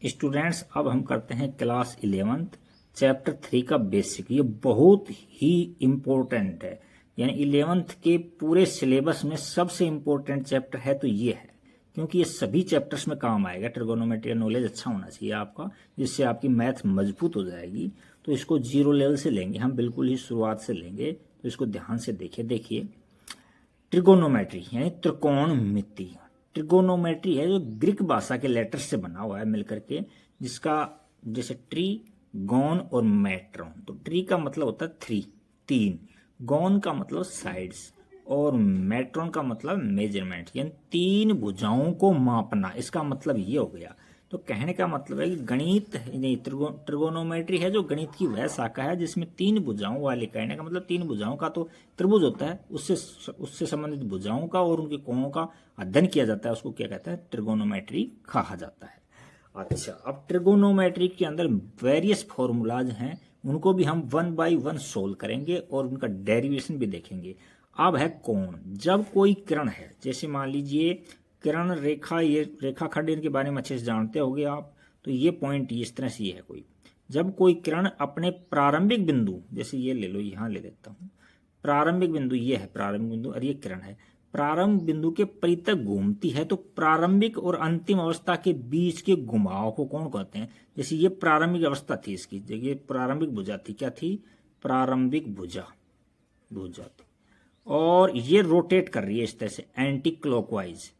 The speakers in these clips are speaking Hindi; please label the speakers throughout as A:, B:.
A: स्टूडेंट्स, अब हम करते हैं क्लास 11th चैप्टर 3 का बेसिक। ये बहुत ही इम्पोर्टेंट है, यानी 11th के पूरे सिलेबस में सबसे इम्पोर्टेंट चैप्टर है तो ये है, क्योंकि ये सभी चैप्टर्स में काम आएगा। ट्रिगोनोमेट्री का नॉलेज अच्छा होना चाहिए आपका, जिससे आपकी मैथ मजबूत हो जाएगी। तो इसको जीरो लेवल से लेंगे हम, बिल्कुल ही शुरुआत से लेंगे। तो इसको ध्यान से देखिए ट्रिगोनोमेट्री यानी त्रिकोणमिति। ट्रिगोनोमेट्री है जो ग्रीक भाषा के लेटर से बना हुआ है मिलकर के, जिसका जैसे ट्री, गॉन और मैट्रॉन। तो ट्री का मतलब होता है 3 3, गॉन का मतलब साइड्स और मैट्रॉन का मतलब मेजरमेंट, यानी 3 भुजाओं को मापना। इसका मतलब ये हो गया। तो कहने का मतलब है कि गणित नहीं, ट्रिगोनोमेट्री है जो गणित की वह शाखा है जिसमें 3 भुजाओं वाले, कहने का मतलब 3 भुजाओं का तो त्रिभुज होता है, उससे संबंधित भुजाओं का और उनके कोणों का अध्ययन किया जाता है। उसको क्या कहता है? ट्रिगोनोमेट्री कहा जाता है। अच्छा, अब ट्रिगोनोमेट्री के अंदर वेरियस फॉर्मूलाज हैं, उनको भी हम 1 बाय 1 सोल्व करेंगे और उनका डेरिवेशन भी देखेंगे। अब है कोण। जब कोई किरण है, जैसे मान लीजिए किरण रेखा, ये रेखाखंड, इनके बारे में अच्छे से जानते होंगे आप। तो ये पॉइंट इस तरह से ये है कोई, जब कोई किरण अपने प्रारंभिक बिंदु, जैसे ये ले लो, यहाँ ले लेता हूँ, प्रारंभिक बिंदु ये है, प्रारंभिक बिंदु और ये किरण है, प्रारंभ बिंदु के परितक घूमती है तो प्रारंभिक और अंतिम अवस्था के बीच के घुमाव को कौन कहते हैं? जैसे ये प्रारंभिक अवस्था थी, इसकी ये प्रारंभिक भुजा थी। क्या थी? प्रारंभिक भुजा थी। और ये रोटेट कर रही है इस तरह से एंटी क्लॉकवाइज,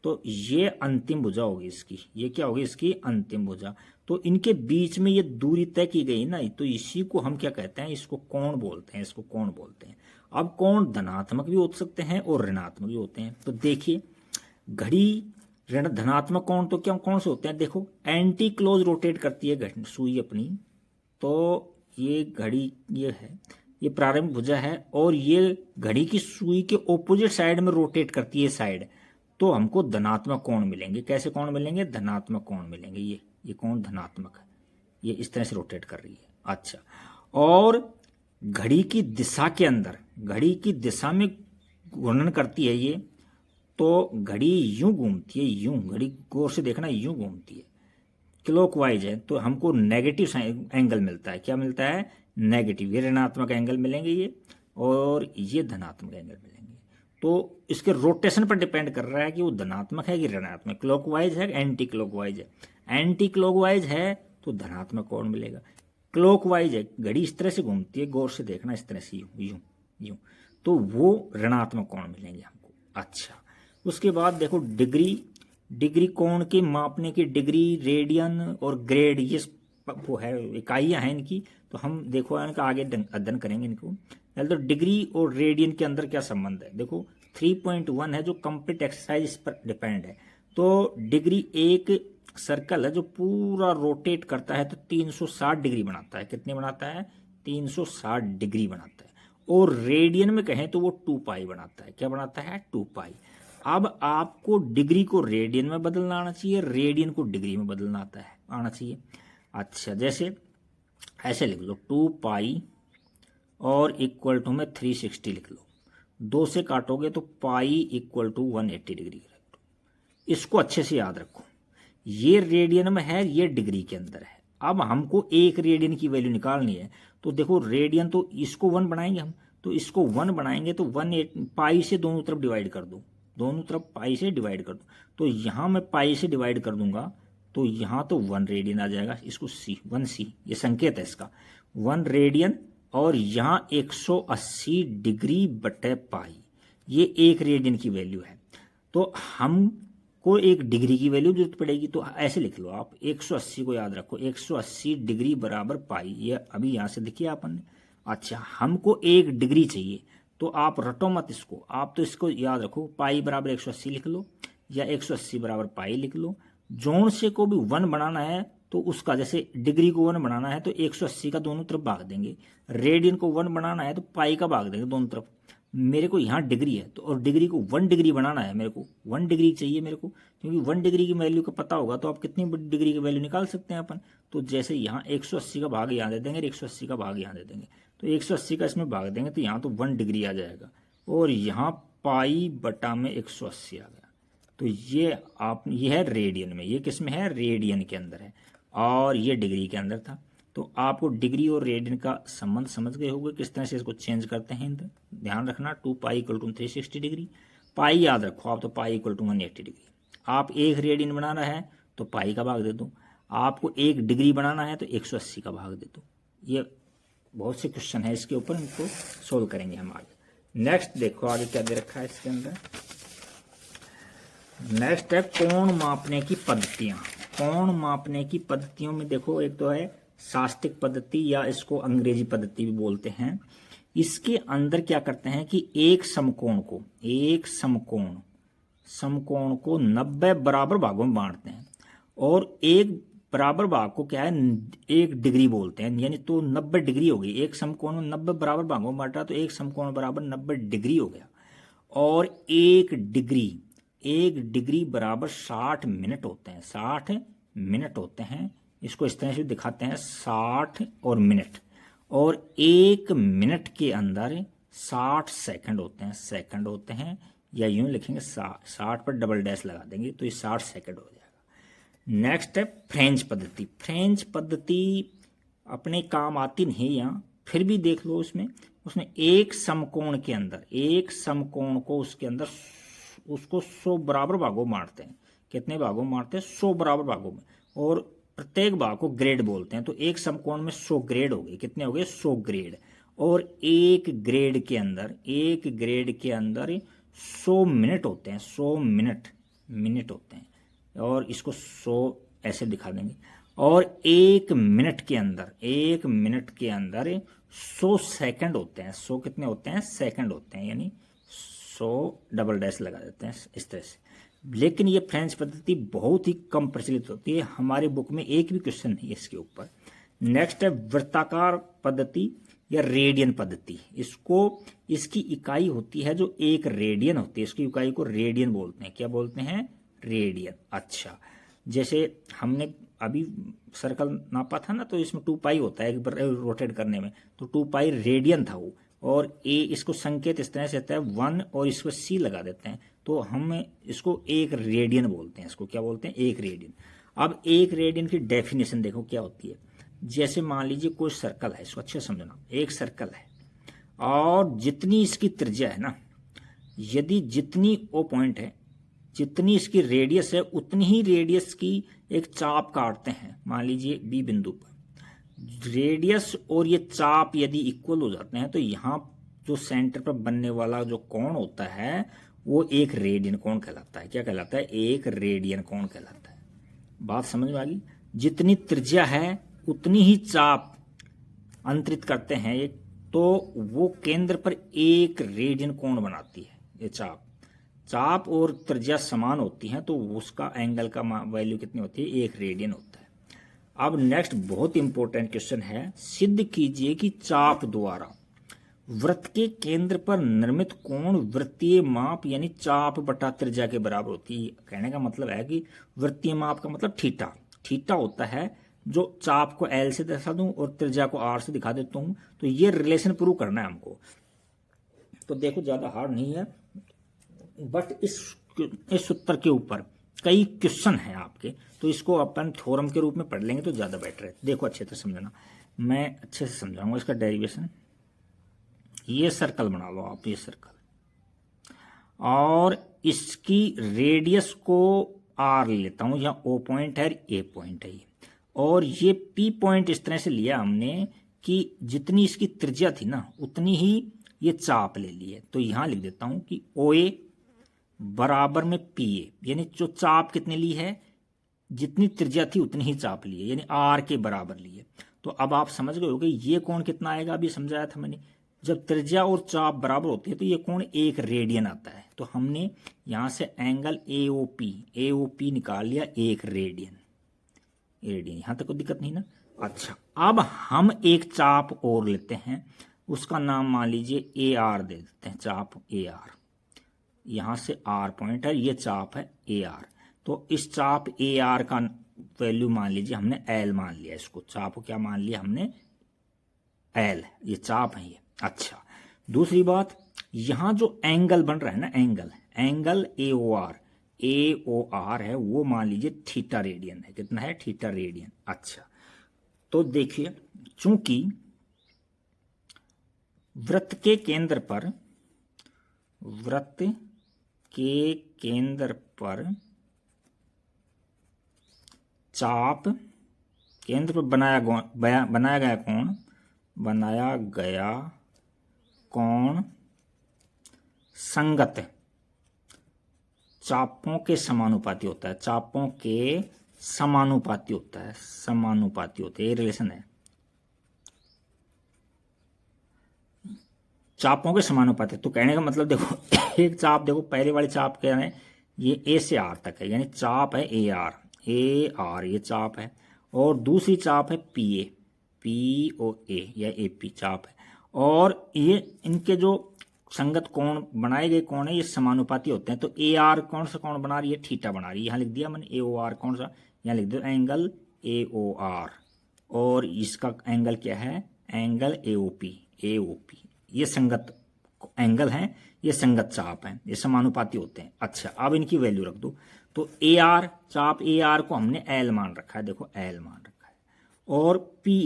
A: तो ये अंतिम भुजा होगी इसकी। ये क्या होगी? इसकी अंतिम भुजा। तो इनके बीच में ये दूरी तय की गई ना, तो इसी को हम क्या कहते हैं? इसको कोण बोलते हैं, इसको कोण बोलते हैं। अब कोण धनात्मक भी हो सकते हैं और ऋणात्मक भी होते हैं। तो देखिए, घड़ी ऋण धनात्मक कोण तो क्या कौन से होते हैं? देखो, एंटी क्लोज रोटेट करती है सुई अपनी, तो ये घड़ी ये है, ये प्रारंभिक भुजा है, और ये घड़ी की सुई के ऑपोजिट साइड में रोटेट करती है साइड, तो हमको धनात्मक कोण मिलेंगे। कैसे कोण मिलेंगे? धनात्मक कोण मिलेंगे। ये कोण धनात्मक है, ये इस तरह से रोटेट कर रही है। अच्छा, और घड़ी की दिशा के अंदर, घड़ी की दिशा में घूर्णन करती है ये, तो घड़ी यूं घूमती है, यूं, घड़ी गौर से देखना, यूं घूमती है, क्लॉकवाइज है, तो हमको नेगेटिव एंगल मिलता है। क्या मिलता है? नेगेटिव। ये ऋणात्मक एंगल मिलेंगे ये, और ये धनात्मक एंगल मिलेंगे। तो इसके रोटेशन पर डिपेंड कर रहा है कि वो धनात्मक है कि ऋणात्मक, क्लॉकवाइज है, एंटी क्लॉकवाइज है। एंटी क्लॉकवाइज है तो धनात्मक कोण मिलेगा, क्लॉकवाइज है, घड़ी इस तरह से घूमती है, गौर से देखना, इस तरह से यूं यूं यूं, तो वो ऋणात्मक कोण मिलेंगे हमको। अच्छा, उसके बाद देखो डिग्री कोण के मापने की डिग्री, रेडियन और ग्रेड, ये वो है, इकाइयां हैं इनकी। तो हम देखो इनका आगे अध्ययन करेंगे इनको। तो डिग्री और रेडियन के अंदर क्या संबंध है? देखो 3.1 है जो कंप्लीट एक्सरसाइज इस पर डिपेंड है। तो डिग्री एक सर्कल है जो पूरा रोटेट करता है, तो 360 डिग्री बनाता है। कितनी बनाता है? 360 डिग्री बनाता है। और रेडियन में कहें तो वो 2 पाई बनाता है। क्या बनाता है? 2 पाई। अब आपको डिग्री को रेडियन में बदलना आना चाहिए, रेडियन को डिग्री में बदलना आना चाहिए। अच्छा, जैसे ऐसे लिख लो, 2 पाई और इक्वल टू में 360 लिख लो। 2 से काटोगे तो पाई इक्वल टू 180 डिग्री। इसको अच्छे से याद रखो, ये रेडियन में है, ये डिग्री के अंदर है। अब हमको एक रेडियन की वैल्यू निकालनी है। तो देखो रेडियन, तो इसको 1 बनाएंगे हम, तो इसको 1 बनाएंगे तो 1 पाई से दोनों तरफ डिवाइड कर दो, दोनों तरफ पाई से डिवाइड कर दो। तो यहाँ मैं पाई से डिवाइड कर दूंगा, तो यहाँ तो 1 रेडियन आ जाएगा। इसको सी, 1C, ये संकेत है इसका, 1 रेडियन। और यहाँ 180 डिग्री बटे पाई, ये 1 रेडियन की वैल्यू है। तो हमको 1 डिग्री की वैल्यू जरूरत पड़ेगी, तो ऐसे लिख लो आप, 180 को याद रखो, 180 डिग्री बराबर पाई। ये अभी यहाँ से देखिए आपन ने। अच्छा, हमको 1 डिग्री चाहिए, तो आप रटो मत इसको, आप तो इसको याद रखो, पाई बराबर 180 लिख लो, या 180 बराबर पाई लिख लो। जोन से को भी 1 बनाना है, तो उसका, जैसे डिग्री को 1 बनाना है तो 180 का दोनों तरफ भाग देंगे, रेडियन को 1 बनाना है तो पाई का भाग देंगे दोनों तरफ। मेरे को यहाँ डिग्री है, तो और डिग्री को 1 डिग्री बनाना है, मेरे को 1 डिग्री चाहिए मेरे को, क्योंकि 1 डिग्री की वैल्यू का पता होगा तो आप कितनी बड़ी डिग्री की वैल्यू निकाल सकते हैं अपन। तो जैसे यहाँ 180 का भाग यहाँ दे देंगे, 180 का भाग यहाँ दे देंगे, तो 180 का इसमें भाग देंगे तो यहाँ तो 1 डिग्री आ जाएगा, और यहाँ पाई बटा में 180 आ गया। तो ये है रेडियन में, ये किस में है, रेडियन के अंदर है, और ये डिग्री के अंदर था। तो आपको डिग्री और रेडियन का संबंध समझ गए होंगे किस तरह से इसको चेंज करते हैं। ध्यान रखना 2 पाई इक्वल टू 360 डिग्री, पाई याद रखो आप, तो पाई इक्वल टू 180 डिग्री। आप 1 रेडियन बनाना है तो पाई का भाग दे दो, आपको 1 डिग्री बनाना है तो 180 का भाग दे दो। ये बहुत से क्वेश्चन है इसके ऊपर, इनको सोल्व करेंगे हम आगे। नेक्स्ट देखो आगे क्या दे रखा है इसके अंदर। नेक्स्ट है कोण मापने की पद्धतियां। कोण मापने की पद्धतियों में देखो, एक तो है शास्त्रिक पद्धति या इसको अंग्रेजी पद्धति भी बोलते हैं। इसके अंदर क्या करते हैं कि एक समकोण को 90 बराबर भागों में बांटते हैं, और एक बराबर भाग को क्या है 1 डिग्री बोलते हैं, यानी तो 90 डिग्री हो गई। एक समकोण में 90 बराबर भागों में बांटा तो एक समकोण बराबर 90 डिग्री हो गया। और एक डिग्री बराबर 60 मिनट होते हैं, 60 मिनट होते हैं। इसको इस तरह से दिखाते हैं 60 और मिनट, और 1 मिनट के अंदर 60 सेकंड होते हैं, या यूं लिखेंगे 60 पर डबल डैश लगा देंगे तो ये 60 सेकंड हो जाएगा। नेक्स्ट है फ्रेंच पद्धति। फ्रेंच पद्धति अपने काम आती नहीं यहाँ, फिर भी देख लो उसमें एक समकोण को उसके अंदर उसको 100 बराबर भागों में बांटते हैं। कितने भागों में बांटते हैं, 100 बराबर भागों में, और प्रत्येक भाग को ग्रेड बोलते हैं। तो एक समकोण में 100 ग्रेड हो गए, कितने हो गए, 100 ग्रेड। और एक ग्रेड के अंदर 100 मिनट होते हैं, 100 मिनट होते हैं, और इसको 100 ऐसे दिखा देंगे। और एक मिनट के अंदर 100 सेकंड होते हैं, 100 कितने होते हैं, सेकंड होते हैं, यानी 100 डबल डैश लगा देते हैं इस तरह से। लेकिन ये फ्रेंच पद्धति बहुत ही कम प्रचलित होती है, हमारे बुक में एक भी क्वेश्चन नहीं है इसके ऊपर। नेक्स्ट है वृत्ताकार पद्धति या रेडियन पद्धति। इसकी इकाई होती है जो 1 रेडियन होती है, इसकी इकाई को रेडियन बोलते हैं। क्या बोलते हैं, रेडियन। अच्छा, जैसे हमने अभी सर्कल नापा था ना, तो इसमें 2 पाई होता है एक बार रोटेट करने में, तो 2 पाई रेडियन था वो। और इसको संकेत इस तरह से आता है 1, और इसको C लगा देते हैं, तो हम इसको 1 रेडियन बोलते हैं। इसको क्या बोलते हैं, 1 रेडियन। अब 1 रेडियन की डेफिनेशन देखो क्या होती है। जैसे मान लीजिए कोई सर्कल है, इसको अच्छे समझना, एक सर्कल है, और जितनी इसकी त्रिज्या है ना, यदि जितनी ओ पॉइंट है, जितनी इसकी रेडियस है, उतनी ही रेडियस की एक चाप काटते हैं। मान लीजिए बी बिंदु पर रेडियस और ये चाप यदि इक्वल हो जाते हैं, तो यहाँ जो सेंटर पर बनने वाला जो कोण होता है वो 1 रेडियन कोण कहलाता है। क्या कहलाता है, 1 रेडियन कोण कहलाता है। बात समझ में आ गई। जितनी त्रिज्या है उतनी ही चाप अंतरित करते हैं एक, तो वो केंद्र पर 1 रेडियन कोण बनाती है। ये चाप और त्रिज्या समान होती हैं, तो उसका एंगल का वैल्यू कितनी होती है, 1 रेडियन होता है। अब नेक्स्ट बहुत इंपॉर्टेंट क्वेश्चन है, सिद्ध कीजिए कि चाप द्वारा वृत्त के केंद्र पर निर्मित कोण वृत्तीय माप यानी चाप बटा त्रिज्या के बराबर होती है। कहने का मतलब है कि वृत्तीय माप का मतलब थीटा होता है, जो चाप को L से दिखा दूं और त्रिज्या को R से दिखा देता हूं, तो ये रिलेशन प्रूव करना है हमको। तो देखो ज्यादा हार्ड नहीं है, बट इस सूत्र के ऊपर कई क्वेश्चन हैं आपके, तो इसको अपन थ्योरम के रूप में पढ़ लेंगे तो ज्यादा बेटर है। देखो अच्छे से समझना, मैं अच्छे से समझाऊंगा इसका डेरिवेशन। ये सर्कल बना लो आप, ये सर्कल, और इसकी रेडियस को R लेता हूं, यहाँ O पॉइंट है, A पॉइंट है, और ये P पॉइंट इस तरह से लिया हमने कि जितनी इसकी त्रिज्या थी ना उतनी ही ये चाप ले ली है। तो यहां लिख देता हूं कि OA बराबर में PA, यानी जो चाप कितनी ली है, जितनी त्रिज्या थी उतनी ही चाप ली है, यानी R के बराबर ली है। तो अब आप समझ गए होंगे ये कोण कितना आएगा, अभी समझाया था मैंने। जब त्रिज्या और चाप बराबर होती है तो ये कोण 1 रेडियन आता है। तो हमने यहां से एंगल AOP निकाल लिया 1 रेडियन। यहां तक कोई दिक्कत नहीं ना। अच्छा, अब हम एक चाप और लेते हैं, उसका नाम मान लीजिए AR दे देते हैं, चाप AR। यहां से R पॉइंट है, ये चाप है AR। तो इस चाप AR का वैल्यू मान लीजिए हमने L मान लिया, इसको चाप को क्या मान लिया हमने, L, ये चाप है ये। अच्छा, दूसरी बात, यहां जो एंगल बन रहा है ना, एंगल AOR, ए ओ आर है वो मान लीजिए थीटा रेडियन है। कितना है? Theta radian. अच्छा, तो देखिए चूंकि वृत्त के केंद्र पर चाप केंद्र पर बनाया गया कोण संगत चापों के समानुपाती होता है। चापों के समानुपाती होता है, ये रिलेशन है। चापों के समानुपाती, तो कहने का मतलब देखो एक चाप, देखो पहले वाली चाप क्या है, ये ए से आर तक है, यानी चाप है ए आर ये चाप है, और दूसरी चाप है पी ओ ए या ए पी चाप है, और ये इनके जो संगत कोण बनाए गए कोण है ये समानुपाती होते हैं। तो ए आर कौन सा कोण बना रही है? थीटा बना रही है। यहाँ लिख दिया मैंने ए ओ आर कौन सा, यहाँ लिख दिया एंगल ए ओ आर, और इसका एंगल क्या है? Angle A O P. ये संगत एंगल हैं, ये संगत चाप हैं, ये समानुपाती होते हैं। अच्छा, अब इनकी वैल्यू रख दो। तो ए आर, चाप ए आर को हमने एल मान रखा है, देखो एल मान रखा है, और पी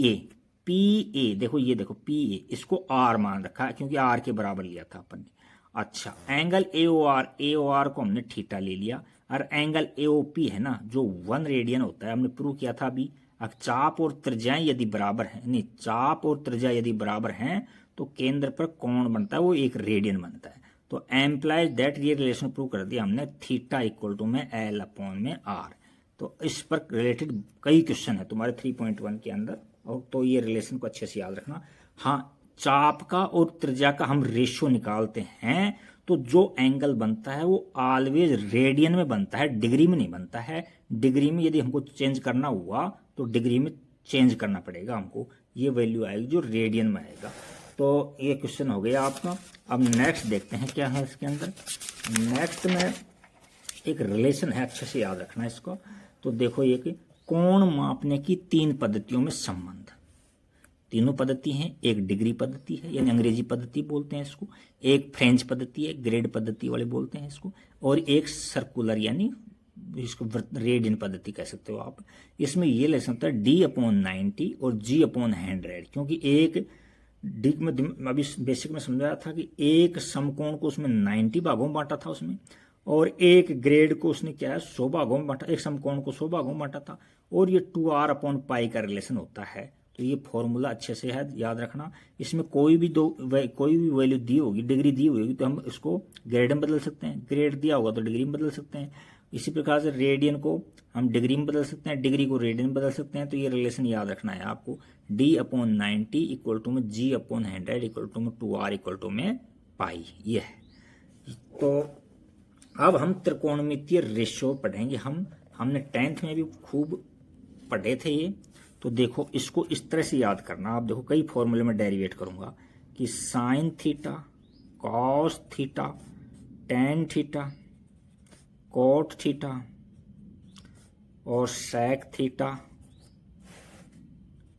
A: ए देखो, ये देखो पी ए, इसको आर मान रखा है क्योंकि आर के बराबर लिया था अपन ने। अच्छा, एंगल ए ओ आर को हमने थीटा ले लिया, और एंगल ए ओ पी है ना जो 1 रेडियन होता है, हमने प्रूव किया था अभी। अब चाप और त्रिज्याएं यदि बराबर हैं, नहीं चाप और त्रिज्या यदि बराबर हैं तो केंद्र पर कोण बनता है वो 1 रेडियन बनता है। तो एम्प्लाइज दैट, ये रिलेशन प्रूव कर दिया हमने, थीटा इक्वल टू में एल अपॉन में आर। तो इस पर रिलेटेड कई क्वेश्चन है तुम्हारे 3.1 के अंदर, और तो ये रिलेशन को अच्छे से याद रखना। हाँ, चाप का और त्रिज्या का हम रेशियो निकालते हैं तो जो एंगल बनता है वो ऑलवेज रेडियन में बनता है, डिग्री में नहीं बनता है। डिग्री में यदि हमको चेंज करना हुआ तो डिग्री में चेंज करना पड़ेगा हमको, ये वैल्यू आएगी जो रेडियन में आएगा। तो ये क्वेश्चन हो गया आपका। अब नेक्स्ट देखते हैं क्या है इसके अंदर। नेक्स्ट में एक रिलेशन है, अच्छे से याद रखना इसको। तो देखो ये कि कोण मापने की 3 पद्धतियों में संबंध। तीनों पद्धति हैं, एक डिग्री पद्धति है यानी अंग्रेजी पद्धति बोलते हैं इसको, एक फ्रेंच पद्धति है, ग्रेड पद्धति वाले बोलते हैं इसको, और एक सर्कुलर यानी इसको रेडियन पद्धति कह सकते हो आप। इसमें ये लेसन होता है D/90 और G/100, क्योंकि एक डी में अभी बेसिक में समझाया था कि एक समकोण को उसमें 90 भागों में बांटा था उसमें, और एक ग्रेड को उसने क्या है 100 भागों में बांटा, एक समकोण को 100 भागों में बांटा था, और ये 2r/π का रिलेशन होता है। तो ये फॉर्मूला अच्छे से है, याद रखना। इसमें कोई भी वैल्यू दी होगी, डिग्री दी होगी, तो हम इसको ग्रेड में बदल सकते हैं, ग्रेड दिया होगा तो डिग्री में बदल सकते हैं। इसी प्रकार से रेडियन को हम डिग्री में बदल सकते हैं, डिग्री को रेडियन में बदल सकते हैं। तो ये रिलेशन याद रखना है आपको, D/90 इक्वल टू में G/100 इक्वल टू में 2r/π, ये है। तो अब हम त्रिकोणमितीय रेशियो पढ़ेंगे। हमने 10th में भी खूब पढ़े थे ये। तो देखो इसको इस तरह से याद करना। आप देखो कई फॉर्मूले में डेरिवेट करूंगा कि sign theta, cos theta, tan theta, cot theta और सेक थीटा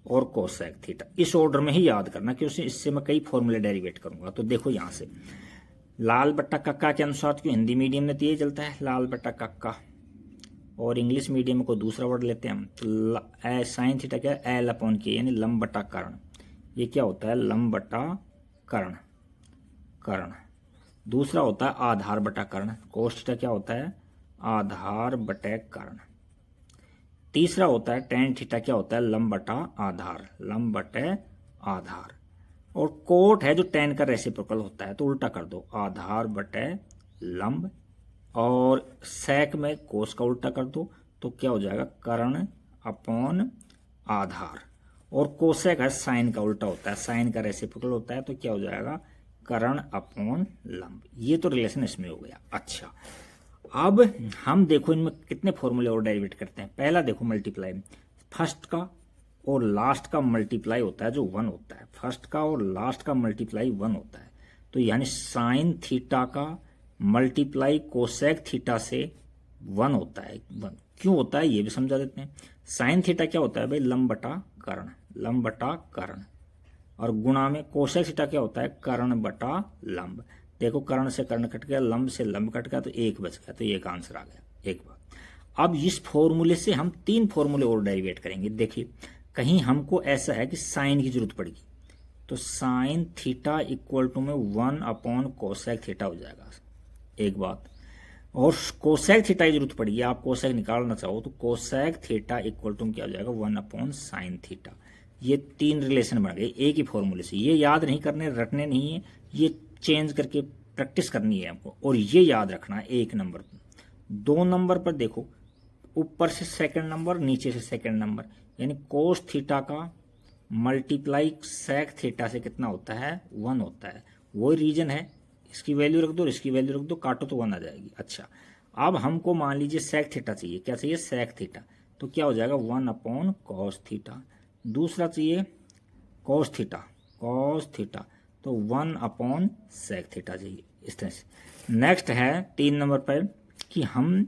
A: और कोसेक थीटा, इस ऑर्डर में ही याद करना क्योंकि इससे मैं कई फॉर्मूले डेरिवेट करूंगा। तो देखो यहां से लाल बट्टा कक्का के अनुसार, क्यों हिंदी मीडियम में तो ये चलता है लाल बट्टा कक्का, और इंग्लिश मीडियम में कोई दूसरा वर्ड लेते हैं हम। तो साइन थीटा क्या है? L/K यानी लंब बटा कर्ण। ये क्या होता है? लंब बटा कर्ण। दूसरा होता है आधार बटा कर्ण। कोस थीटा क्या होता है? आधार बटे कर्ण। तीसरा होता है टेन थीटा क्या होता है? लंब बटा आधार, लंब बटे आधार। और कोट है जो टेन का रेसिप्रोकल होता है, तो उल्टा कर दो, आधार बटे लंब। और सेक में कोस का उल्टा कर दो तो क्या हो जाएगा? कर्ण अपॉन आधार। और कोसेक है साइन का उल्टा होता है, साइन का रेसिप्रोकल होता है, तो क्या हो जाएगा? कर्ण अपॉन लंब। ये तो रिलेशन इसमें हो गया। अच्छा, अब हम देखो इनमें कितने फॉर्मूले और डेरिवेट करते हैं। पहला देखो मल्टीप्लाई, फर्स्ट का और लास्ट का मल्टीप्लाई होता है जो 1 होता है। फर्स्ट का और लास्ट का मल्टीप्लाई 1 होता है। तो यानी साइन थीटा का मल्टीप्लाई कोसेक थीटा से 1 होता है। 1 क्यों होता है ये भी समझा देते हैं। साइन थीटा क्या होता है भाई? लंब बटा कर्ण, लंब बटा कर्ण। और गुणा में कोसेक थीटा क्या होता है? कर्ण बटा लंब। देखो कर्ण से कर्ण कट गया, लंब से लंब कट गया, तो एक बच गया, तो एक आंसर आ गया एक बार। अब इस फॉर्मूले से हम 3 फॉर्मूले और डेरिवेट करेंगे। देखिए कहीं हमको ऐसा है कि साइन की जरूरत पड़ेगी, तो साइन थीटा इक्वल टू में 1 कोसेक थीटा हो जाएगा एक बात। और कोसेक थीटा की जरूरत पड़ेगी, आप कोसेक निकालना चाहो तो कोसेक थीटा इक्वल टू क्या हो जाएगा 1/sin थीटा। ये 3 रिलेशन बन गए एक ही फॉर्मूले से। ये याद नहीं करने, रटने नहीं है, ये चेंज करके प्रैक्टिस करनी है आपको। और ये याद रखना है 1 नंबर पर। 2 नंबर पर देखो, ऊपर से सेकंड नंबर, नीचे से सेकंड नंबर, यानी कोस थीटा का मल्टीप्लाई सेक थीटा से कितना होता है 1 होता है। वही रीजन है, इसकी वैल्यू रख दो, इसकी वैल्यू रख दो, काटो तो 1 आ जाएगी। अच्छा अब हमको मान लीजिए सेक थीटा चाहिए, क्या चाहिए सेक थीटा, तो क्या हो जाएगा 1/cos थीटा। दूसरा चाहिए cos थीटा, cos थीटा, तो 1/sec थीटा चाहिए इस तरह से। नेक्स्ट है 3 नंबर पर कि हम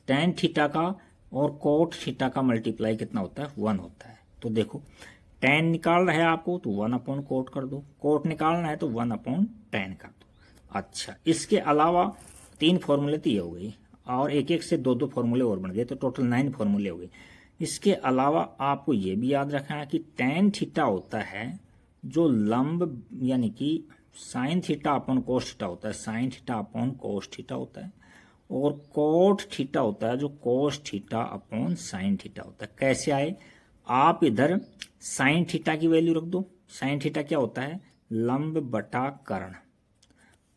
A: tan थीटा का और cot थीटा का मल्टीप्लाई कितना होता है 1 होता है। तो देखो tan निकालना है आपको तो 1/cot कर दो, cot निकालना है तो 1/tan कर दो। अच्छा इसके अलावा 3 फॉर्मूले तो ये हो गई, और एक एक से 2-2 फॉर्मूले और बन गए, तो टोटल 9 फॉर्मूले हो गए। इसके अलावा आपको ये भी याद रखना है कि tan थीटा होता है जो लंब, यानी कि sine theta upon cos theta होता है, sine theta upon cos theta होता है। और कोट थीटा होता है जो cos theta upon sine theta होता है। कैसे आए, आप इधर साइन थीटा की वैल्यू रख दो, साइन थीटा क्या होता है लंब बटा कर्ण,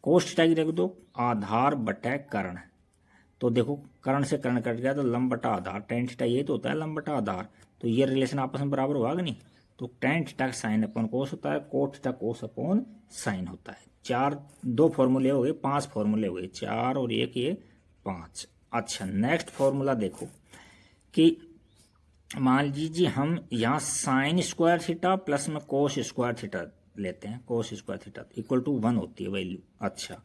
A: कोस थीटा की रख दो आधार बटा कर्ण। तो देखो कर्ण से कर्ण कट गया तो लंब बटा आधार, tan थीटा ये तो होता है लंब बटा आधार, तो ये रिलेशन आपस में बराबर होगा कि नहीं। तो tan थीटा का साइन अपॉन कोस होता है, cot theta cos upon sine होता है। 2 फॉर्मूले हो गए, 5 फॉर्मूले हो गए, 4 और 1 ये 5। अच्छा नेक्स्ट फॉर्मूला देखो कि मान लीजिए हम यहाँ साइन स्क्वायर थीटा प्लस में कोस स्क्वायर थीटा लेते हैं, cos square theta equal to 1 होती है वैल्यू। अच्छा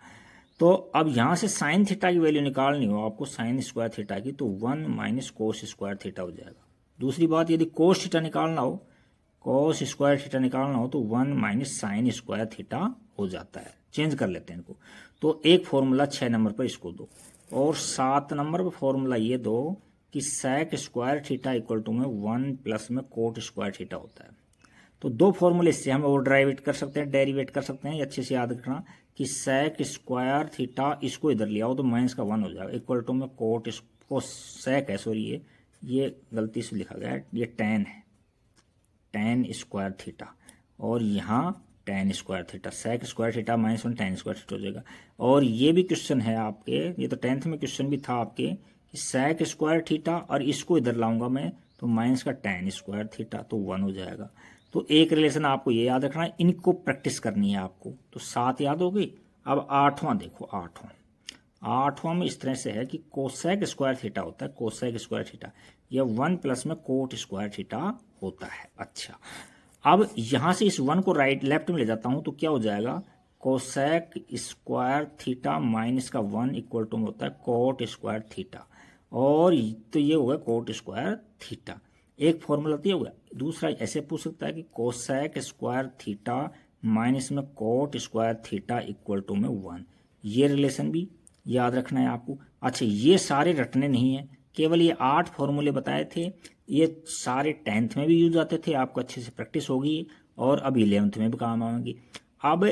A: तो अब यहाँ से साइन थीटा की वैल्यू निकालनी हो आपको साइन स्क्वायर थीटा की, तो 1 - कोस स्क्वायर थीटा हो जाएगा। दूसरी बात यदि कोस थीटा निकालना हो, कोस स्क्वायर थीटा निकालना हो तो 1 - साइन स्क्वायर थीटा हो जाता है। चेंज कर लेते हैं इनको। तो एक फॉर्मूला 6 नंबर पर इसको दो, और 7 नंबर पर फॉर्मूला ये दो कि sec square theta equal to में 1 प्लस में कोट स्क्वायर थीटा होता है। तो 2 फॉर्मूले इससे हम और डेरिवेट कर सकते हैं, डेरिवेट कर सकते हैं। अच्छे से याद रखना कि सेक स्क्वायर थीटा, इसको इधर ले आओ तो माइनस का 1 हो जाएगा, इक्वल टू में कोट इसको सेक है, सॉरी ये गलती से लिखा गया है, ये tan है, tan स्क्वायर थीटा, और यहाँ tan square theta, sec square theta -1 tan square theta हो जाएगा। और ये भी क्वेश्चन है आपके, ये तो 10th में क्वेश्चन भी था आपके कि सेक स्क्वायर थीटा, और इसको इधर लाऊंगा मैं तो माइनस का tan स्क्वायर थीटा, तो 1 हो जाएगा। तो एक रिलेशन आपको ये याद रखना है, इनको प्रैक्टिस करनी है आपको। तो 7 याद हो गई। अब 8वां देखो, 8वां में इस तरह से है कि कोसेक स्क्वायर थीटा होता है, कोसेक स्क्वायर थीटा, यह 1 प्लस में कोट स्क्वायर थीटा होता है। अच्छा अब यहां से इस 1 को राइट लेफ्ट में ले जाता हूं तो क्या हो जाएगा कोसेक स्क्वायर थीटा माइनस का 1 इक्वल टू में होता है कोट स्क्वायर थीटा, और तो ये होगा कोट स्क्वायर थीटा। एक फॉर्मूला तो ये होगा। दूसरा ऐसे पूछ सकता है कि कोसेक स्क्वायर थीटा माइनस में cot square theta equal to में 1। ये रिलेशन भी याद रखना है आपको। अच्छा ये सारे रटने नहीं है, केवल ये 8 फॉर्मूले बताए थे, ये सारे 10th में भी यूज आते थे, आपको अच्छे से प्रैक्टिस होगी और अब 11th में भी काम आएंगी। अब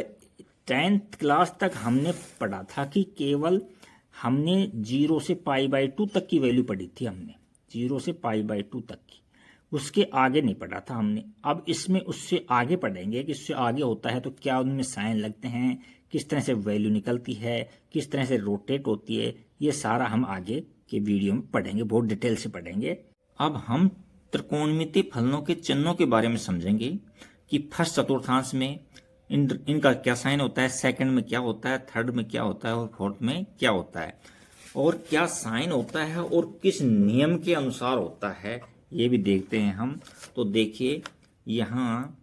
A: 10th क्लास तक हमने पढ़ा था कि केवल हमने 0 से π/2 तक की वैल्यू पढ़ी थी, हमने 0 से π/2 तक की, उसके आगे नहीं पढ़ा था हमने। अब इसमें उससे आगे पढ़ेंगे कि इससे आगे होता है तो क्या उनमें साइन लगते हैं, किस तरह से वैल्यू निकलती है, किस तरह से रोटेट होती है, ये सारा हम आगे के वीडियो में पढ़ेंगे, बहुत डिटेल से पढ़ेंगे। अब हम त्रिकोणमितीय फलनों के चिन्हों के बारे में समझेंगे कि फर्स्ट चतुर्थांश में इनका क्या साइन होता है, सेकंड में क्या होता है, थर्ड में क्या होता है और फोर्थ में क्या होता है, और क्या साइन होता है और किस नियम के अनुसार होता है, ये भी देखते हैं हम। तो देखिए यहाँ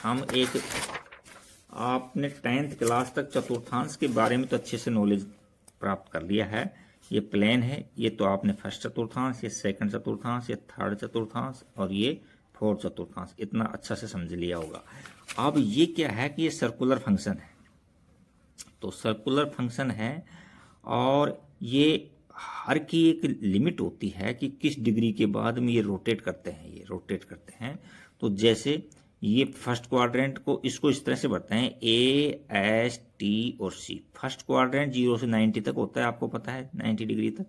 A: हम एक, आपने 10th क्लास तक चतुर्थांश के बारे में तो अच्छे से नॉलेज प्राप्त कर लिया है। ये प्लेन है, ये तो आपने फर्स्ट चतुर्थांश, ये सेकंड चतुर्थांश, ये थर्ड चतुर्थांश और ये फोर्थ चतुर्थांश, इतना अच्छा से समझ लिया होगा। अब ये क्या है कि ये सर्कुलर फंक्शन है, तो सर्कुलर फंक्शन है और ये हर की एक लिमिट होती है कि किस डिग्री के बाद में ये रोटेट करते हैं, ये रोटेट करते हैं। तो जैसे ये फर्स्ट क्वाड्रेंट को इसको इस तरह से बढ़ते हैं ए एस टी और सी। फर्स्ट क्वाड्रेंट 0 से 90 तक होता है, आपको पता है 90 डिग्री तक,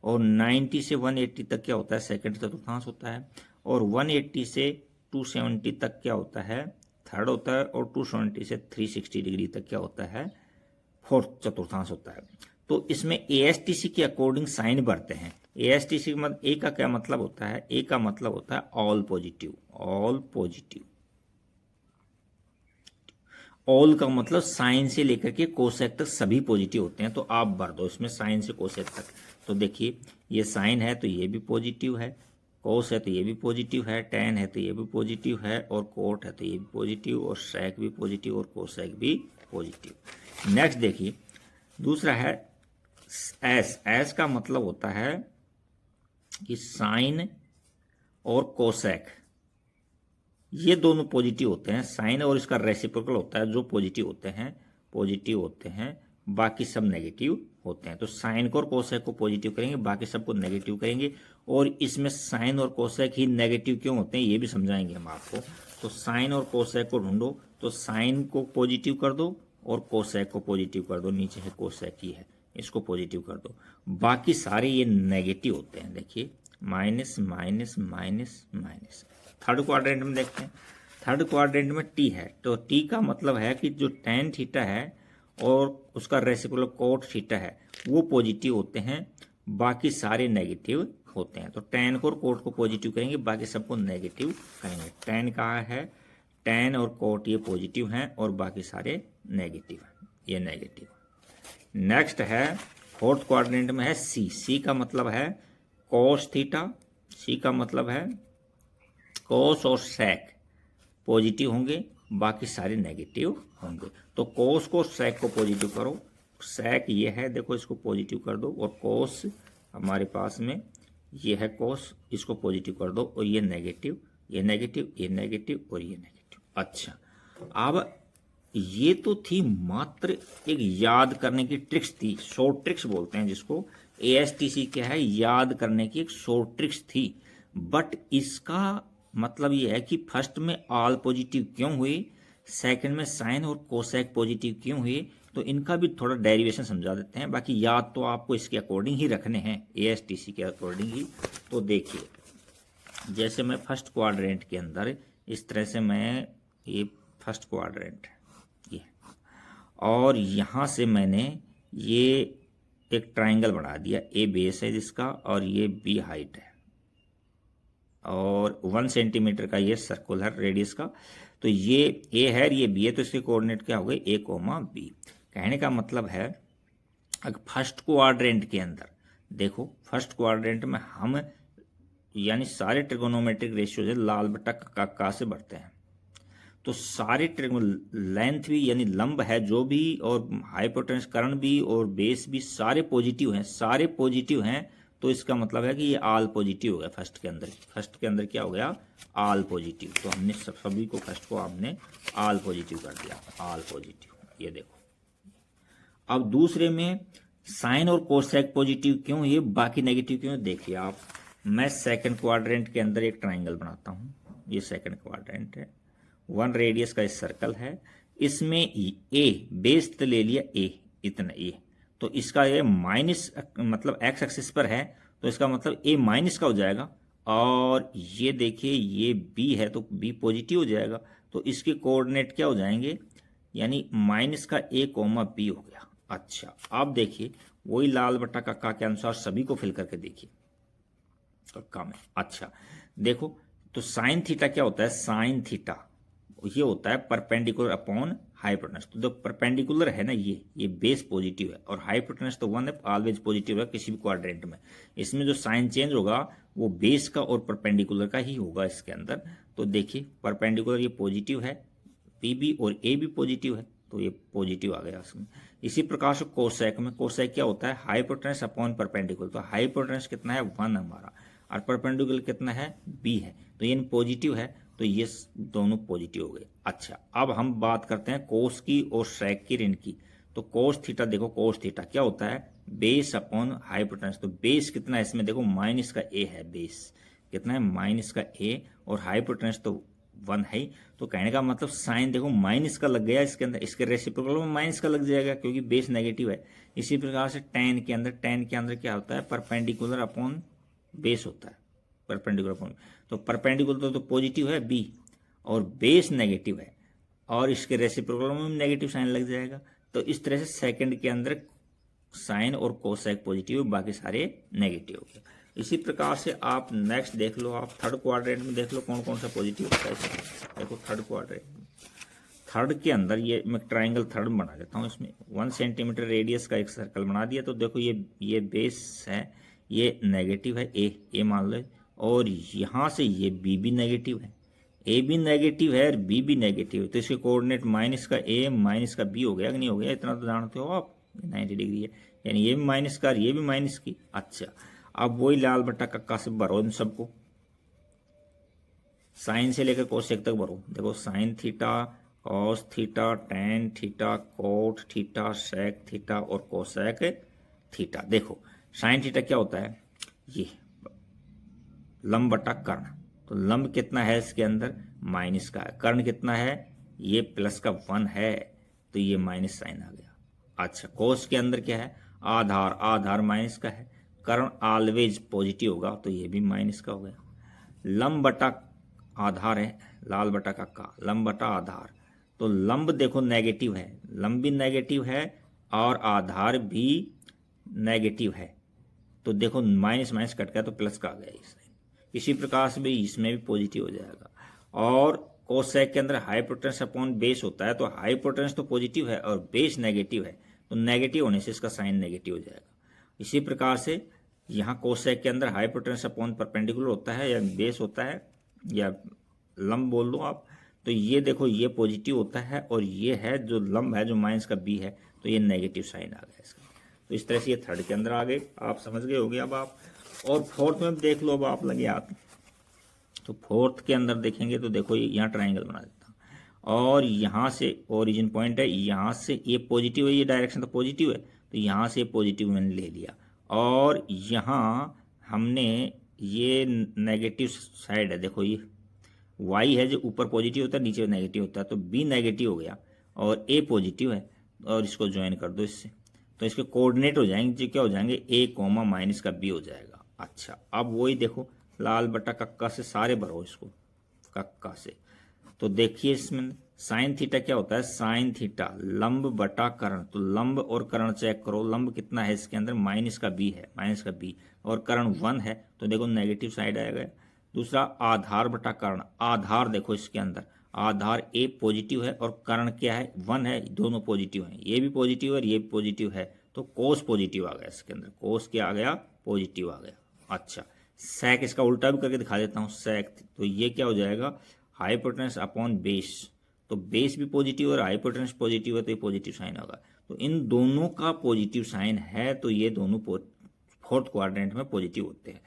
A: और 90 से 180 तक क्या होता है, सेकंड चतुर्थांश होता है, और 180 से 270 तक क्या होता है, थर्ड होता है, और 270 से 360 डिग्री तक क्या होता है, फोर्थ चतुर्थांश होता है। तो इसमें एएसटीसी के अकॉर्डिंग साइन बढ़ते हैं। एएसटीसी का मतलब ए का क्या मतलब होता है, ए का मतलब होता है all positive, all positive. All का मतलब साइन से लेकर के कोसेक तक सभी पॉजिटिव होते हैं। तो आप भर दो इसमें साइन से कोसेक तक। तो देखिए ये साइन है तो ये भी पॉजिटिव है, कोस है तो ये भी पॉजिटिव है, टेन है तो ये भी पॉजिटिव है, और कोट है तो ये भी पॉजिटिव, और सेक भी पॉजिटिव, और कोसेक भी पॉजिटिव। नेक्स्ट देखिए दूसरा है एस। एस का मतलब होता है कि साइन और कोसेक ये दोनों पॉजिटिव होते हैं। साइन और इसका रेसिप्रोकल होता है, जो पॉजिटिव होते हैं, बाकी सब नेगेटिव होते हैं। तो साइन को और कोसेक को पॉजिटिव करेंगे, बाकी सबको नेगेटिव करेंगे। और इसमें साइन और कोसेक ही नेगेटिव क्यों होते हैं ये भी समझाएंगे हम आपको। तो साइन और कोसेक को ढूंढो, तो साइन को पॉजिटिव कर दो और कोसेक को पॉजिटिव कर दो। नीचे है कोसेक ही है, इसको पॉजिटिव कर दो। बाकी सारे ये नेगेटिव होते हैं। देखिए minus minus minus minus. Third quadrant में देखते हैं। थर्ड क्वाड्रेंट में टी है, तो टी का मतलब है कि जो टेन थीटा है और उसका रेसिप्रोकल कोट थीटा है वो पॉजिटिव होते हैं, बाकी सारे नेगेटिव होते हैं। तो टेन को और कोट को पॉजिटिव करेंगे, बाकी सबको नेगेटिव करेंगे। टेन कहाँ है, टेन और कोट ये पॉजिटिव हैं और बाकी सारे नेगेटिव हैं, ये नेगेटिव। नेक्स्ट है फोर्थ क्वाड्रेंट में है सी। सी का मतलब है कोस थीटा, सी का मतलब है कोस और सेक पॉजिटिव होंगे, बाकी सारे नेगेटिव होंगे। तो कोस को सेक को पॉजिटिव करो, सेक ये है देखो इसको पॉजिटिव कर दो, और कोस हमारे पास में ये है कोस, इसको पॉजिटिव कर दो, और ये नेगेटिव, ये नेगेटिव, ये नेगेटिव और ये नेगेटिव। अच्छा अब ये तो थी मात्र एक याद करने की ट्रिक्स थी, शॉर्ट ट्रिक्स बोलते हैं जिसको। एएसटीसी क्या है, याद करने की एक शॉर्ट ट्रिक्स थी। बट इसका मतलब ये है कि फर्स्ट में ऑल पॉजिटिव क्यों हुए, सेकंड में साइन और कोसेक पॉजिटिव क्यों हुए, तो इनका भी थोड़ा डेरिवेशन समझा देते हैं। बाकी याद तो आपको इसके अकॉर्डिंग ही रखने हैं, एएसटीसी के अकॉर्डिंग ही। तो देखिए जैसे मैं फर्स्ट क्वाड्रेंट के अंदर इस तरह से मैं ये फर्स्ट क्वाड्रेंट ये, और यहाँ से मैंने ये एक ट्राइंगल बना दिया। ए बेस है जिसका और ये बी हाइट है, और 1 सेंटीमीटर का ये सर्कुलर रेडियस का। तो ये ए है, ये बी है, तो इसके कोऑर्डिनेट क्या हो गए, ए कोमा बी। कहने का मतलब है अगर फर्स्ट क्वाड्रेंट के अंदर देखो, फर्स्ट क्वाड्रेंट में हम यानी सारे ट्रिगोनोमेट्रिक रेशियो से लाल बटा का से बढ़ते हैं। तो सारे लेंथ भी यानी लंब है जो भी, और हाइपोटेन्यूस कर्ण भी और बेस भी सारे पॉजिटिव हैं, सारे पॉजिटिव हैं। तो इसका मतलब है कि ये ऑल पॉजिटिव हो गया फर्स्ट के अंदर। फर्स्ट के अंदर क्या हो गया, ऑल पॉजिटिव। तो हमने सभी को फर्स्ट को हमने ऑल पॉजिटिव कर दिया, ऑल पॉजिटिव। ये देखो अब दूसरे में साइन और कोसेक पॉजिटिव क्यों, ये बाकी नेगेटिव क्यों। देखिए आप, मैं सेकंड क्वाड्रेंट के अंदर एक ट्राइंगल बनाता हूँ। ये सेकंड क्वाड्रेंट है, 1 रेडियस का इस सर्कल है, इसमें ए बेस तो ले लिया, ए इतना ए, तो इसका ये माइनस मतलब एक्स एक्सिस पर है, तो इसका मतलब ए माइनस का हो जाएगा। और ये देखिए ये बी है तो बी पॉजिटिव हो जाएगा, तो इसके कोऑर्डिनेट क्या हो जाएंगे, यानी माइनस का ए कोमा बी हो गया। अच्छा अब देखिए वही लाल बट्टा का के अनुसार सभी को फिल करके देखिए कक्का में। अच्छा देखो तो साइन थीटा क्या होता है, साइन थीटा ये होता है परपेंडिकुलर अपॉन हाइपोटेनस। तो जो परपेंडिकुलर है ना ये बेस पॉजिटिव है, और हाइपोटेनस तो 1 है, ऑलवेज पॉजिटिव है किसी भी क्वाड्रेंट में। इसमें जो साइन चेंज होगा वो बेस का और परपेंडिकुलर का ही होगा इसके अंदर। तो देखिए परपेंडिकुलर ये पॉजिटिव है, पी बी और ए भी पॉजिटिव है, तो ये पॉजिटिव आ गया उसमें। इसी प्रकार से कोसेक में, कोसेक क्या होता है, हाइपोटेनस अपॉन परपेंडिकुलर। तो हाइपोटेनस कितना है 1 हमारा, और परपेंडिकुलर कितना है बी है, तो ये पॉजिटिव है, तो ये दोनों पॉजिटिव हो गए। अच्छा अब हम बात करते हैं कोस की और सेक की, ऋण की। तो कोस थीटा, देखो कोस थीटा क्या होता है, बेस अपॉन हाइपोटेनस। तो बेस कितना है इसमें, देखो माइनस का ए है, बेस कितना है माइनस का ए, और हाइपोटेनस तो 1 है ही। तो कहने का मतलब साइन देखो माइनस का लग गया इसके अंदर, इसके रेसिप्रोकल में माइनस का लग जाएगा क्योंकि बेस नेगेटिव है। इसी प्रकार से tan के अंदर क्या होता है, परपेंडिकुलर अपॉन बेस होता है, परपेंडिकुलर अपॉन। तो परपेंडिकुलर तो पॉजिटिव है बी, और बेस नेगेटिव है, और इसके रेसिप्रोकल में नेगेटिव साइन लग जाएगा। तो इस तरह से सेकंड के अंदर साइन और कोसेक पॉजिटिव, बाकी सारे नेगेटिव हो गए। इसी प्रकार से आप नेक्स्ट देख लो, आप थर्ड क्वाड्रेंट में देख लो कौन कौन सा पॉजिटिव होता है इसमें। देखो थर्ड क्वाड्रेंट, थर्ड के अंदर ये मैं ट्राइंगल थर्ड बना देता हूँ, इसमें 1 सेंटीमीटर रेडियस का एक सर्कल बना दिया। तो देखो ये बेस है, ये नेगेटिव है ए मान लो, और यहाँ से ये बी भी नेगेटिव है, ए भी नेगेटिव है और बी भी नेगेटिव है। तो इसके कोऑर्डिनेट माइनस का ए माइनस का बी हो गया कि नहीं हो गया, इतना तो जानते हो आप, 90 डिग्री है, यानी ये भी माइनस का ये भी माइनस की। अच्छा, अब वही लाल बट्टा कक्का से भरो इन सबको, साइन से लेकर कोसेक तक भरो। देखो sine theta, cos theta, tan theta, cot theta, sec theta और कोसेक थीटा। देखो साइन थीटा क्या होता है, ये लंब बटा कर्ण। तो लंब कितना है इसके अंदर, माइनस का है, कर्ण कितना है, ये प्लस का 1 है, तो ये माइनस साइन आ गया। अच्छा, कोस के अंदर क्या है, आधार, आधार माइनस का है, कर्ण ऑलवेज पॉजिटिव होगा, तो ये भी माइनस का हो गया। लंब बटा आधार है, लाल बटा का लंब बटा आधार। तो लंब देखो नेगेटिव है, लंब भी नेगेटिव है और आधार भी नेगेटिव है। तो देखो माइनस माइनस कट गया तो प्लस का आ गया इस। इसी प्रकार से भी इसमें भी पॉजिटिव हो जाएगा। और कोसेक के अंदर हाइपोटेनस अपॉन बेस होता है, तो हाइपोटेनस तो पॉजिटिव है और बेस नेगेटिव है, तो नेगेटिव होने से इसका साइन नेगेटिव हो जाएगा। इसी प्रकार से यहाँ कोसेक के अंदर हाइपोटेनस अपॉन परपेंडिकुलर होता है या बेस होता है या लंब बोल दो आप। तो ये देखो ये पॉजिटिव होता है और ये है जो लंब है जो माइनस का बी है, तो ये नेगेटिव साइन आ गया इसका। तो इस तरह से ये थर्ड के अंदर आ गए, आप समझ गए होगे अब आप। और फोर्थ में देख लो, अब आप लगे हाथ। तो फोर्थ के अंदर देखेंगे तो देखो यहाँ ट्राइंगल बना देता हूँ, और यहाँ से ओरिजिन पॉइंट है, यहाँ से ये पॉजिटिव है, ये डायरेक्शन तो पॉजिटिव है, तो यहाँ से पॉजिटिव मैंने ले लिया, और यहाँ हमने ये नेगेटिव साइड है, देखो ये वाई है जो ऊपर पॉजिटिव होता है नीचे नेगेटिव होता है, तो बी नेगेटिव हो गया और ए पॉजिटिव है, और इसको ज्वाइन कर दो इससे, तो इसके कोऑर्डिनेट हो जाएंगे जो क्या हो जाएंगे, ए कॉमा माइनस का बी हो जाएगा। अच्छा, अब वही देखो लाल बटा कक्का से सारे भरो इसको, कक्का से। तो देखिए इसमें साइन थीटा क्या होता है, साइन थीटा लंब बटा कर्ण। तो लंब और कर्ण चेक करो, लंब कितना है इसके अंदर, माइनस का बी है, माइनस का बी, और कर्ण 1 है, तो देखो नेगेटिव साइड आएगा। दूसरा आधार बटा कर्ण, आधार देखो इसके अंदर आधार ए पॉजिटिव है और कर्ण क्या है 1 है, दोनों पॉजिटिव हैं, ये भी पॉजिटिव है और ये भी पॉजिटिव है, तो कोस पॉजिटिव आ गया इसके अंदर, कोस क्या आ गया, पॉजिटिव आ गया। अच्छा, सेक इसका उल्टा भी करके दिखा देता हूँ, सेक, तो ये क्या हो जाएगा, हाइपोटेनस अपॉन बेस। तो बेस भी पॉजिटिव और हाइपोटेनस पॉजिटिव है, तो ये पॉजिटिव साइन होगा। तो इन दोनों का पॉजिटिव साइन है, तो ये दोनों फोर्थ क्वाड्रेंट में पॉजिटिव होते हैं।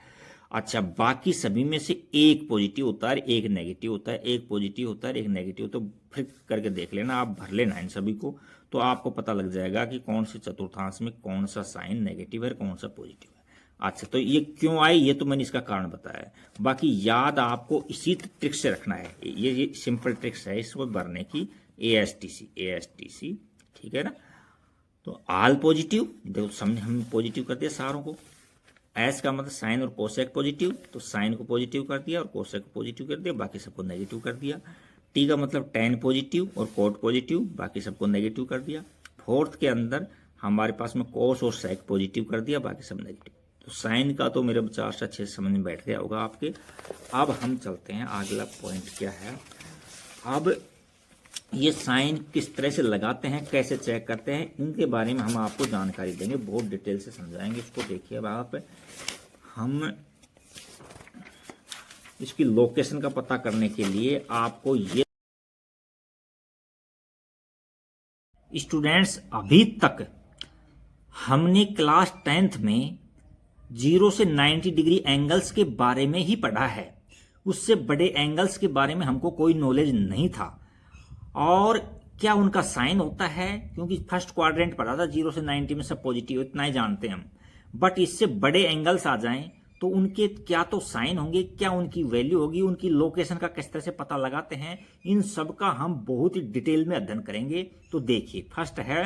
A: अच्छा, बाकी सभी में से एक पॉजिटिव होता है, एक नेगेटिव होता है, एक पॉजिटिव होता है, एक नेगेटिव। तो फिर करके देख लेना, आप भर लेना इन सभी को, तो आपको पता लग जाएगा कि कौन से चतुर्थांश में कौन सा साइन नेगेटिव है, कौन सा पॉजिटिव है। अच्छा, तो ये क्यों आई, ये तो मैंने इसका कारण बताया है। बाकी याद आपको इसी ट्रिक से रखना है, ये सिंपल ट्रिक्स है इसको भरने की, ASTC, ठीक है ना। तो ऑल पॉजिटिव, देखो समझ हम पॉजिटिव कर दिया सारों को। एस का मतलब साइन और कोसेक पॉजिटिव, तो साइन को पॉजिटिव कर दिया और कोसेक को पॉजिटिव कर दिया, बाकी सबको नेगेटिव कर दिया। टी का मतलब टेन पॉजिटिव और कोट पॉजिटिव, बाकी सबको नेगेटिव कर दिया। फोर्थ के अंदर हमारे पास में कोस और सेक पॉजिटिव कर दिया, बाकी सब नेगेटिव। तो साइन का तो मेरे विचार से अच्छे से समझ में बैठ गया होगा आपके। अब हम चलते हैं, अगला पॉइंट क्या है, अब ये साइन किस तरह से लगाते हैं, कैसे चेक करते हैं, इनके बारे में हम आपको जानकारी देंगे, बहुत डिटेल से समझाएंगे इसको। देखिए अब आप, हम इसकी लोकेशन का पता करने के लिए आपको ये, स्टूडेंट्स अभी तक हमने क्लास 10th में 0 से 90 डिग्री एंगल्स के बारे में ही पढ़ा है, उससे बड़े एंगल्स के बारे में हमको कोई नॉलेज नहीं था। और क्या उनका साइन होता है, क्योंकि फर्स्ट क्वाड्रेंट पढ़ा था 0 से 90 में सब पॉजिटिव, इतना ही जानते हैं हम। बट इससे बड़े एंगल्स आ जाएं तो उनके क्या तो साइन होंगे, क्या उनकी वैल्यू होगी, उनकी लोकेशन का किस तरह से पता लगाते हैं, इन सब का हम बहुत ही डिटेल में अध्ययन करेंगे। तो देखिए फर्स्ट है,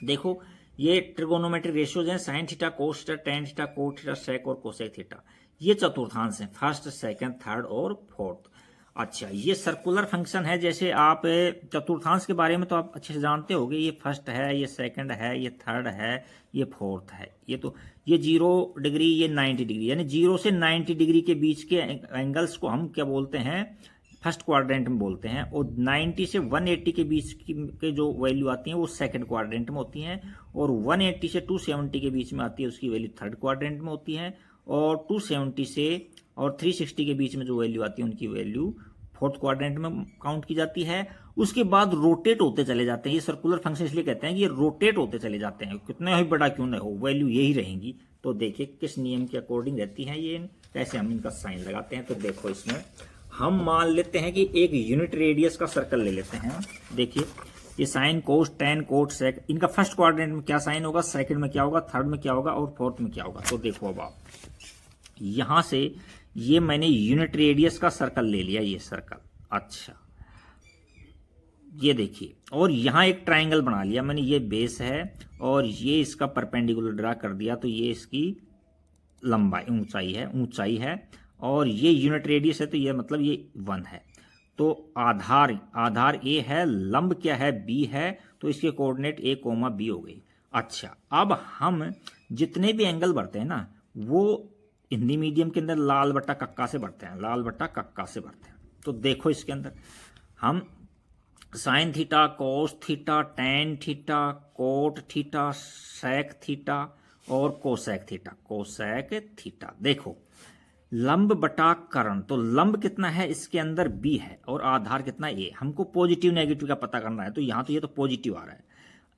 A: देखो ये ट्रिगोनोमेट्रिक रेशियोज हैं, sine theta, cos theta, tan theta, cot theta, sec और कोसेक थीटा। ये चतुर्थांश हैं, फर्स्ट, सेकंड, थर्ड और फोर्थ। अच्छा, ये सर्कुलर फंक्शन है। जैसे आप चतुर्थांश के बारे में तो आप अच्छे से जानते होंगे, ये फर्स्ट है, ये सेकंड है, ये थर्ड है, ये फोर्थ है। ये तो ये 0 डिग्री, ये 90 डिग्री, यानी 0 से 90 डिग्री के बीच के एंगल्स को हम क्या बोलते हैं, फर्स्ट क्वाड्रेंट में बोलते हैं। और 90 से 180 के बीच के जो वैल्यू आती हैं वो सेकंड क्वाड्रेंट में होती हैं, और 180 से 270 के बीच में आती है उसकी वैल्यू थर्ड क्वाड्रेंट में होती है, और 270 से और 360 के बीच में जो वैल्यू आती है उनकी वैल्यू फोर्थ क्वाड्रेंट में काउंट की जाती है। उसके बाद रोटेट होते चले जाते हैं। ये सर्कुलर फंक्शन इसलिए कहते हैं कि ये रोटेट होते चले जाते हैं, कितना ही बड़ा क्यों ना हो वैल्यू यही रहेंगी। तो देखिए किस नियम के अकॉर्डिंग रहती है ये, कैसे हम इनका साइन लगाते हैं। तो देखो इसमें हम मान लेते हैं कि एक यूनिट रेडियस का सर्कल ले लेते हैं। देखिए ये साइन, कोस, टेन, कोट, सेक, इनका फर्स्ट क्वाड्रेंट में क्या साइन होगा, सेकंड में क्या होगा, थर्ड में क्या होगा और फोर्थ में क्या होगा। तो देखो अब आप यहां से ये मैंने यूनिट रेडियस का सर्कल ले लिया, ये सर्कल। अच्छा ये देखिए, और यहां एक ट्रायंगल बना लिया मैंने, ये बेस है और ये इसका परपेंडिकुलर ड्रा कर दिया, तो ये इसकी लंबाई ऊंचाई है और ये यूनिट रेडियस है, तो ये मतलब ये 1 है। तो आधार ए है, लंब क्या है, बी है, तो इसके कोऑर्डिनेट ए कोमा बी हो गई। अच्छा, अब हम जितने भी एंगल बढ़ते हैं ना वो हिंदी मीडियम के अंदर लाल बट्टा कक्का से बढ़ते हैं, लाल बट्टा कक्का से बढ़ते हैं। तो देखो इसके अंदर हम sine theta, cos theta, tan theta, cot theta, sec theta और कोसेक थीटा। देखो लंब बटा कर्ण, तो लंब कितना है इसके अंदर बी है और आधार कितना ए। हमको पॉजिटिव नेगेटिव का पता करना है, तो यहां तो ये तो पॉजिटिव आ रहा है।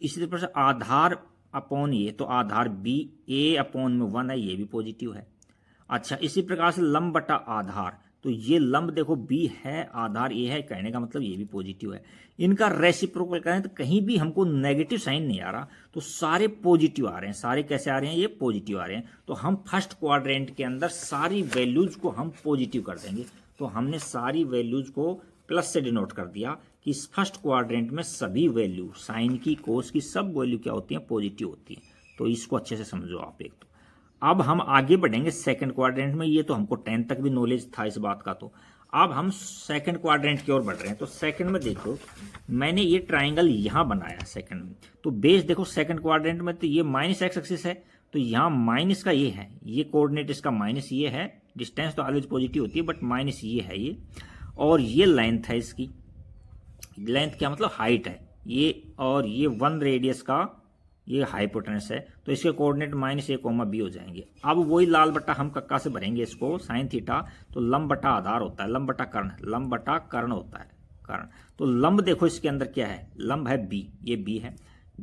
A: इसी तरह से आधार अपॉन ये, तो आधार बी, ए अपॉन में 1 है, ये भी पॉजिटिव है। अच्छा, इसी प्रकार से लंब बटा आधार, तो ये लंब देखो बी है, आधार ए है, कहने का मतलब ये भी पॉजिटिव है। इनका रेसिप्रोकल करें तो कहीं भी हमको नेगेटिव साइन नहीं आ रहा, तो सारे पॉजिटिव आ रहे हैं। सारे कैसे आ रहे हैं, ये पॉजिटिव आ रहे हैं। तो हम फर्स्ट क्वाड्रेंट के अंदर सारी वैल्यूज को हम पॉजिटिव कर देंगे। तो हमने सारी वैल्यूज को प्लस से डिनोट कर दिया कि इस फर्स्ट क्वाड्रेंट में सभी वैल्यू, साइन की, कोस की, सब वैल्यू क्या होती है, पॉजिटिव होती है। तो इसको अच्छे से समझो आप एक। तो अब हम आगे बढ़ेंगे सेकंड क्वाड्रेंट में। ये तो हमको 10 तक भी नॉलेज था इस बात का। तो अब हम सेकंड क्वाड्रेंट की ओर बढ़ रहे हैं। तो सेकंड में देखो मैंने ये ट्राइंगल यहां बनाया सेकंड में। तो बेस देखो सेकंड क्वाड्रेंट में तो ये माइनस एक्स एक्सिस है, तो यहां माइनस का ये है, ये कोऑर्डिनेट इसका माइनस ये है। डिस्टेंस तो ऑलवेज पॉजिटिव होती है बट माइनस ये है ये, और ये लेंथ है इसकी। लेंथ क्या मतलब हाइट है ये, और ये 1 रेडियस का ये हाइपोटेनस है। तो इसके कोऑर्डिनेट -a, b हो जाएंगे। अब वही लाल बट्टा हम कक्का से भरेंगे इसको, साइन थीटा, तो लंब बट्टा आधार होता है, लंब बट्टा कर्ण होता है, कर्ण। तो लंब देखो इसके अंदर क्या है, लंब है b, ये b है,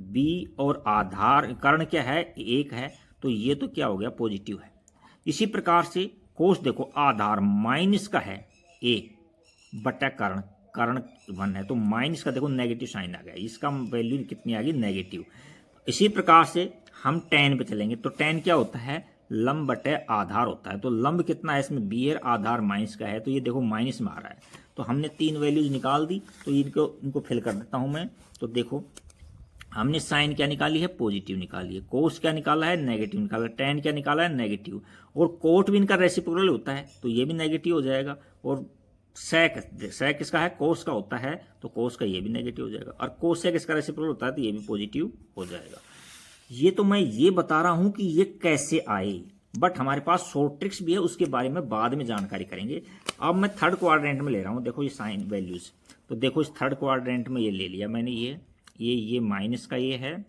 A: b और आधार कर्ण क्या है, 1 है, तो ये तो क्या हो गया, पॉजिटिव है। इसी प्रकार से कोस देखो, आधार माइनस का है a बट्टा कर्ण, कर्ण 1 है, तो माइनस का देखो नेगेटिव साइन आ गया, इसका वैल्यू कितनी आ गई, नेगेटिव। इसी प्रकार से हम टेन पे चलेंगे। तो टेन क्या होता है, लंब बटे आधार होता है। तो लंब कितना है इसमें, बी है, आधार माइनस का है, तो ये देखो माइनस में आ रहा है। तो हमने 3 वैल्यूज निकाल दी। तो इनको फिल कर देता हूं मैं। तो देखो हमने साइन क्या निकाली है, पॉजिटिव निकाली है, कोस क्या निकाला है, नेगेटिव निकाला है, टेन क्या निकाला है, नेगेटिव, और कोट भी इनका रेसिप्रोकल होता है तो ये भी नेगेटिव हो जाएगा। और सेक इसका है, कोस का होता है, तो कोस का ये भी नेगेटिव हो जाएगा, और कोसेक इसका रेसिप्रोकल होता है तो ये भी पॉजिटिव हो जाएगा। ये तो मैं ये बता रहा हूं कि ये कैसे आए, बट हमारे पास शॉर्ट ट्रिक्स भी है, उसके बारे में बाद में जानकारी करेंगे। अब मैं थर्ड क्वाड्रेंट में ले रहा हूं। देखो ये साइन वैल्यूज, तो देखो इस थर्ड क्वाड्रेंट में ये ले लिया मैंने, ये माइनस का ये है,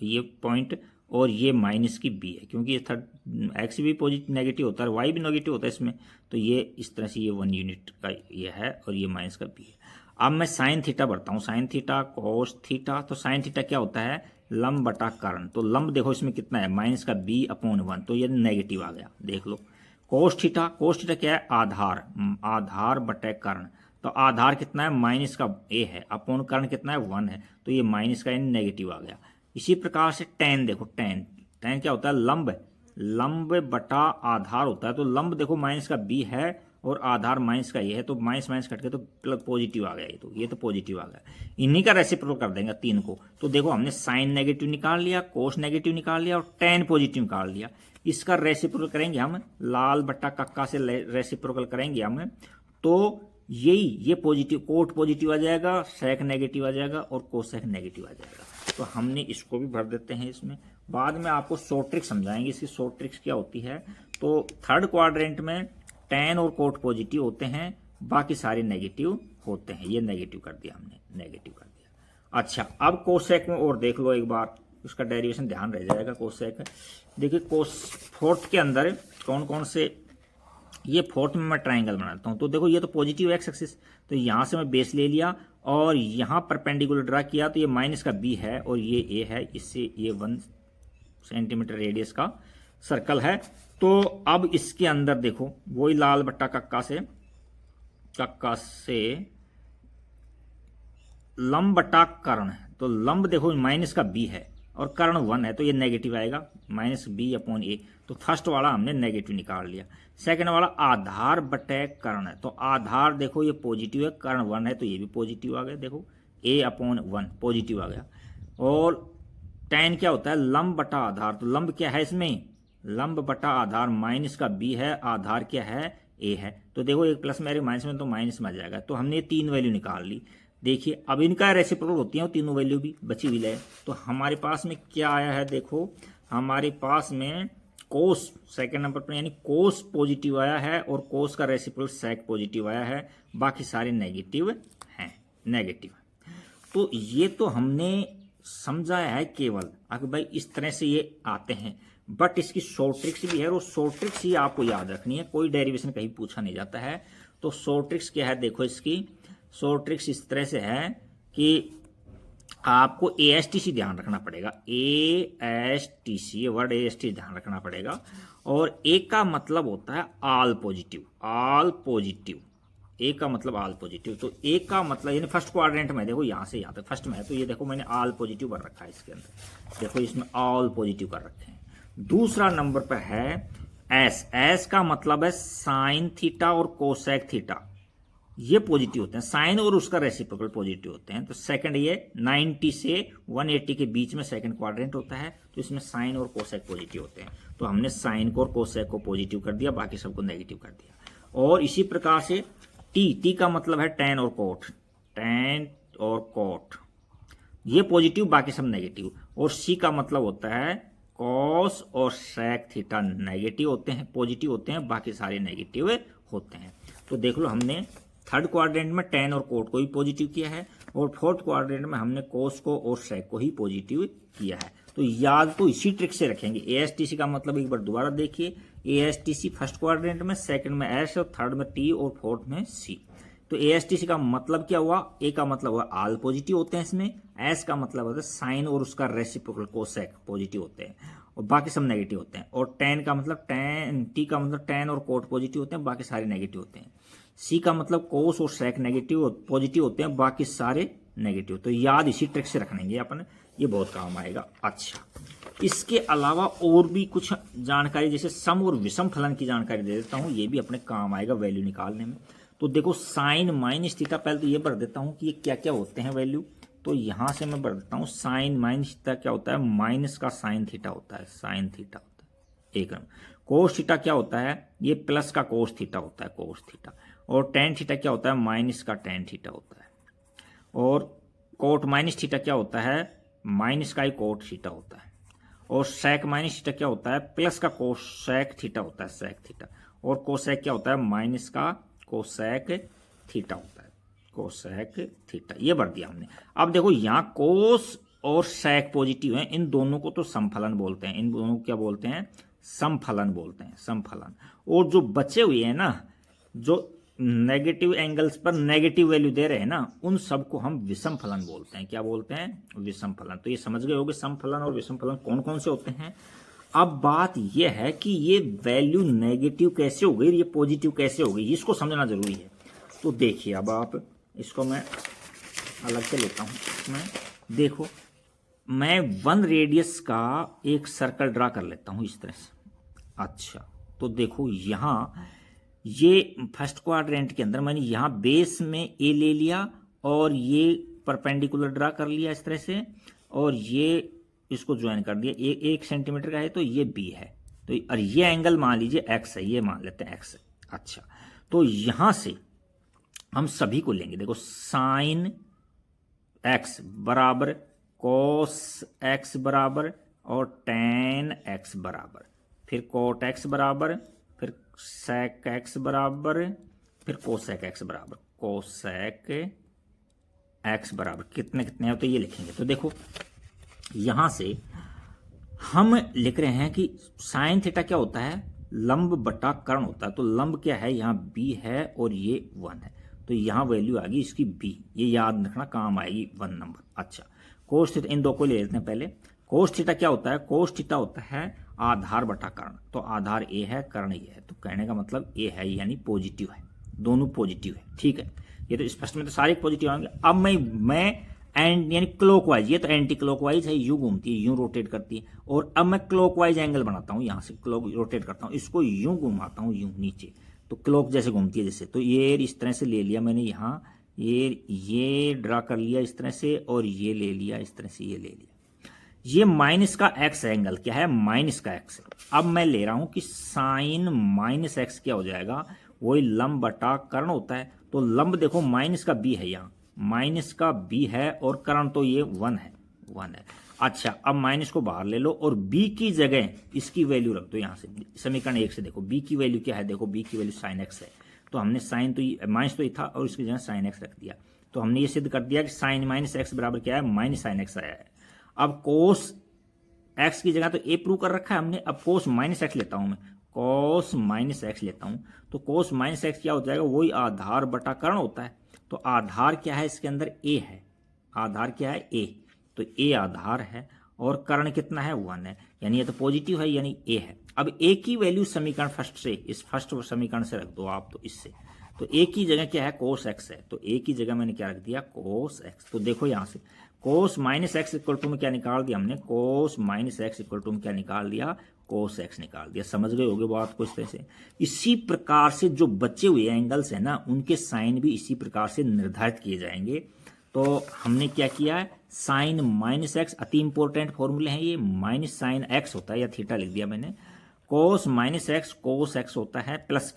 A: ये पॉइंट, और ये माइनस की बी है, क्योंकि ये थर्ड एक्स भी पॉजिटिव नेगेटिव होता है, वाई भी नेगेटिव होता है इसमें। तो ये इस तरह से ये 1 यूनिट का ये है, और ये माइनस का बी है। अब मैं साइन थीटा बढ़ता हूँ, साइन थीटा, कोस थीटा। तो साइन थीटा क्या होता है, लंब बटा कर्ण। तो लंब देखो इसमें कितना है, माइनस का बी अपॉन 1, तो ये नेगेटिव आ गया, देख लो। कोस थीटा क्या है, आधार बटे कर्ण। तो आधार कितना है, माइनस का ए है, अपॉन कर्ण कितना है 1 है, तो ये माइनस का यानी नेगेटिव आ गया। इसी प्रकार से टेन देखो, टेन टेन क्या होता है, लंब, लंब बटा आधार होता है। तो लंब देखो माइनस का बी है और आधार माइनस का ये है, तो माइनस माइनस कट के तो प्लस पॉजिटिव आ गया, ये तो पॉजिटिव आ गया। इन्हीं का रेसिप्रोकल कर देंगे तीन को। तो देखो हमने साइन नेगेटिव निकाल लिया, कोस नेगेटिव निकाल लिया और टेन पॉजिटिव निकाल लिया। इसका रेसिप्रोकल करेंगे हम, लाल बट्टा कक्का से रेसिप्रोकल करेंगे हम, तो यही ये पॉजिटिव, कोट पॉजिटिव आ जाएगा, सेक नेगेटिव आ जाएगा और कोसेक नेगेटिव आ जाएगा। तो हमने इसको भी भर देते हैं इसमें। बाद में आपको शॉर्ट ट्रिक समझाएंगे, इसकी शॉर्ट ट्रिक्स क्या होती है। तो थर्ड क्वाड्रेंट में टेन और कोट पॉजिटिव होते हैं, बाकी सारे नेगेटिव होते हैं। ये नेगेटिव कर दिया हमने, नेगेटिव कर दिया। अच्छा, अब कोसेक में और देख लो एक बार, उसका डेरिवेशन ध्यान रह जाएगा। कोसेक देखिए, कोस फोर्थ के अंदर कौन कौन से, ये फोर्थ में मैं ट्राइंगल बनाता हूं। तो देखो ये तो पॉजिटिव एक्स एक्सिस, तो यहां से मैं बेस ले लिया और यहां परपेंडिकुलर ड्रा किया, तो ये माइनस का बी है और ये ए है, इससे ये 1 सेंटीमीटर रेडियस का सर्कल है। तो अब इसके अंदर देखो वही लाल बट्टा कक्का से लंब बटा कर्ण है। तो लंब देखो माइनस का बी है और कर्ण 1 है, तो ये नेगेटिव आएगा, माइनस बी अपॉन ए। तो फर्स्ट वाला हमने नेगेटिव निकाल लिया। सेकंड वाला आधार बटे कर्ण है, तो आधार देखो ये पॉजिटिव है, कर्ण 1 है, तो ये भी पॉजिटिव आ गया। देखो ए अपॉन 1 पॉजिटिव आ गया। और टेन क्या होता है, लंब बटा आधार। तो लंब क्या है इसमें, लंब बटा आधार, माइनस का बी है, आधार क्या है, ए है। तो देखो एक प्लस में माइनस में, तो माइनस में आ जाएगा। तो हमने तीन वैल्यू निकाल ली। देखिए अब इनका रेसिप्रोकल होती है तीनों वैल्यू भी बची हुई है। तो हमारे पास में क्या आया है, देखो हमारे पास में कोस सेकंड नंबर पर, यानी कोस पॉजिटिव आया है और कोस का रेसिप्रोकल सेक पॉजिटिव आया है, बाकी सारे नेगेटिव हैं, नेगेटिव। तो ये तो हमने समझाया है केवल, अगर भाई इस तरह से ये आते हैं, बट इसकी शॉर्ट ट्रिक्स भी है और शॉर्ट ट्रिक्स ही आपको याद रखनी है, कोई डेरिवेशन कहीं पूछा नहीं जाता है। तो शॉर्ट ट्रिक्स क्या है, देखो इसकी शॉर्ट ट्रिक्स इस तरह से है कि आपको ASTC ध्यान रखना पड़ेगा, ASTC, ये वर्ड ASTC ध्यान रखना पड़ेगा। और ए का मतलब होता है ऑल पॉजिटिव, ऑल पॉजिटिव, ए का मतलब ऑल पॉजिटिव। तो ए का मतलब यानी फर्स्ट क्वाड्रेंट में, देखो यहां से यहां तक फर्स्ट में है, तो ये देखो मैंने ऑल पॉजिटिव कर रखा है इसके अंदर, देखो इसमें ऑल पॉजिटिव कर रखे हैं। दूसरा नंबर पर है एस, एस का मतलब है साइन थीटा और कोसेक थीटा, ये पॉजिटिव होते हैं, साइन और उसका रेसिप्रोकल पॉजिटिव होते हैं। तो सेकंड ये 90 से 180 के बीच में सेकंड क्वाड्रेंट होता है, तो इसमें साइन और कोसेक पॉजिटिव होते हैं। तो हमने साइन को और कोसेक को पॉजिटिव कर दिया, बाकी सबको नेगेटिव कर दिया। और इसी प्रकार से टी, टी का मतलब है टेन और कोट, टेन और कोट, ये पॉजिटिव बाकी सब नेगेटिव। और सी का मतलब होता है कॉस और सेक थीटा, नेगेटिव होते हैं, पॉजिटिव होते हैं, बाकी सारे नेगेटिव होते हैं। तो देख लो हमने थर्ड क्वाड्रेंट में टेन और कोट को ही पॉजिटिव किया है और फोर्थ क्वाड्रेंट में हमने कोस को और सेक को ही पॉजिटिव किया है। तो याद तो इसी ट्रिक से रखेंगे। ASTC का मतलब एक बार दोबारा देखिए, ASTC फर्स्ट क्वाड्रेंट में, सेकंड में एस और थर्ड में टी और फोर्थ में सी। तो ASTC का मतलब क्या हुआ, ए का मतलब हुआ ऑल पॉजिटिव होते हैं इसमें, एस का मतलब होता है साइन और उसका रेसिप्रोकल कोसेक पॉजिटिव होते हैं और बाकी सब नेगेटिव होते हैं। और टेन का मतलब टेन, टी का मतलब टेन और कोट पॉजिटिव होते हैं, बाकी सारे नेगेटिव होते हैं। सी का मतलब कोस और सेक नेगेटिव पॉजिटिव होते हैं, बाकी सारे नेगेटिव। तो याद इसी ट्रिक से रखेंगे अपन, ये बहुत काम आएगा। अच्छा, इसके अलावा और भी कुछ जानकारी, जैसे सम और विषम फलन की जानकारी दे देता हूं, ये भी अपने काम आएगा वैल्यू निकालने में। तो देखो साइन माइनस थीटा, पहले तो ये भर देता हूं कि ये क्या क्या होते हैं वैल्यू। तो यहां से मैं भर देता हूं, साइन माइनस थीटा क्या होता है, माइनस का साइन थीटा होता है, साइन थीटा होता है एक नंबर। कोस थीटा क्या होता है, ये प्लस का कोस थीटा होता है, कोस थीटा। और टेन थीटा क्या होता है, माइनस का टेन थीटा होता है। और कोट माइनस थीटा क्या होता है, माइनस का ही कोट थीटा होता है। और सेक माइनस थीटा क्या होता है, प्लस का कोसेक थीटा होता है, सेक थीटा। और कोसेक क्या होता है, माइनस का कोसेक थीटा होता है, कोसेक थीटा। ये भर दिया हमने। अब देखो यहाँ कोस और सेक पॉजिटिव है, इन दोनों को तो समफलन बोलते हैं, इन दोनों को क्या बोलते हैं, समफलन बोलते हैं, समफलन। और जो बचे हुए हैं ना, जो नेगेटिव एंगल्स पर नेगेटिव वैल्यू दे रहे हैं ना, उन सबको हम विषम फलन बोलते हैं। क्या बोलते हैं, विषम फलन। तो ये समझ गए होंगे सम फलन और विषम फलन कौन कौन से होते हैं। अब बात यह है कि ये वैल्यू नेगेटिव कैसे हो गई, ये पॉजिटिव कैसे हो गई, इसको समझना जरूरी है। तो देखिए अब आप इसको मैं अलग से लेता हूँ। इसमें देखो मैं 1 रेडियस का एक सर्कल ड्रा कर लेता हूँ इस तरह से। अच्छा तो देखो यहाँ ये फर्स्ट क्वाड्रेंट के अंदर मैंने यहाँ बेस में ए ले लिया और ये परपेंडिकुलर ड्रा कर लिया इस तरह से, और ये इसको ज्वाइन कर दिया। ये 1 सेंटीमीटर का है तो ये बी है, तो और ये एंगल मान लीजिए एक्स है, ये मान लेते हैं एक्स है। अच्छा तो यहां से हम सभी को लेंगे। देखो साइन एक्स बराबर कॉस एक्स बराबर और टेन एक्स बराबर, फिर कोट एक्स बराबर, फिर सेक एक्स बराबर, फिर कोसेक एक्स बराबर, कोसेक एक्स बराबर कितने कितने हैं तो ये लिखेंगे। तो देखो यहां से हम लिख रहे हैं कि साइन थीटा क्या होता है, लंब बटा कर्ण होता है। तो लंब क्या है, यहाँ बी है और ये 1 है, तो यहाँ वैल्यू आ गई इसकी बी, ये याद रखना काम आएगी 1 नंबर। अच्छा कोस थीटा, इन दो को ले लेते हैं पहले। कोस थीटा क्या होता है, कोस थीटा होता है आधार बटा कर्ण, तो आधार ए है कर्ण ए है, तो कहने का मतलब ए है यानी पॉजिटिव है, दोनों पॉजिटिव है। ठीक है, ये तो स्पष्ट में तो सारे पॉजिटिव आएंगे। अब मैं एंड यानी क्लॉकवाइज, ये तो एंटी क्लॉकवाइज है, यूं घूमती है, यूं रोटेट करती है, और अब मैं क्लॉकवाइज एंगल बनाता हूं, यहां से क्लॉक रोटेट करता हूं, इसको यूं घुमाता हूं, यूं नीचे, तो क्लॉक जैसे घूमती है जैसे। तो ये इस तरह से ले लिया मैंने, यहाँ ये ड्रा कर लिया इस तरह से, और ये ले लिया इस तरह से, ये ले लिया। ये माइनस का एक्स एंगल क्या है, माइनस का एक्स। अब मैं ले रहा हूं कि साइन माइनस एक्स क्या हो जाएगा, वही लंब बटा कर्ण होता है। तो लंब देखो माइनस का बी है, यहाँ माइनस का बी है, और कर्ण तो ये 1 है, 1 है। अच्छा अब माइनस को बाहर ले लो और बी की जगह इसकी वैल्यू रख दो। यहां से समीकरण 1 से देखो बी की वैल्यू क्या है, देखो बी की वैल्यू साइन एक्स है, तो हमने साइन तो माइनस तो ये था और इसकी जगह साइन एक्स रख दिया। तो हमने ये सिद्ध कर दिया कि साइन माइनस एक्स बराबर क्या है, माइनस साइन एक्स आया है। अब कोस एक्स की जगह तो ए प्रूव कर रखा है हमने, अब कोस माइनस एक्स लेता हूं मैं, कोस माइनस एक्स लेता हूं, तो कोस माइनस एक्स क्या हो जाएगा, वही आधार बटा कर्ण होता है। तो आधार क्या है इसके अंदर, ए है, आधार क्या है ए, तो ए आधार है, और कर्ण कितना है 1 है, यानी ये तो पॉजिटिव है यानी ए है। अब ए की वैल्यू समीकरण फर्स्ट से, इस फर्स्ट समीकरण से रख दो आप, तो इससे, तो ए की जगह क्या है कोस एक्स है, तो ए की जगह मैंने क्या रख दिया कोस एक्स। तो देखो यहां से cos minus x equal to में क्या निकाल दिया हमने, cos minus x equal to में क्या निकाल दिया, कोस एक्स निकाल दिया। समझ गए होगे बात को इस तरह से। इसी प्रकार से जो बचे हुए एंगल्स है ना, उनके साइन भी इसी प्रकार से निर्धारित किए जाएंगे। तो हमने क्या किया है, साइन माइनस एक्स, अति इंपॉर्टेंट फॉर्मूले हैं ये, माइनस साइन एक्स होता है, या थीटा लिख दिया मैंने, cos minus x cos x होता है प्लस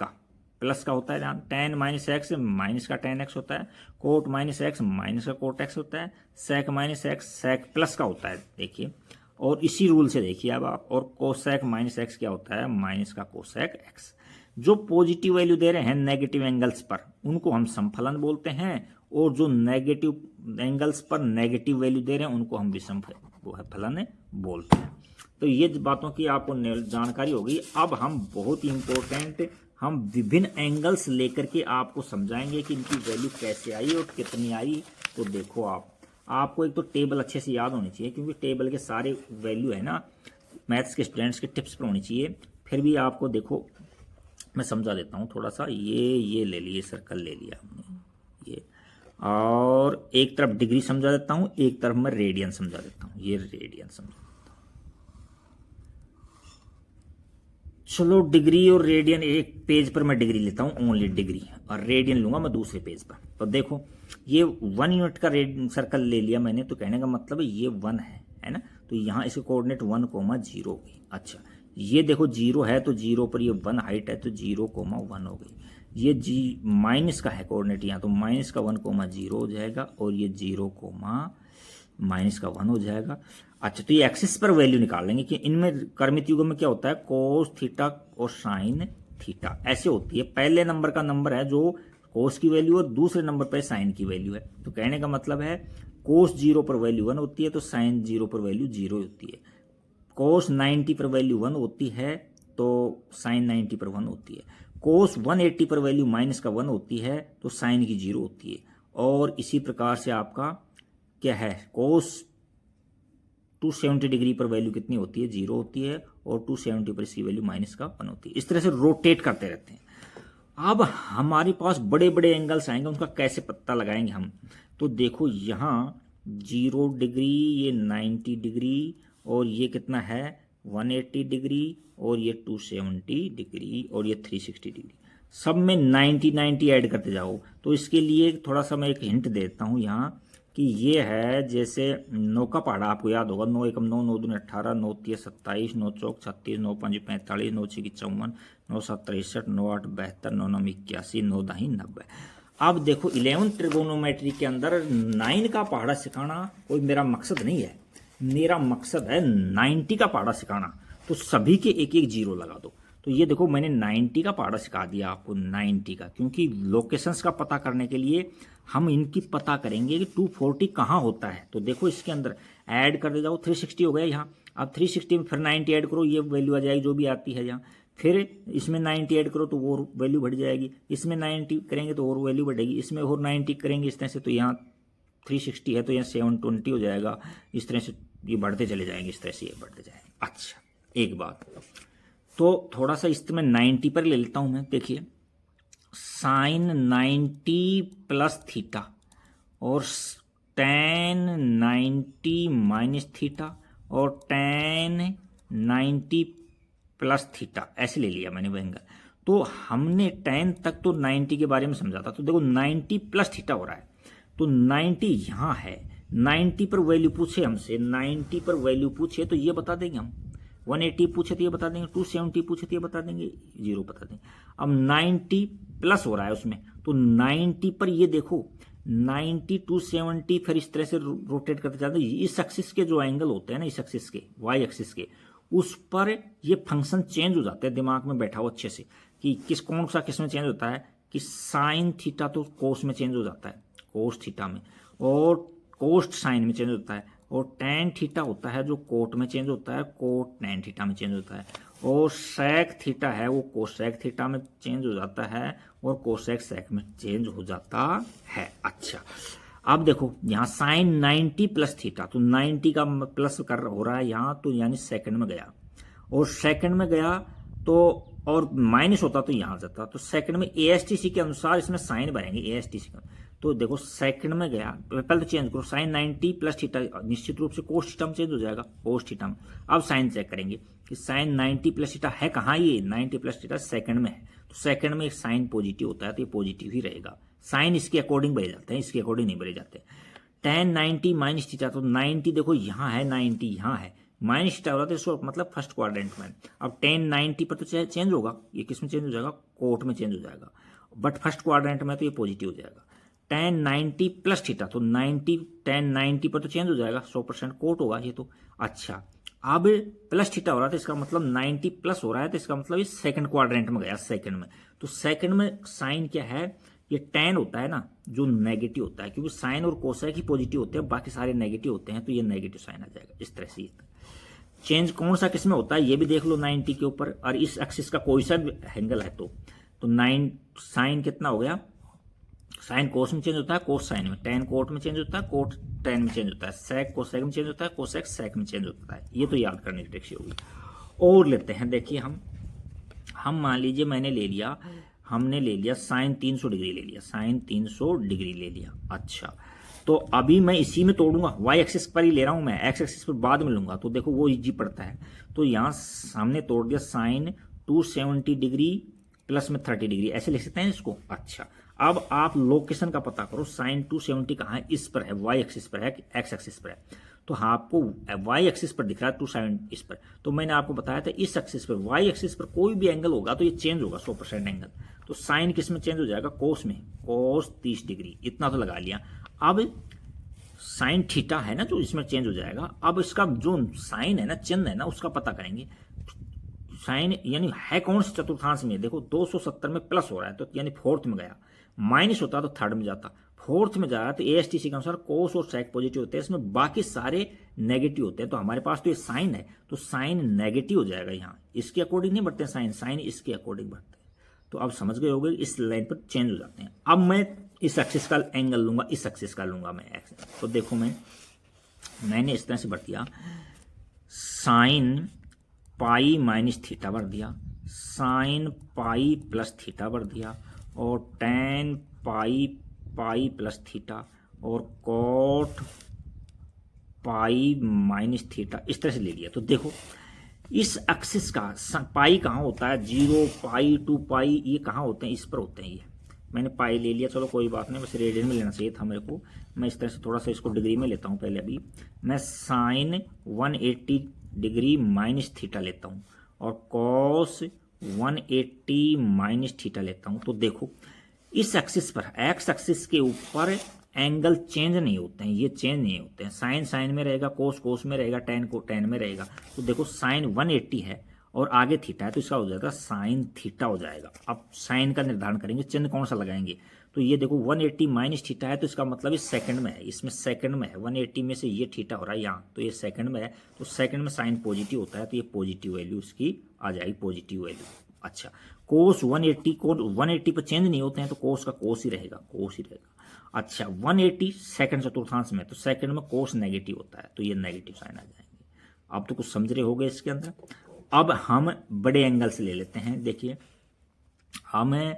A: का होता है, टेन माइनस एक्स माइनस का टेन एक्स होता है, कोट माइनस एक्स माइनस का कोट एक्स होता है, sec minus x sec plus का होता है। देखिए और इसी रूल से देखिए अब आप, और कोसेक माइनस एक्स क्या होता है, माइनस का कोसेक एक्स। जो पॉजिटिव वैल्यू दे रहे हैं नेगेटिव एंगल्स पर, उनको हम समफलन बोलते हैं, और जो नेगेटिव एंगल्स पर नेगेटिव वैल्यू दे रहे हैं उनको हम विषम फलन बोलते हैं। तो ये बातों की आपको जानकारी होगी। अब हम बहुत ही इंपॉर्टेंट, हम विभिन्न एंगल्स लेकर के आपको समझाएंगे कि इनकी वैल्यू कैसे आई और कितनी आई। तो देखो आपको एक तो टेबल अच्छे से याद होनी चाहिए, क्योंकि टेबल के सारे वैल्यू है ना मैथ्स के स्टूडेंट्स के टिप्स पर होनी चाहिए। फिर भी आपको देखो मैं समझा देता हूँ थोड़ा सा। ये ले लिए, सर्कल ले लिया हमने ये, और एक तरफ डिग्री समझा देता हूँ, एक तरफ मैं रेडियन समझा देता हूँ। ये रेडियन समझा, चलो डिग्री और रेडियन एक पेज पर मैं डिग्री लेता हूं, ओनली डिग्री, और रेडियन लूंगा मैं दूसरे पेज पर। तो देखो ये 1 यूनिट का सर्कल ले लिया मैंने, तो कहने का मतलब है ये 1 है ना, तो यहाँ इसके कोऑर्डिनेट 1,0 हो गई। अच्छा ये देखो 0 है, तो 0 पर ये 1 हाइट है, तो 0,1 हो गई। ये जी माइनस का है कोऑर्डिनेट यहाँ, तो माइनस का 1,0 हो जाएगा, और ये 0, माइनस का 1 हो जाएगा। अच्छा तो ये एक्सिस पर वैल्यू निकाल लेंगे कि इनमें कर्मित युगों में क्या होता है, कोस थीटा और साइन थीटा ऐसे होती है। पहले नंबर का नंबर है जो कोस की वैल्यू और दूसरे नंबर पर साइन की वैल्यू है। तो कहने का मतलब है कोस 0 पर वैल्यू 1 होती है, तो साइन 0 पर वैल्यू 0 होती है। कोस 90 पर वैल्यू 1 होती है, तो साइन 90 पर 1 होती है। कोस 180 पर वैल्यू माइनस का 1 होती है, तो साइन की 0 होती है। और इसी प्रकार से आपका क्या है, कोस 270 डिग्री पर वैल्यू कितनी होती है, 0 होती है, और 270 पर इसकी वैल्यू माइनस का 1 होती है। इस तरह से रोटेट करते रहते हैं। अब हमारे पास बड़े बड़े एंगल्स आएंगे, उनका कैसे पता लगाएंगे हम? तो देखो यहाँ 0 डिग्री, ये 90 डिग्री, और ये कितना है 180 डिग्री, और ये 270 डिग्री, और ये 360 डिग्री। सब में 90 90 ऐड करते जाओ। तो इसके लिए थोड़ा सा मैं एक हिंट देता हूँ यहाँ कि ये है जैसे 9 का पहाड़ा, आपको याद होगा, 9 एकम 9, 9 दूनी 18, 9 3 27, 9 चौक 36, 9 5 45, 9 6 54, 9 7 63, 9 8 72, 9 9 81, 9 10 90। अब देखो 11 ट्रिगोनोमेट्री के अंदर 9 का पहाड़ा सिखाना कोई मेरा मकसद नहीं है, मेरा मकसद है 90 का पहाड़ा सिखाना। तो सभी के एक एक जीरो लगा दो। तो ये देखो मैंने 90 का पहाड़ा सिखा दिया आपको, 90 का, क्योंकि लोकेशंस का पता करने के लिए हम इनकी पता करेंगे कि 240 कहाँ होता है। तो देखो इसके अंदर ऐड कर दे जाओ, 360 हो गया यहाँ। अब 360 में फिर 90 ऐड करो, ये वैल्यू आ जाएगी जो भी आती है यहाँ। फिर इसमें 90 ऐड करो तो वो वैल्यू बढ़ जाएगी, इसमें 90 करेंगे तो और वैल्यू बढ़ेगी, इसमें और 90 करेंगे इस तरह से, तो यहाँ 360 है तो यहाँ 720 हो जाएगा। इस तरह से ये बढ़ते चले जाएंगे, इस तरह से ये बढ़ते जाएंगे। अच्छा एक बात, तो थोड़ा सा इसमें 90 पर ले लेता हूं मैं। देखिए साइन 90 प्लस थीटा और टेन 90 माइनस थीटा और टेन 90 प्लस थीटा, ऐसे ले लिया मैंने एंगल। तो हमने टेन तक तो 90 के बारे में समझा था। तो देखो 90 प्लस थीटा हो रहा है, तो 90 यहाँ है। 90 पर वैल्यू पूछे हमसे, 90 पर वैल्यू पूछे तो ये बता देंगे हम। 180 पूछे तो ये बता देंगे, 270 पूछे तो ये बता देंगे, 0 बता देंगे। अब 90 प्लस हो रहा है उसमें, तो 90 पर ये देखो 90 270, फिर इस तरह से रोटेट करते जाते हैं। इस एक्सिस के जो एंगल होते हैं ना, इस एक्सिस के, वाई एक्सिस के, उस पर ये फंक्शन चेंज हो जाते हैं। दिमाग में बैठा हो अच्छे से कि किस कौन सा किस में चेंज होता है, कि साइन थीटा तो कोस में चेंज हो जाता है, कोस थीटा में, और कोस्ट साइन में चेंज होता है, और टैन थीटा होता है जो कोट में चेंज होता है, कोट टैन थीटा में चेंज होता है, और सेक थीटा है वो कोसेक थीटा में चेंज हो जाता है, और कोसेक सेक में चेंज हो जाता है। अच्छा अब देखो यहाँ साइन 90 प्लस थीटा, तो 90 का प्लस कर हो रहा है यहाँ, तो यानी सेकंड में गया, और सेकंड में गया तो, और माइनस होता तो यहाँ जाता, तो सेकंड में एएसटीसी के अनुसार इसमें साइन बनेंगे एएसटीसी का। तो देखो सेकंड में गया, पहले तो चेंज करो, साइन 90 प्लस थीटा निश्चित रूप से कोस थीटा में चेंज हो जाएगा, कोस थीटा में। अब साइन चेक करेंगे कि साइन 90 प्लस थीटा है कहाँ, ये 90 प्लस थीटा सेकंड में है, तो सेकंड में एक साइन पॉजिटिव होता है तो ये पॉजिटिव ही रहेगा। साइन इसके अकॉर्डिंग बढ़े जाते हैं, इसके अकॉर्डिंग नहीं बढ़े जाते। टेन 90 माइनस थीटा, तो 90 देखो यहाँ है, 90 यहाँ है, माइनस थीटा हो रहा था इसको, मतलब फर्स्ट क्वाड्रेंट में। अब टेन 90 पर तो चेंज होगा, ये किस में चेंज हो जाएगा, कोट में चेंज हो जाएगा, बट फर्स्ट क्वाड्रेंट में तो ये पॉजिटिव हो जाएगा। टेन 90 प्लस थीटा, तो 90 टेन 90 पर तो चेंज हो जाएगा, 100% कोट होगा ये तो। अच्छा अब प्लस थीटा हो रहा था, इसका मतलब 90 प्लस हो रहा है, तो इसका मतलब ये सेकंड क्वाड्रेंट में गया, सेकंड में। तो सेकंड में साइन क्या है, ये टेन होता है ना जो नेगेटिव होता है, क्योंकि साइन और कोसाइन ही पॉजिटिव होते हैं, बाकी सारे नेगेटिव होते हैं, तो ये नेगेटिव साइन आ जाएगा इस तरह से। चेंज कौन सा किस में होता है ये भी देख लो 90 के ऊपर, और इस एक्सिस का कोई सा भी एंगल है तो 9 साइन कितना हो गया, साइन कोस में चेंज होता है, कोस साइन में, टेन कोट में चेंज होता है, कोट टेन में चेंज होता है, सेक कोसेक में चेंज होता है, कोसेक सेक में चेंज होता है। ये तो याद करने की ट्रिक्स होगी। और लेते हैं, देखिए हम मान लीजिए मैंने ले लिया, हमने ले लिया साइन 300 डिग्री ले लिया, साइन 300 डिग्री ले लिया। अच्छा तो अभी मैं इसी में तोड़ूंगा, वाई एक्सिस पर ही ले रहा हूं मैं, एक्स एक्सिस पर बाद में लूंगा, तो देखो वो इजी पड़ता है। तो यहाँ सामने तोड़ दिया, साइन 270 डिग्री प्लस में 30 डिग्री, ऐसे लिख सकते हैं इसको। अच्छा अब आप लोकेशन का पता करो, साइन 270 कहाँ है, इस पर है, वाई एक्सिस पर है कि एक्स एक्सिस पर है। तो हाँ आपको वाई एक्सिस पर दिख रहा है 270 इस पर, तो मैंने आपको बताया था इस एक्सिस पर, वाई एक्सिस पर कोई भी एंगल होगा तो ये चेंज होगा 100% एंगल। तो साइन किस में चेंज हो जाएगा, कोस में, कोस 30 डिग्री, इतना तो लगा लिया। अब साइन थीटा है ना जो इसमें चेंज हो जाएगा, अब इसका जो साइन है ना, चिन्ह है ना, उसका पता करेंगे। साइन यानी है कौन से चतुर्थांश में, देखो 270 में प्लस हो रहा है, तो यानी फोर्थ में गया, माइनस होता तो थर्ड में जाता, फोर्थ में जा रहा है, तो एएसटीसी के अनुसार कोस और सेक पॉजिटिव होते हैं, इसमें बाकी सारे नेगेटिव होते हैं। तो हमारे पास तो ये साइन है, तो साइन नेगेटिव हो जाएगा यहाँ, इसके अकॉर्डिंग नहीं बढ़ते साइन, साइन इसके अकॉर्डिंग बढ़ते हैं। तो अब समझ गए होंगे, इस लाइन पर चेंज हो जाते हैं। अब मैं इस एक्सिस का एंगल लूंगा, इस एक्सिस का लूंगा मैं एक्सिस। तो देखो मैंने इस तरह से बढ़ दिया, साइन पाई माइनस थीटा बढ़ दिया, साइन पाई प्लस थीटा बढ़ दिया, और tan पाई पाई प्लस थीटा और cot पाई माइनस थीटा, इस तरह से ले लिया। तो देखो इस एक्सिस का पाई कहाँ होता है, 0 पाई 2 पाई, ये कहाँ होते हैं, इस पर होते हैं। ये मैंने पाई ले लिया, चलो कोई बात नहीं, बस रेडियन में लेना चाहिए था मेरे को। मैं इस तरह से थोड़ा सा इसको डिग्री में लेता हूँ पहले। अभी मैं साइन 180 डिग्री माइनस थीटा लेता हूँ और कॉस 180 माइनस थीटा लेता हूँ। तो देखो इस एक्सिस पर, एक्स एक्सिस के ऊपर एंगल चेंज नहीं होते हैं, ये चेंज नहीं होते हैं। साइन साइन में रहेगा, कोस कोस में रहेगा, टेन को टेन में रहेगा। तो देखो साइन 180 है और आगे थीटा है, तो इसका हो जाएगा साइन थीटा हो जाएगा। अब साइन का निर्धारण करेंगे, चिन्ह कौन सा लगाएंगे। तो ये देखो 180 माइनस थीटा है, तो इसका मतलब इस सेकंड में है, इसमें सेकंड में है। 180 में से ये थीटा हो रहा है यहाँ, तो ये सेकंड में है, तो सेकंड में साइन पॉजिटिव होता है, तो ये पॉजिटिव वैल्यू इसकी आ जाएगी, पॉजिटिव वैल्यू। अच्छा, कोस 180 को 180 पर चेंज नहीं होते हैं, तो कोस का कोस ही रहेगा, कोस ही रहेगा। अच्छा 180 सेकंड चतुर्थांश में, तो सेकंड में कोस नेगेटिव होता है, तो ये नेगेटिव साइन आ जाएंगे। अब तो कुछ समझ रहे होंगे इसके अंदर। अब हम बड़े एंगल से ले लेते हैं। देखिए हमें,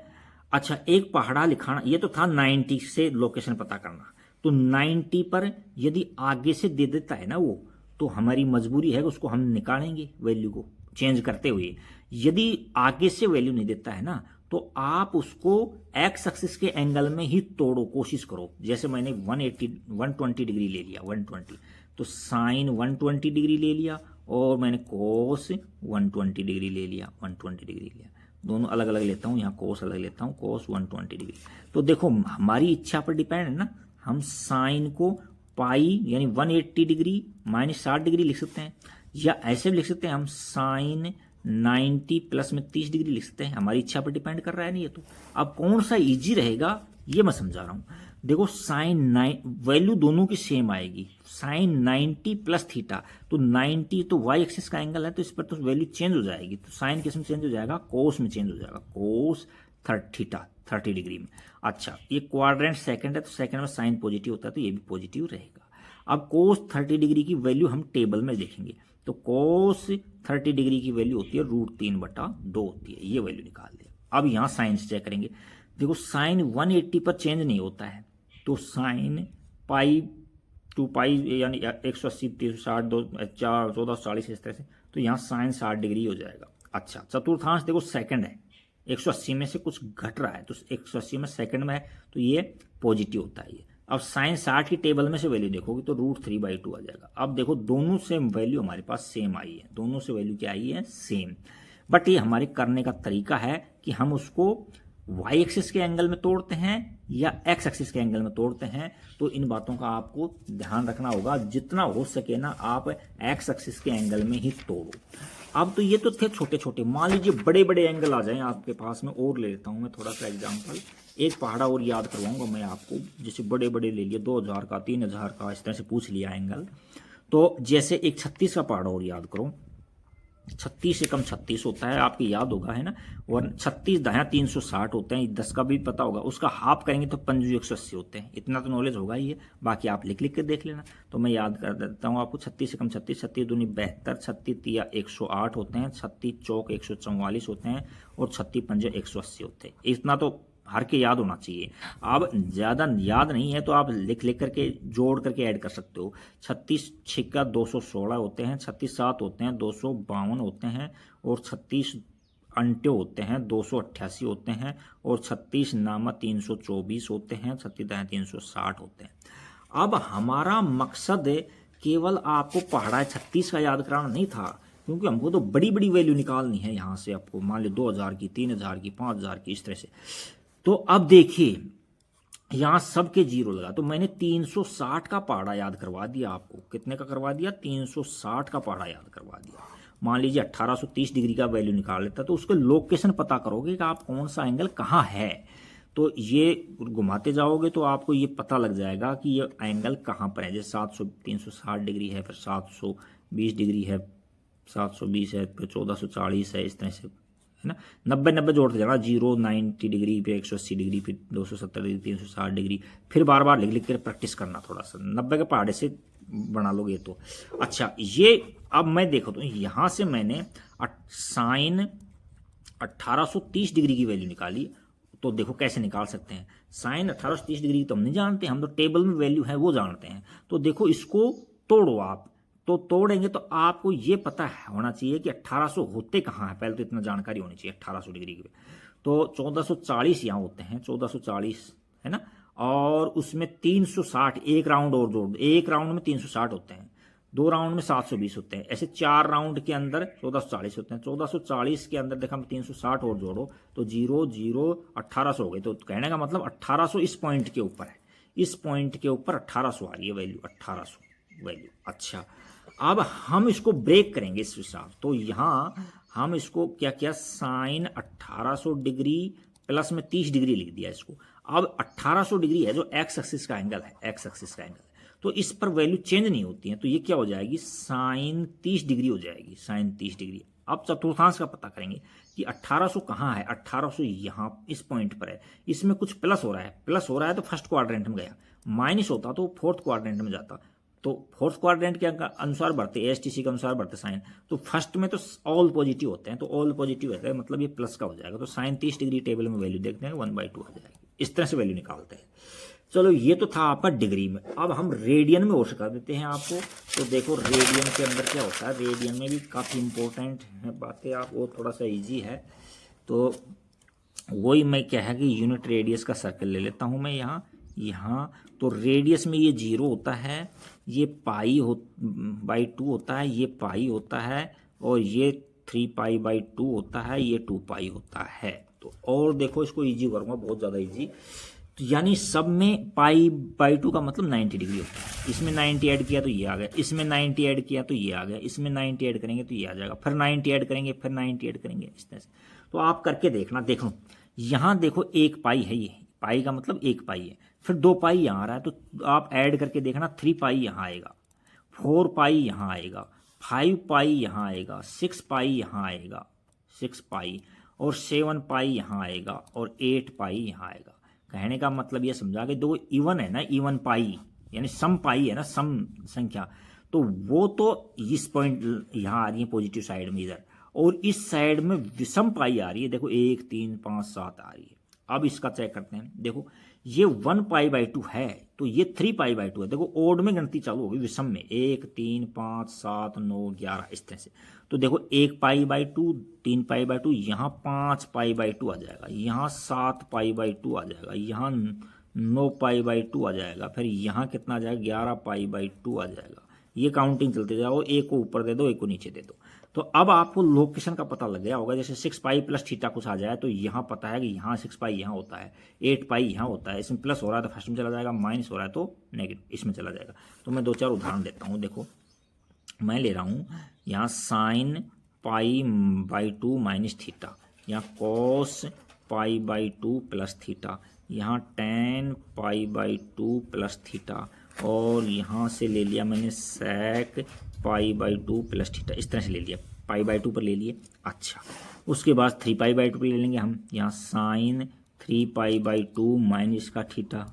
A: अच्छा एक पहाड़ा लिखाना, ये तो था 90 से लोकेशन पता करना। तो 90 पर यदि आगे से दे देता है ना वो, तो हमारी मजबूरी है उसको हम निकालेंगे वैल्यू को चेंज करते हुए। यदि आगे से वैल्यू नहीं देता है ना, तो आप उसको एक्स एक्सिस के एंगल में ही तोड़ो, कोशिश करो। जैसे मैंने 120 डिग्री ले लिया, 120, तो साइन 120 डिग्री ले लिया और मैंने कोस 120 डिग्री ले लिया, 120 डिग्री लिया। दोनों अलग अलग लेता हूँ, यहाँ कोस अलग लेता हूँ, कोस 120 डिग्री। तो देखो हमारी इच्छा पर डिपेंड है ना, हम साइन को पाई यानी 180 डिग्री माइनस 60 डिग्री लिख सकते हैं, या ऐसे भी लिख सकते हैं हम साइन 90 प्लस में 30 डिग्री लिख सकते हैं। हमारी इच्छा पर डिपेंड कर रहा है नहीं ये तो। अब कौन सा इजी रहेगा ये मैं समझा रहा हूँ। देखो साइन 9 वैल्यू दोनों की सेम आएगी, साइन 90 प्लस थीटा, तो 90 तो वाई एक्सिस का एंगल है, तो इस पर तो वैल्यू चेंज हो जाएगी। तो साइन किस में चेंज हो जाएगा, कोस में चेंज हो जाएगा, कोस थीटा 30 डिग्री में। अच्छा ये क्वाड्रेंट सेकंड है, तो सेकंड में साइन पॉजिटिव होता है, तो ये भी पॉजिटिव रहेगा। अब कोस 30 डिग्री की वैल्यू हम टेबल में देखेंगे, तो कोस 30 डिग्री की वैल्यू होती है √3/2 होती है, ये वैल्यू निकाल दिया। अब यहाँ साइन से चेक करेंगे। देखो साइन 180 पर चेंज नहीं होता है, तो साइन पाई 2 पाई यानी 180 360 2 4 14 40 इस तरह से, तो यहाँ साइन 60 डिग्री हो जाएगा। अच्छा चतुर्थांश देखो सेकंड है, 180 में से कुछ घट रहा है, तो 180 में सेकंड में है, तो ये पॉजिटिव होता है ये। अब साइन 60 की टेबल में से वैल्यू देखोगे तो √3/2 आ जाएगा। अब देखो दोनों से वैल्यू हमारे पास सेम आई है, दोनों से वैल्यू क्या आई है, सेम। बट ये हमारे करने का तरीका है कि हम उसको वाई एक्सिस के एंगल में तोड़ते हैं या एक्स एक्सिस के एंगल में तोड़ते हैं। तो इन बातों का आपको ध्यान रखना होगा, जितना हो सके ना आप एक्स एक्सिस के एंगल में ही तोड़ो। अब तो ये तो थे छोटे छोटे, मान लीजिए बड़े बड़े एंगल आ जाएं आपके पास में। और ले लेता हूं मैं थोड़ा सा एग्जांपल, एक पहाड़ा और याद करवाऊंगा मैं आपको। जैसे बड़े बड़े ले लिए, 2000 का 3000 का, इस तरह से पूछ लिया एंगल। तो जैसे एक 36 का पहाड़ा और याद करो, 36 से कम 36 होता है, आपको याद होगा है ना। और 36 दाया 360 होते हैं, 10 का भी पता होगा। उसका हाफ करेंगे तो 180 होते हैं। इतना तो नॉलेज होगा ही है, बाकी आप लिख लिख के देख लेना। तो मैं याद कर देता हूँ आपको, 36 से कम 36, 36 दूनी 72, 36 तिया 108 होते हैं, 36 चौक 144 होते हैं और 36 पंजे 180 होते हैं। इतना तो हर के याद होना चाहिए। अब ज़्यादा याद नहीं है तो आप लिख लिख करके जोड़ करके ऐड कर सकते हो। 36 छिक्का 216 होते हैं, 36 7 होते हैं 252 होते हैं, और 36 अंटे होते हैं 288 होते हैं, और 36 नामा 324 होते हैं, 36 दाएं 360 होते हैं। अब हमारा मकसद केवल आपको पहाड़ा 36 का याद कराना नहीं था, क्योंकि हमको तो बड़ी बड़ी वैल्यू निकालनी है यहाँ से। आपको मान लो 2000 की, 3000 की, 5000 की, इस तरह से। तो अब देखिए यहां सबके जीरो लगा, तो मैंने 360 का पहाड़ा याद करवा दिया आपको। कितने का करवा दिया, 360 का पहाड़ा याद करवा दिया। मान लीजिए 1830 डिग्री का वैल्यू निकाल लेता, तो उसके लोकेशन पता करोगे कि आप कौन सा एंगल कहाँ है। तो ये घुमाते जाओगे तो आपको ये पता लग जाएगा कि ये एंगल कहाँ पर है। जैसे 360 डिग्री है, फिर 720 डिग्री है, 720 है, फिर 1440 है, इस तरह से है ना। 90 जोड़ते जाना, 0 90 डिग्री, फिर 180 डिग्री, फिर 270 डिग्री, 360 डिग्री, फिर बार बार लिख लिख कर प्रैक्टिस करना थोड़ा सा। 90 के पहाड़े से बना लोगे तो। अच्छा ये अब मैं देखो तो यहाँ से मैंने साइन 1830 डिग्री की वैल्यू निकाली, तो देखो कैसे निकाल सकते हैं। साइन 1830 डिग्री तो हम नहीं जानते, हम तो टेबल में वैल्यू है वो जानते हैं। तो देखो इसको तोड़ो आप, तो तोड़ेंगे तो आपको ये पता होना चाहिए कि 1800 होते कहाँ है, पहले तो इतना जानकारी होनी चाहिए 1800 डिग्री की। तो 1440 यहाँ होते हैं, 1440 है ना, और उसमें 360, एक राउंड और जोड़ दो, एक राउंड में 360 होते हैं, 2 राउंड में 720 होते हैं, ऐसे 4 राउंड के अंदर 1440 होते हैं। 1440 के अंदर देखा 360 और जोड़ो तो 0 0 1800 हो गए। तो कहने का मतलब 1800 इस पॉइंट के ऊपर है, इस पॉइंट के ऊपर 1800 आ रही है वैल्यू, 1800 वैल्यू। अच्छा, अब हम इसको ब्रेक करेंगे इस हिसाब। तो यहाँ हम इसको क्या किया, साइन 1800 डिग्री प्लस में 30 डिग्री लिख दिया इसको। अब 1800 डिग्री है जो एक्स एक्सिस का एंगल है, एक्स एक्सिस का एंगल, तो इस पर वैल्यू चेंज नहीं होती है, तो ये क्या हो जाएगी, साइन 30 डिग्री हो जाएगी, साइन 30 डिग्री। अब चतुर्थांश का पता करेंगे कि 1800 कहाँ है, 1800 यहाँ इस पॉइंट पर है, इसमें कुछ प्लस हो रहा है, प्लस हो रहा है तो फर्स्ट क्वाड्रेंट में गया, माइनस होता तो फोर्थ क्वाड्रेंट में जाता, तो फोर्थ क्वाड्रेंट के अनुसार बढ़ते, एएसटीसी के अनुसार बढ़ते साइन, तो फर्स्ट में तो ऑल पॉजिटिव होते हैं, तो ऑल पॉजिटिव है मतलब ये प्लस का हो जाएगा। तो साइन 30 डिग्री टेबल में वैल्यू देखते हैं 1/2 आ जाएगी, इस तरह से वैल्यू निकालते हैं। चलो ये तो था आपका डिग्री में, अब हम रेडियन में और सिखा देते हैं आपको। तो देखो रेडियन के अंदर क्या होता है, रेडियन में भी काफ़ी इंपॉर्टेंट है बातें, आप वो थोड़ा सा इजी है। तो वही मैं क्या है कि यूनिट रेडियस का सर्कल ले लेता हूँ मैं यहाँ तो रेडियस में ये 0 होता है, ये पाई बाई 2 होता है, ये पाई होता है, और ये 3π/2 होता है, ये 2π होता है। तो और देखो इसको इजी करूँगा, बहुत ज़्यादा इजी। तो यानी सब में π/2 का मतलब 90 डिग्री होता है, इसमें 90 ऐड किया तो ये आ गया, इसमें 90 ऐड किया तो ये आ गया, इसमें 90 ऐड करेंगे तो ये आ जाएगा, फिर 90 ऐड करेंगे, फिर 90 ऐड करेंगे, इस तरह से। तो आप करके देखना। देखो यहाँ देखो 1π है, ये पाई का मतलब 1π है, फिर 2π यहाँ आ रहा है, तो आप ऐड करके देखना 3π यहाँ आएगा, 4π यहाँ आएगा, 5π यहाँ आएगा, 6π यहाँ आएगा, 6π, और 7π यहाँ आएगा, और 8π यहाँ आएगा। कहने का मतलब ये समझा कि दो इवन है ना, इवन पाई यानी सम पाई है ना, सम संख्या, तो वो तो इस पॉइंट यहाँ आ रही है पॉजिटिव साइड में इधर, और इस साइड में विषम पाई आ रही है, देखो 1 3 5 7 आ रही है। अब इसका चेक करते हैं, देखो ये 1π/2 है, तो ये 3π/2 है। देखो ओड में गिनती चालू होगी, विषम में 1 3 5 7 9 11 इस तरह से। तो देखो 1π/2, 3π/2, यहाँ 5π/2 आ जाएगा, यहाँ 7π/2 आ जाएगा, यहाँ 9π/2 आ जाएगा, फिर यहाँ कितना आ जाएगा 11π/2 आ जाएगा। ये काउंटिंग चलते जाओ, एक को ऊपर दे दो, एक को नीचे दे दो। तो अब आपको लोकेशन का पता लग गया होगा, जैसे 6π + थीटा कुछ आ जाए तो यहाँ पता है कि यहाँ 6π यहाँ होता है, 8π यहाँ होता है, इसमें प्लस हो रहा है तो फर्स्ट में चला जाएगा, माइनस हो रहा है तो नेगेटिव इसमें चला जाएगा। तो मैं 2-4 उदाहरण देता हूँ। देखो मैं ले रहा हूँ यहाँ साइन π/2 माइनस थीटा, यहाँ कॉस π/2 प्लस थीटा, यहाँ tan π/2 प्लस थीटा, और यहाँ से ले लिया मैंने sec π/2 प्लस थीटा, इस तरह से ले लिया, π/2 पर ले लिए। अच्छा, उसके बाद 3π/2 पर ले लेंगे हम, यहाँ साइन 3π/2 माइनस का थीटा,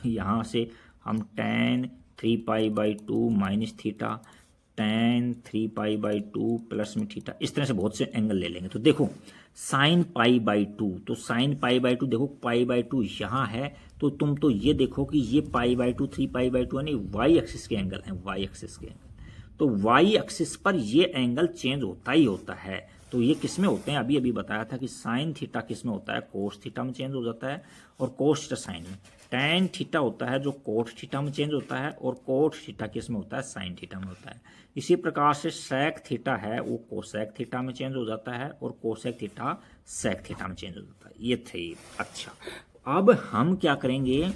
A: यहाँ से हम tan 3π/2 minus theta, tan 3π/2 plus में थीटा, इस तरह से बहुत से एंगल ले लेंगे। तो देखो साइन π/2, तो साइन π/2 देखो π/2 यहाँ है, तो तुम तो ये देखो कि ये π/2 3π/2 यानी वाई एक्सिस के एंगल हैं, वाई एक्सिस के एंगल। तो वाई एक्सिस पर ये एंगल चेंज होता ही होता है। तो ये किस में होते हैं, अभी अभी बताया था कि साइन थीटा किस में होता है, कोस थीटा में चेंज हो जाता है, और कोस थीटा साइन में। टैन थीटा होता है जो कोट थीटा में चेंज होता है, और कोट थीटा किस में होता है, साइन थीटा में होता है। इसी प्रकार से सेक थीटा है वो कोसेक थीटा में चेंज हो जाता है, और कोसेक थीटा सेक थीटा में चेंज हो जाता है। ये थे। अच्छा, अब हम क्या करेंगे,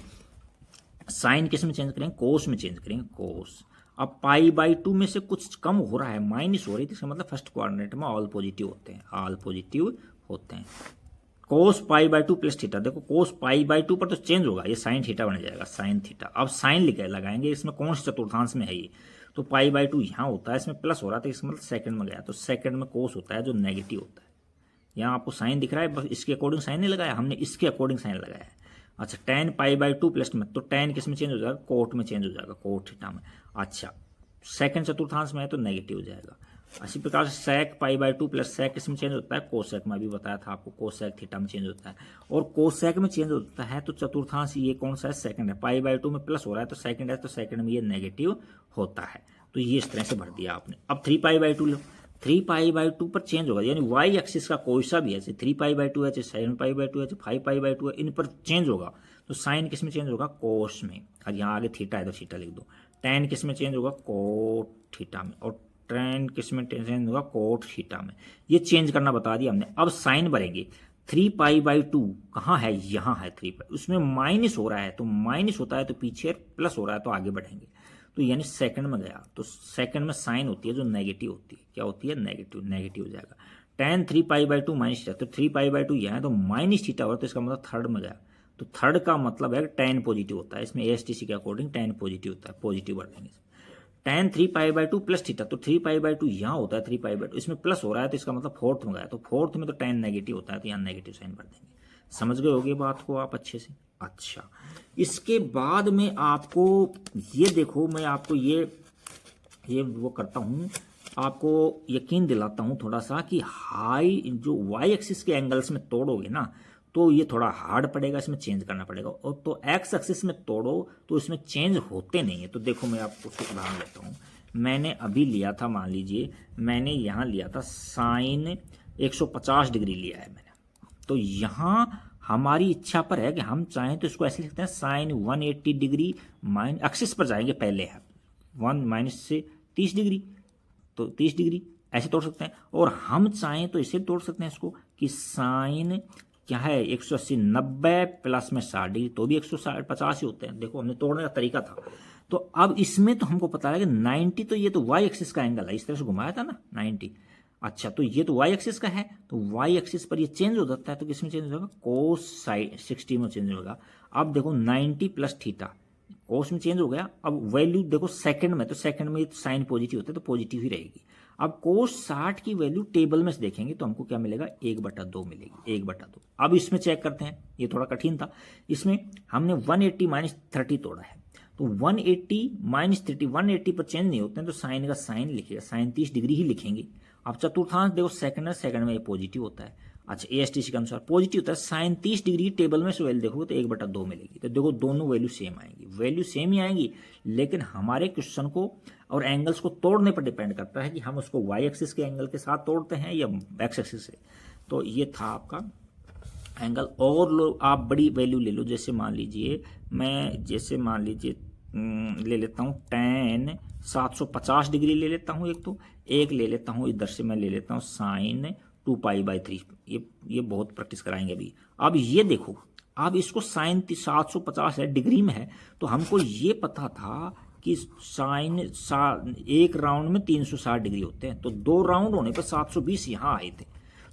A: साइन किस में चेंज करेंगे, कोस में चेंज करेंगे, कोस। अब π/2 में से कुछ कम हो रहा है, माइनस हो रही है, इसका मतलब फर्स्ट क्वाड्रेंट में ऑल पॉजिटिव होते हैं, ऑल पॉजिटिव होते हैं। कोस π/2 प्लस थीटा, देखो कोस π/2 पर तो चेंज होगा, ये साइन थीटा बन जाएगा, साइन थीटा। अब साइन लगाएंगे, इसमें कौन सा चतुर्थांश में है ये, तो π/2 यहाँ होता है, इसमें प्लस हो रहा था, इसका मतलब सेकंड में गया, तो सेकंड में कोस होता है जो नेगेटिव होता है। यहाँ आपको साइन दिख रहा है, बस इसके अकॉर्डिंग साइन नहीं लगाया हमने, इसके अकॉर्डिंग साइन लगाया है। अच्छा, tan π/2 प्लस में, तो tan किस में चेंज हो जाएगा, कोट में चेंज हो जाएगा, कोट थीटा में। अच्छा, सेकंड चतुर्थांश में है तो नेगेटिव हो जाएगा। इसी प्रकार से sec pi by 2 plus sec किस में चेंज होता है, कोसेक में, अभी बताया था आपको, कोसेक थीटा में चेंज होता है। और कोसेक में चेंज होता है तो चतुर्थांश ये कौन सा है, सेकंड है। पाई बाई 2 में प्लस हो रहा है तो सेकंड है, तो सेकंड में ये नेगेटिव होता है। तो ये इस तरह से भर दिया आपने। अब 3 pi by 2 low, 3 pi by 2 पर चेंज होगा, यानी वाई एक्सिस का कोई सा भी है, जैसे 3 पाई बाई 2 है, चाहे 7 पाई बाई 2 है, चाहे 5 पाई बाई 2 है, इन पर चेंज होगा। तो साइन किस में चेंज होगा, कोस में। और यहाँ आगे थीटा है तो थीटा लिख दो। टेन किस में चेंज होगा, कोट थीटा में। और टेन किस में चेंज होगा, कोट थीटा में। ये चेंज करना बता दिया हमने। अब साइन भरेंगे। 3 पाई बाई 2 कहाँ है, यहाँ है 3 पाई, उसमें माइनस हो रहा है, तो माइनस होता है तो पीछे, प्लस हो रहा है तो आगे बढ़ेंगे। तो यानी सेकंड में गया, तो सेकंड में साइन होती है जो नेगेटिव होती है, क्या होती है, नेगेटिव, नेगेटिव हो जाएगा। Ten 3 pi by 2 minus theta, तो 3 पाई बाई 2 यहाँ है तो माइनस थीटा हो रहा है, तो इसका मतलब थर्ड में गया। तो थर्ड का मतलब है टेन पॉजिटिव होता है, इसमें एएसटीसी के अकॉर्डिंग टेन पॉजिटिव होता है, पॉजिटिव बढ़ देंगे। Ten 3 pi by 2 plus theta, तो 3 पाई बाई 2 यहाँ होता है, 3 पाई बाई 2 इसमें प्लस हो रहा है, तो इसका मतलब फोर्थ में गया, तो फोर्थ में तो टेन नेगेटिव होता है, तो यहाँ नेगेटिव साइन भर देंगे। समझ गए होगी बात को आप अच्छे से। अच्छा, इसके बाद में आपको ये देखो, मैं आपको ये वो करता हूँ, आपको यकीन दिलाता हूँ थोड़ा सा कि हाई जो वाई एक्सिस के एंगल्स में तोड़ोगे ना तो ये थोड़ा हार्ड पड़ेगा, इसमें चेंज करना पड़ेगा। और तो एक्स एक्सिस में तोड़ो तो इसमें चेंज होते नहीं है। तो देखो मैं आपको उसको उदाहरण लेता हूँ। मैंने अभी लिया था, मान लीजिए मैंने यहाँ लिया था साइन 150 डिग्री लिया है मैंने, तो यहाँ हमारी इच्छा पर है कि हम चाहें तो इसको ऐसे लिखते हैं साइन 180 डिग्री माइन, एक्सिस पर जाएंगे पहले है 1 माइनस से 30 डिग्री, तो 30 डिग्री ऐसे तोड़ सकते हैं। और हम चाहें तो इसे तोड़ सकते हैं इसको कि साइन क्या है 180 90 प्लस में 60 डिग्री, तो भी 150 ही होते हैं। देखो हमने तोड़ने का तरीका था। तो अब इसमें तो हमको पता है कि 90, तो ये तो वाई एक्सिस का एंगल है, इस तरह से घुमाया था ना 90। अच्छा, तो ये तो वाई एक्सिस का है, तो वाई एक्सिस पर ये चेंज हो जाता है, तो किस में चेंज होगा, कोस साइड 60 में चेंज होगा। अब देखो 90 प्लस थीटा, कोस में चेंज हो गया। अब वैल्यू देखो सेकंड में, तो सेकंड में साइन पॉजिटिव होता है तो पॉजिटिव ही रहेगी। अब कोस 60 की वैल्यू टेबल में से देखेंगे तो हमको क्या मिलेगा, 1/2 मिलेगी, 1/2। अब इसमें चेक करते हैं, ये थोड़ा कठिन था। इसमें हमने 180 माइनस 30 तोड़ा है, तो 180 माइनस 30, 180 पर चेंज नहीं होते हैं, तो साइन का साइन लिखेगा, साइन 30 डिग्री ही लिखेंगे। अब चतुर्थांश देखो सेकंड है, सेकंड में ये पॉजिटिव होता है। अच्छा, एएसटीसी के अनुसार पॉजिटिव होता है, साइन 30 डिग्री टेबल में से वैल्यू देखोगे तो 1/2 मिलेगी। तो देखो दोनों वैल्यू सेम आएंगी, वैल्यू सेम ही आएंगी, लेकिन हमारे क्वेश्चन को और एंगल्स को तोड़ने पर डिपेंड करता है कि हम उसको वाई एक्सिस के एंगल के साथ तोड़ते हैं या एक्स एक्सिस से। तो ये था आपका एंगल। और लो आप बड़ी वैल्यू ले लो, जैसे मान लीजिए मैं ले लेता हूँ tan 750 डिग्री ले लेता हूँ एक, तो एक ले लेता हूँ इधर से, मैं ले लेता हूँ साइन 2 पाई बाई 3। ये बहुत प्रैक्टिस कराएंगे अभी। अब ये देखो, अब इसको साइन 750 है, डिग्री में है, तो हमको ये पता था कि साइन एक राउंड में 360 डिग्री होते हैं, तो 2 राउंड होने पर 720 यहाँ आए थे,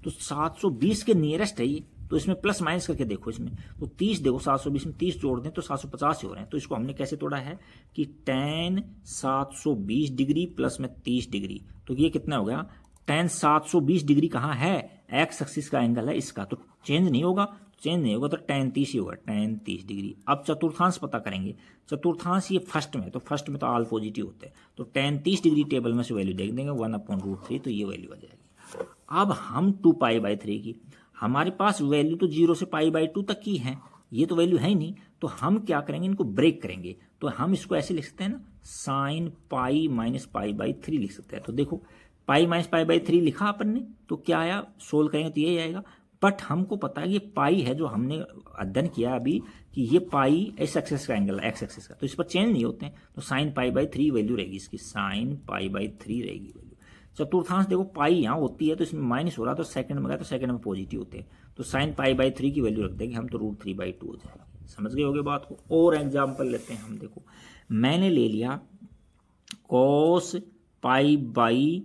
A: तो 720 के नियरेस्ट है ये, तो इसमें प्लस माइनस करके देखो, इसमें तो 30 देखो, 720 में 30 जोड़ दें तो 750 ही हो रहे हैं। तो इसको हमने कैसे तोड़ा है कि tan 720 डिग्री प्लस में 30 डिग्री, तो ये कितना हो गया, tan 720 डिग्री कहाँ है, एक्स एक्सिस का एंगल है इसका, तो चेंज नहीं होगा, तो tan 30 ही होगा, tan 30 डिग्री। अब चतुर्थांश पता करेंगे, चतुर्थांश ये फर्स्ट में, तो फर्स्ट में तो ऑल पॉजिटिव होते हैं, तो tan 30 डिग्री टेबल में से वैल्यू देख देंगे 1/√3, तो ये वैल्यू आ जाएगी। अब हम 2 पाई बाई 3 की, हमारे पास वैल्यू तो 0 से पाई बाई 2 तक की है, ये तो वैल्यू है ही नहीं, तो हम क्या करेंगे, इनको ब्रेक करेंगे। तो हम इसको ऐसे लिख सकते हैं ना, sine pi minus pi by 3 लिख सकते हैं। तो देखो पाई माइनस पाई बाई 3 लिखा अपन ने, तो क्या आया, सोल्व करेंगे तो यही आएगा। बट हमको पता है ये पाई है, जो हमने अध्ययन किया अभी कि ये पाई एस एक्सिस का एंगल है, एक्स एक्सिस का, तो इस पर चेंज नहीं होते हैं, तो साइन पाई बाई 3 वैल्यू रहेगी इसकी, साइन पाई बाई 3 रहेगी वैल्यू। चतुर्थांश देखो पाई यहाँ होती है, तो इसमें माइनस हो रहा है, तो सेकंड में गया तो सेकंड में पॉजिटिव होते हैं, तो साइन पाई बाई 3 की वैल्यू रख देंगे हम, तो √3/2 हो जाएगी। समझ गए होगे बात को। और एग्जाम्पल लेते हैं हम, देखो मैंने ले लिया cos pi by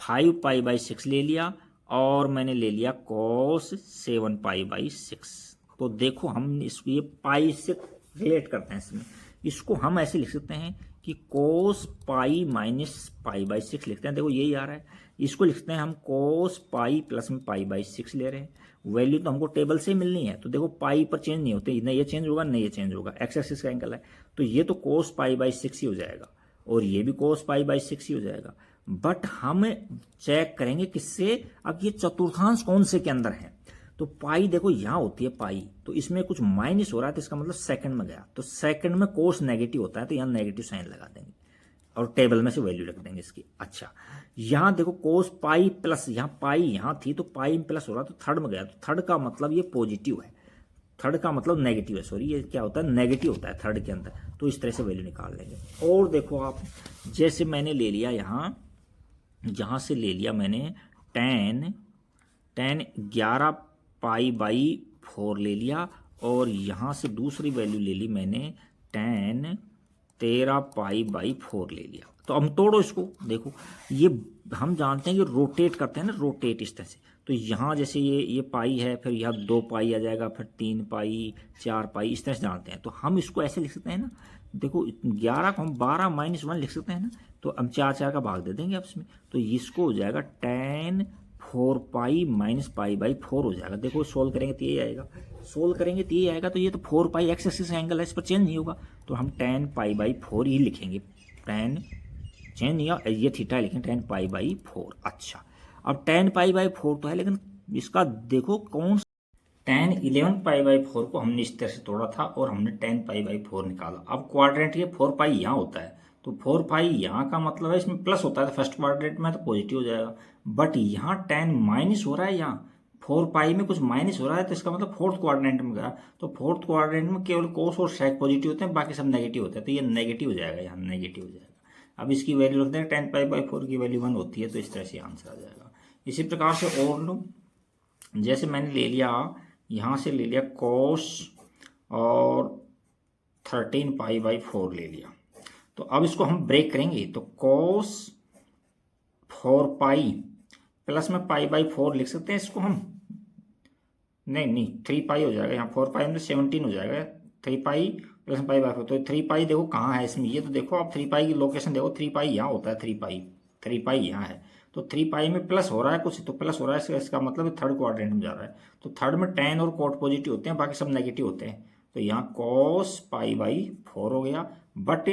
A: 5 pi by 6 ले लिया, और मैंने ले लिया कॉस 7 पाई बाई 6। तो देखो हम इसको ये पाई से रिलेट करते हैं, इसको हम ऐसे लिख सकते हैं कि कोस पाई माइनस पाई बाई 6 लिखते हैं, देखो यही आ रहा है। इसको लिखते हैं हम कोस पाई प्लस में पाई बाई 6 ले रहे हैं, वैल्यू तो हमको टेबल से ही मिलनी है, तो देखो पाई पर चेंज नहीं होते, न ये चेंज होगा न ये चेंज होगा, एक्स एक्सिस का एंगल है, तो ये तो कोस पाई बाई 6 ही हो जाएगा, और ये भी कोस पाई बाई 6 ही हो जाएगा। बट हम चेक करेंगे किससे, अब ये चतुर्थांश कौन से के अंदर है। तो पाई देखो यहाँ होती है पाई, तो इसमें कुछ माइनस हो रहा है तो इसका मतलब सेकंड में गया, तो सेकंड में कोस नेगेटिव होता है तो यहाँ नेगेटिव साइन लगा देंगे और टेबल में से वैल्यू रख देंगे इसकी। अच्छा, यहाँ देखो कोस पाई प्लस, यहाँ पाई यहाँ थी तो पाई में प्लस हो रहा तो थर्ड में गया, तो थर्ड का मतलब ये पॉजिटिव है, थर्ड का मतलब नेगेटिव है, सॉरी ये क्या होता है नेगेटिव होता है थर्ड के अंदर, तो इस तरह से वैल्यू निकाल लेंगे। और देखो आप, जैसे मैंने ले लिया यहाँ, जहाँ से ले लिया मैंने टेन 11 पाई बाई 4 ले लिया, और यहाँ से दूसरी वैल्यू ले ली मैंने टेन 13 पाई बाई 4 ले लिया। तो हम तोड़ो इसको, देखो ये हम जानते हैं कि रोटेट करते हैं ना, रोटेट इस तरह से, तो यहाँ जैसे ये पाई है, फिर यहाँ 2 पाई आ जाएगा, फिर 3 पाई 4 पाई इस तरह से जानते हैं, तो हम इसको ऐसे लिख सकते हैं ना, देखो 11 को हम 12 - 1 लिख सकते हैं ना, तो हम 4 का भाग दे देंगे अब इसमें, तो इसको हो जाएगा ten 4 pi minus pi by 4 हो जाएगा। देखो सोल्व करेंगे तो यही आएगा, सोल्व करेंगे तो यही आएगा, तो ये तो 4 पाई एक्स एक्सिस का एंगल है, इस पर चेंज नहीं होगा, तो हम 10 पाई बाई 4 ही लिखेंगे, 10 चेंज नहीं होगा, ये थीटा लिखेंगे 10 पाई बाई 4। अच्छा, अब 10 पाई बाई 4 तो है, लेकिन इसका देखो कौन 10 11 पाई बाई 4 को हमने इस तरह से तोड़ा था और हमने 10 पाई बाई 4 निकाला। अब क्वाड्रेंट ये 4 पाई यहाँ होता है, तो 4 पाई यहाँ का मतलब है इसमें प्लस होता है, तो फर्स्ट क्वाड्रेंट में तो पॉजिटिव हो जाएगा, बट यहाँ 10 माइनस हो रहा है, यहाँ 4 पाई में कुछ माइनस हो रहा है, तो इसका मतलब फोर्थ क्वाड्रेंट में गया, तो फोर्थ क्वाड्रेंट में केवल कोस और सेक पॉजिटिव होते हैं, बाकी सब नेगेटिव होते हैं, तो ये नेगेटिव हो जाएगा, यहाँ नेगेटिव हो जाएगा। अब इसकी वैल्यू रखते हैं 10 पाई बाई 4 की वैल्यू 1 होती है, तो इस तरह से आंसर आ जाएगा। इसी प्रकार से और लो, जैसे मैंने ले लिया यहाँ से ले लिया कोस और 13 पाई बाई 4 ले लिया, तो अब इसको हम ब्रेक करेंगे, तो कोस 4 पाई प्लस में पाई बाई 4 लिख सकते हैं इसको हम, नहीं 3 पाई हो जाएगा, यहाँ 4 पाई मतलब 17 हो जाएगा, 3 पाई प्लस में पाई बाई 4, तो 3 पाई देखो कहाँ है इसमें, ये तो देखो आप 3 पाई की लोकेशन देखो, 3 पाई यहाँ होता है, 3 पाई यहाँ है, तो 3 पाई में प्लस हो रहा है कुछ, तो प्लस हो रहा है, इसका मतलब थर्ड क्वाड्रेंट में जा रहा है, तो थर्ड में 10 और कोट पॉजिटिव होते हैं, बाकी सब नेगेटिव होते हैं, तो यहाँ कॉस पाई बाई 4 हो गया, बट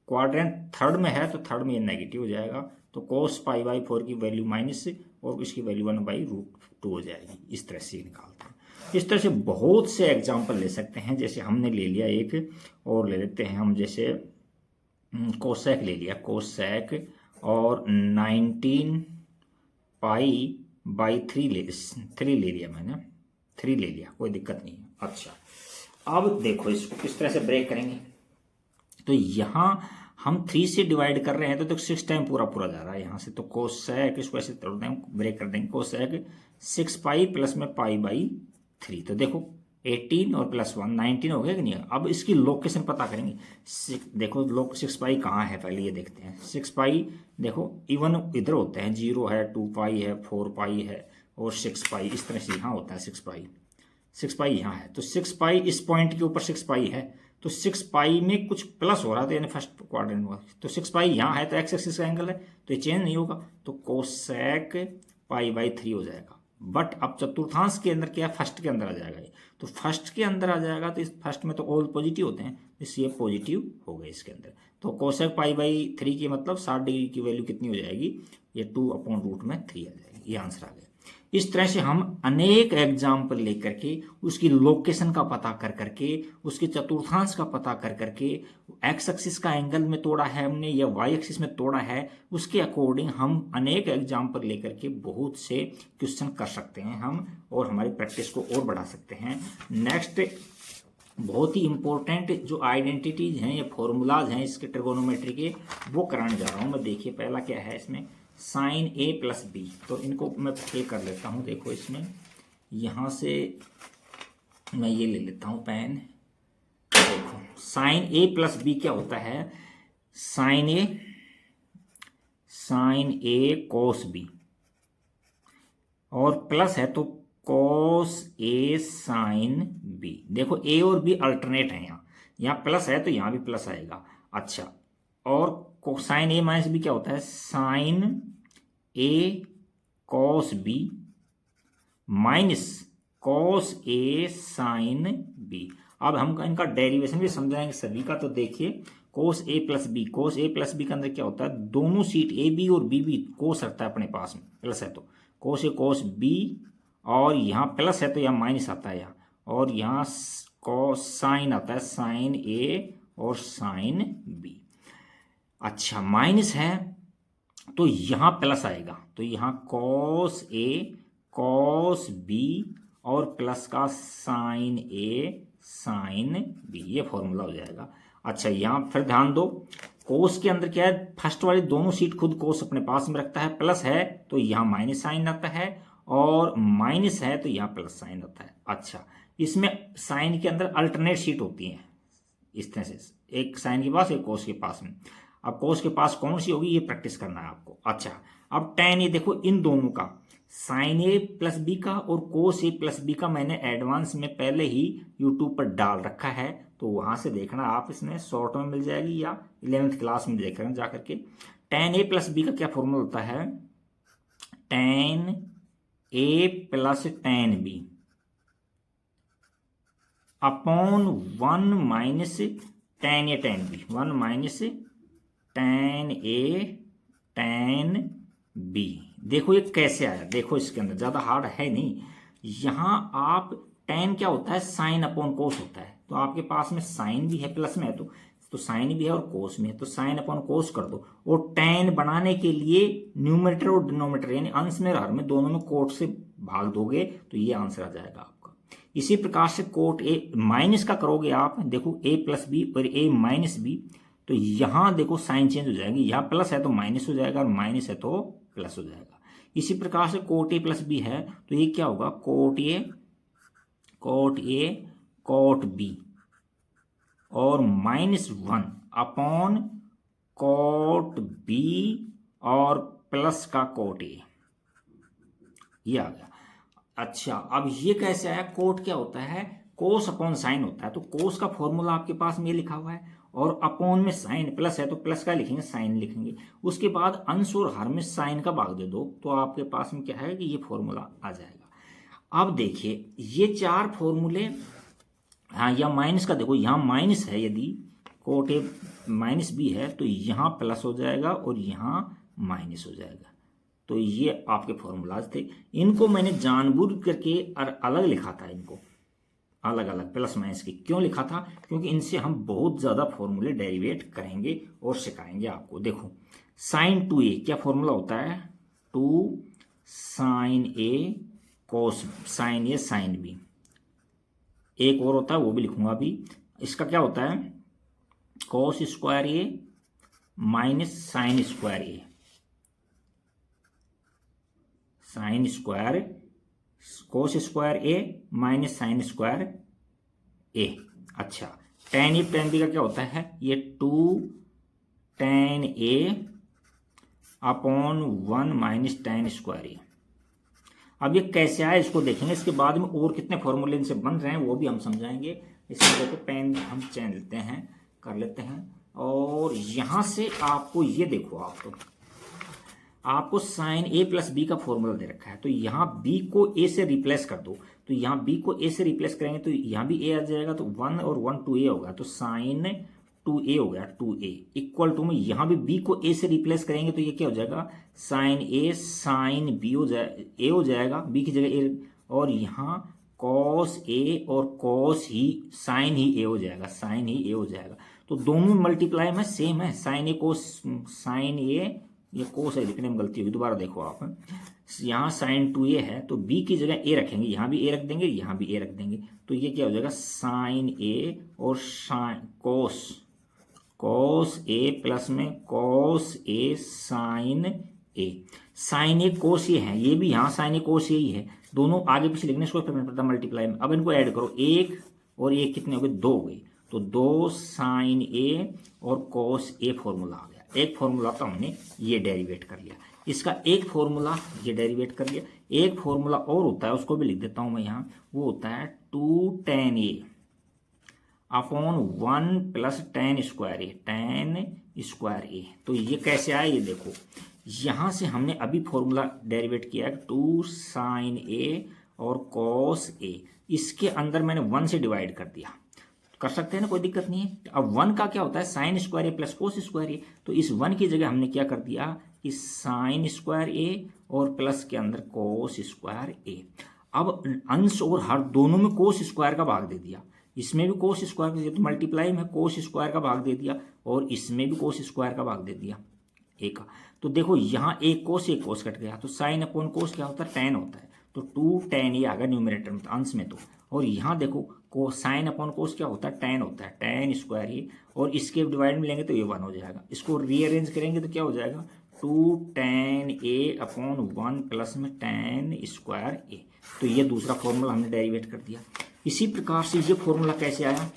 A: क्वाड्रेंट थर्ड में है तो थर्ड में ये नेगेटिव हो जाएगा, तो कोस पाई बाई 4 की वैल्यू माइनस और इसकी वैल्यू 1/√2 हो जाएगी। इस तरह से निकालते हैं। इस तरह से बहुत से एग्जाम्पल ले सकते हैं, जैसे हमने ले लिया एक और ले लेते हैं हम, जैसे कोसेक ले लिया, कोसेक और 19 पाई बाई 3 ले लिया मैंने, 3 ले लिया, कोई दिक्कत नहीं है। अच्छा, अब देखो इसको किस तरह से ब्रेक करेंगे, तो यहाँ हम 3 से डिवाइड कर रहे हैं, तो 6 टाइम पूरा जा रहा है यहाँ से, तो कोसेक इसको ऐसे तोड़ देंगे, ब्रेक कर देंगे, कोसेक 6 पाई प्लस में पाई बाई 3, तो देखो 18 और प्लस 1 19 हो गया कि नहीं। अब इसकी लोकेशन पता करेंगे, देखो 6 पाई कहाँ है, पहले ये देखते हैं। 6 पाई देखो इवन इधर होते हैं, 0 है, 2 पाई है, 4 पाई है और 6 पाई, इस तरह से यहाँ होता है 6 पाई यहाँ है, तो 6 पाई इस पॉइंट के ऊपर 6 पाई है, तो 6 पाई में कुछ प्लस हो रहा था, यानी फर्स्ट क्वाड्रेंट में, तो 6 पाई यहाँ है, तो एक्स एक्सिस का एंगल है, तो ये चेंज नहीं होगा, तो कोसेक पाई बाई 3 हो जाएगा। बट अब चतुर्थांश के अंदर क्या है, फर्स्ट के अंदर आ जाएगा ये, तो फर्स्ट के अंदर आ जाएगा, तो इस फर्स्ट में तो ऑल पॉजिटिव होते हैं, इसलिए पॉजिटिव हो गए इसके अंदर, तो कोसेक पाई बाई 3 की मतलब 60 डिग्री की वैल्यू कितनी हो जाएगी, ये 2/√3 आ जाएगी, ये आंसर आ गया। इस तरह से हम अनेक एग्जाम्पल लेकर के उसकी लोकेशन का पता कर करके, उसके चतुर्थांश का पता कर करके, एक्स एक्सिस का एंगल में तोड़ा है हमने या वाई एक्सिस में तोड़ा है, उसके अकॉर्डिंग हम अनेक एग्जाम्पल लेकर के बहुत से क्वेश्चन कर सकते हैं हम, और हमारी प्रैक्टिस को और बढ़ा सकते हैं। नेक्स्ट बहुत ही इंपॉर्टेंट जो आइडेंटिटीज हैं या फॉर्मूलाज हैं इसके ट्रिगोनोमेट्री के, वो कराने जा रहा हूँ मैं। देखिए पहला क्या है इसमें, साइन ए प्लस बी, तो इनको मैं फिल कर लेता हूँ। देखो इसमें यहाँ से मैं ये ले लेता हूँ पेन, देखो साइन ए प्लस बी क्या होता है, साइन ए कोस बी, और प्लस है तो कोस ए साइन बी। देखो ए और बी अल्टरनेट है, यहाँ प्लस है तो यहाँ भी प्लस आएगा। अच्छा, और साइन ए माइनस बी क्या होता है, sign A cos B minus cos A sine B. अब हम इनका डेरिवेशन भी समझाएंगे सभी का, तो देखिए कोस ए प्लस बी, कोस ए प्लस बी के अंदर क्या होता है, दोनों सीट ए बी और बी बी कोस रखता है अपने पास में, प्लस है तो कोस ए कोस बी, और यहाँ प्लस है तो यहाँ माइनस आता है यहाँ, और यहाँ कॉस साइन आता है, साइन ए और साइन बी। अच्छा माइनस है तो यहाँ प्लस आएगा, तो यहाँ कॉस ए कॉस बी और प्लस का साइन ए साइन बी, ये फॉर्मूला हो जाएगा। अच्छा यहाँ फिर ध्यान दो, कोस के अंदर क्या है, फर्स्ट वाली दोनों सीट खुद कोस अपने पास में रखता है, प्लस है तो यहाँ माइनस साइन आता है, और माइनस है तो यहाँ प्लस साइन आता है। अच्छा इसमें साइन के अंदर अल्टरनेट सीट होती है इस तरह से, एक साइन के पास एक कोस के पास में। अब कोस के पास कौन सी होगी ये प्रैक्टिस करना है आपको। अच्छा अब tan ए देखो, इन दोनों का साइन ए प्लस बी का और कोस ए प्लस बी का मैंने एडवांस में पहले ही यूट्यूब पर डाल रखा है, तो वहां से देखना आप, इसमें शॉर्ट में मिल जाएगी या 11th क्लास में देख रहे हैं जाकर के। tan ए प्लस बी का क्या फॉर्मूला होता है, tan A plus tan B upon 1 minus tan A tan B, 1 minus tan A tan B. देखो ये कैसे आया, देखो इसके अंदर ज़्यादा हार्ड है नहीं, यहाँ आप tan क्या होता है, साइन अपॉन कोस होता है, तो आपके पास में साइन भी है प्लस में है तो साइन भी है और कोस में है, तो साइन अपॉन कोस कर दो, और tan बनाने के लिए न्यूमरेटर और डिनोमिनेटर यानी अंश में और हर में दोनों में कोट से भाग दोगे तो ये आंसर आ जाएगा आपका। इसी प्रकार से कोट ए माइनस का करोगे आप, देखो ए प्लस बी और ए माइनस बी, तो यहां देखो साइन चेंज हो जाएगी, यहाँ प्लस है तो माइनस हो जाएगा और माइनस है तो प्लस हो जाएगा। इसी प्रकार से कोट ए प्लस बी है तो ये क्या होगा, कोट ए कोट बी और -1 अपॉन कोट बी और प्लस का कोट ए, ये आ गया। अच्छा अब ये कैसे आया, कोट क्या होता है, कोस अपॉन साइन होता है, तो कोस का फॉर्मूला आपके पास में लिखा हुआ है, और अपॉन में साइन प्लस है तो प्लस का लिखेंगे, साइन लिखेंगे, उसके बाद अंश और हर में साइन का भाग दे दो, तो आपके पास में क्या है कि ये फॉर्मूला आ जाएगा। अब देखिए ये चार फॉर्मूले, हाँ या माइनस का देखो, यहाँ माइनस है, यदि कोट ए माइनस बी है तो यहाँ प्लस हो जाएगा और यहाँ माइनस हो जाएगा, तो ये आपके फॉर्मूलाज थे। इनको मैंने जानबूझ करके अलग लिखा था, इनको अलग अलग प्लस माइनस की क्यों लिखा था, क्योंकि इनसे हम बहुत ज़्यादा फॉर्मूले डेरिवेट करेंगे और सिखाएंगे आपको। देखो साइन 2a क्या फॉर्मूला होता है, 2 साइन ए कोस साइन ए साइन बी, एक और होता है वो भी लिखूंगा अभी, इसका क्या होता है, कोस स्क्वायर ए माइनस साइन स्क्वायर ए, साइन स्क्वायर कोस स्क्वायर ए माइनस साइन स्क्वायर ए। अच्छा tan ए tan बी का क्या होता है, ये 2 tan ए अपॉन 1 माइनस tan स्क्वायर ए। अब ये कैसे आया इसको देखेंगे, इसके बाद में और कितने फॉर्मूले इनसे बन रहे हैं वो भी हम समझाएंगे। इसमें देखो पेन हम चेंज लेते हैं, कर लेते हैं, और यहां से आपको ये देखो, आपको साइन ए प्लस बी का फॉर्मूला दे रखा है, तो यहाँ बी को ए से रिप्लेस कर दो, तो यहाँ बी को ए से रिप्लेस करेंगे तो यहाँ भी ए आ जाएगा, तो 1 और 1 2a होगा, तो साइन 2a हो गया, 2a इक्वल टू में यहाँ भी b को a से रिप्लेस करेंगे तो ये क्या हो जाएगा, साइन a साइन b हो जाए a हो जाएगा, b की जगह a, और यहाँ कॉस a और कॉस ही साइन ही a हो जाएगा, साइन ही a हो जाएगा, तो दोनों मल्टीप्लाई में सेम है, sine a cos sine a, ये कोस है लिखने में गलती होगी, दोबारा देखो आप, यहाँ साइन 2a है तो b की जगह a रखेंगे, यहाँ भी a रख देंगे, यहाँ भी a रख देंगे, तो ये क्या हो जाएगा, साइन a और साइन कोस a प्लस में cos a sine a, sine a cos a है, ये भी यहाँ साइन a कोस a ही है, दोनों आगे पीछे लिखने इसको फिर पड़ता मल्टीप्लाई में। अब इनको ऐड करो, 1 और 1 कितने हो गए, 2 हो गए, तो 2 साइन a और कोस a फॉर्मूला आ गया। एक फॉर्मूला तो हमने ये डेरिवेट कर लिया, इसका एक फॉर्मूला ये डेरिवेट कर लिया, एक फॉर्मूला और होता है उसको भी लिख देता हूं मैं यहाँ, वो होता है 2 tan a अपॉन 1 plus tan square A, tan square A. तो ये कैसे आया ये देखो, यहाँ से हमने अभी फॉर्मूला डेरिवेट किया 2 साइन ए और कॉस ए, इसके अंदर मैंने 1 से डिवाइड कर दिया, कर सकते हैं ना, कोई दिक्कत नहीं है। अब 1 का क्या होता है, sine square A plus cos square A. तो इस 1 की जगह हमने क्या कर दिया कि साइन स्क्वायर ए और प्लस के अंदर कोस स्क्वायर ए। अब अंश और हर दोनों में कोस स्क्वायर का भाग दे दिया, इसमें भी कोस स्क्वायर, तो मल्टीप्लाई में कोस स्क्वायर का भाग दे दिया और इसमें भी कोस स्क्वायर का भाग दे दिया ए का। तो देखो यहाँ एक कोस कट गया, तो साइन अपॉन कोस क्या होता है, टेन होता है। तो 2 tan ये आ गया न्यूमरेटर में, अंश में। तो और यहाँ देखो को साइन अपॉन कोस क्या होता है, टेन होता है, टेन स्क्वायर ये, और इसके डिवाइड में लेंगे तो ये 1 हो जाएगा। इसको रीअरेंज करेंगे तो क्या हो जाएगा, 2 tan a अपॉन 1 प्लस में tan स्क्वायर ए। तो ये दूसरा फॉर्मूला हमने डेरिवेट कर दिया। इसी प्रकार से ये फॉर्मूला कैसे आया,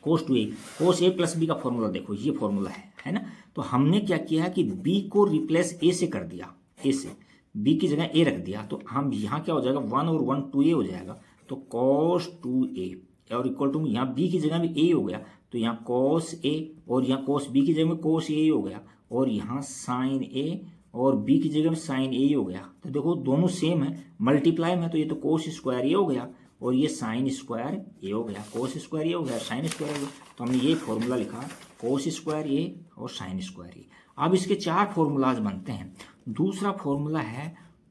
A: cos 2a, cos a plus B का फॉर्मूला देखो, ये फॉर्मूला है ना। तो हमने क्या किया कि b को रिप्लेस a से कर दिया, a से b की जगह a रख दिया। तो हम यहाँ क्या हो जाएगा, 1 और 1 2a हो जाएगा। तो cos 2a और इक्वल टू यहाँ b की जगह भी a हो गया, तो यहाँ cos a और यहाँ cos b की जगह में cos a हो गया, और यहाँ sin a और b की जगह में sin a हो गया। तो देखो दोनों सेम है, मल्टीप्लाई में, तो ये तो cos स्क्वायर a हो गया और ये साइन स्क्वायर ए हो गया, कोस स्क्वायर ए हो गया, साइन स्क्वायर हो गया। तो हमने ये फॉर्मूला लिखा, कोस स्क्वायर ए और साइन स्क्वायर ए। अब इसके 4 फॉर्मूलाज बनते हैं। दूसरा फॉर्मूला है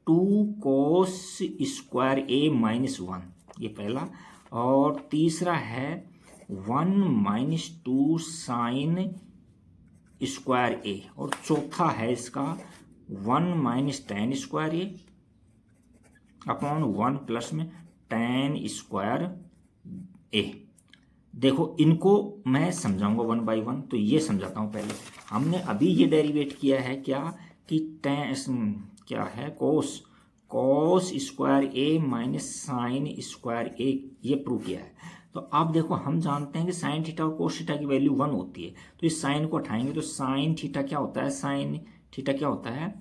A: 2 कोस स्क्वायर ए माइनस 1, ये पहला। और तीसरा है 1 माइनस 2 साइन स्क्वायर ए। और चौथा है इसका 1 माइनस टेन स्क्वायर ए अपॉन 1 प्लस में tan स्क्वायर ए। देखो इनको मैं समझाऊंगा 1 बाई 1। तो ये समझाता हूँ पहले। हमने अभी ये डेरिवेट किया है क्या कि क्या है, कोस स्क्वायर ए माइनस साइन स्क्वायर ए, ये प्रूव किया है। तो अब देखो हम जानते हैं कि साइन थीटा और कोस थीटा की वैल्यू 1 होती है। तो इस साइन को हटाएंगे तो साइन थीटा क्या होता है, साइन थीटा क्या होता है,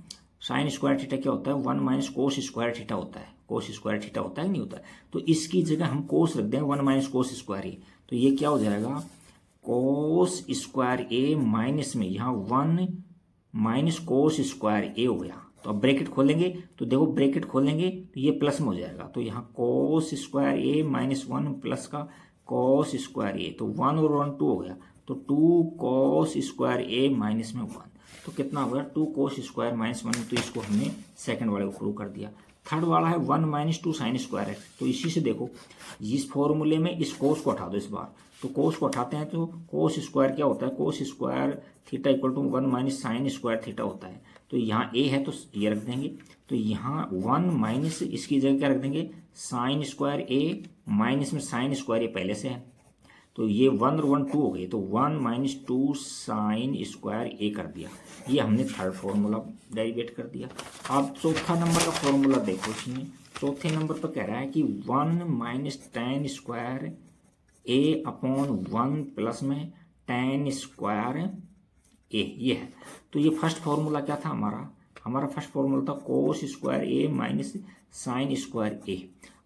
A: साइन स्क्वायर थीटा क्या होता है, 1 माइनस कोस स्क्वायर थीटा होता है। कोस स्क्वायर थीटा होता है कि नहीं होता है। तो इसकी जगह हम कोस रख देंगे, 1 माइनस कोस स्क्वायर ए। तो ये क्या हो जाएगा, कोस स्क्वायर ए माइनस में यहाँ 1 माइनस कोस स्क्वायर ए हो गया। तो अब ब्रैकेट खोलेंगे तो देखो, ब्रैकेट खोलेंगे तो ये प्लस में हो जाएगा। तो यहाँ कोस स्क्वायर ए माइनस 1 प्लस का कोस स्क्वायर ए, तो 1 और 1 2 हो गया। तो 2 कोस स्क्वायर ए माइनस में 1, तो कितना हो गया, 2 कोस स्क्वायर माइनस 1। तो इसको हमने सेकंड वाले को प्रूव कर दिया। थर्ड वाला है 1 माइनस 2 साइन स्क्वायर है। तो इसी से देखो, इस फॉर्मूले में इस कोस को हटा दो इस बार। तो कोस को हटाते हैं तो कोस स्क्वायर क्या होता है, cos square theta equal to 1 minus sine square theta होता है। तो यहाँ ए है तो ये रख देंगे। तो यहाँ 1 माइनस इसकी जगह क्या रख देंगे, साइन स्क्वायर ए माइनस में साइन स्क्वायर ए पहले से है। तो ये 1 और 1 2 हो गए। तो 1 माइनस 2 साइन स्क्वायर ए कर दिया। ये हमने थर्ड फॉर्मूला डेरिवेट कर दिया। अब चौथा नंबर का फॉर्मूला देखो, इसमें चौथे नंबर पर कह रहा है कि 1 माइनस टेन स्क्वायर ए अपॉन 1 प्लस में टेन स्क्वायर ए, ये है। तो ये फर्स्ट फॉर्मूला क्या था हमारा फर्स्ट फॉर्मूला था कोस स्क्वायर ए माइनस साइन स्क्वायर ए।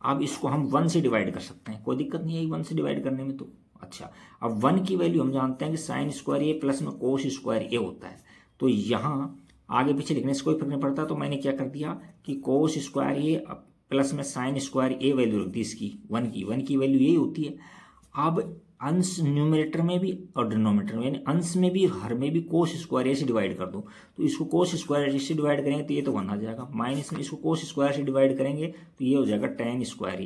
A: अब इसको हम 1 से डिवाइड कर सकते हैं, कोई दिक्कत नहीं है 1 से डिवाइड करने में। तो अच्छा, अब 1 की वैल्यू हम जानते हैं कि साइन स्क्वायर ए प्लस में कोस स्क्वायर ए होता है। तो यहाँ आगे पीछे लिखने से कोई फर्क नहीं पड़ता। तो मैंने क्या कर दिया कि कोस स्क्वायर ए प्लस में साइन स्क्वायर ए वैल्यू रख दी इसकी, 1 की वैल्यू यही होती है। अब अंश न्यूमरेटर में भी और डिनोमिनेटर में, यानी अंश में भी हर में भी कोस स्क्वायर ए से डिवाइड कर दो। तो इसको कोस स्क्वायर ए से डिवाइड करेंगे तो ये तो 1 आ जाएगा, माइनस में इसको कोस स्क्वायर से डिवाइड करेंगे तो ये हो जाएगा टेन स्क्वायर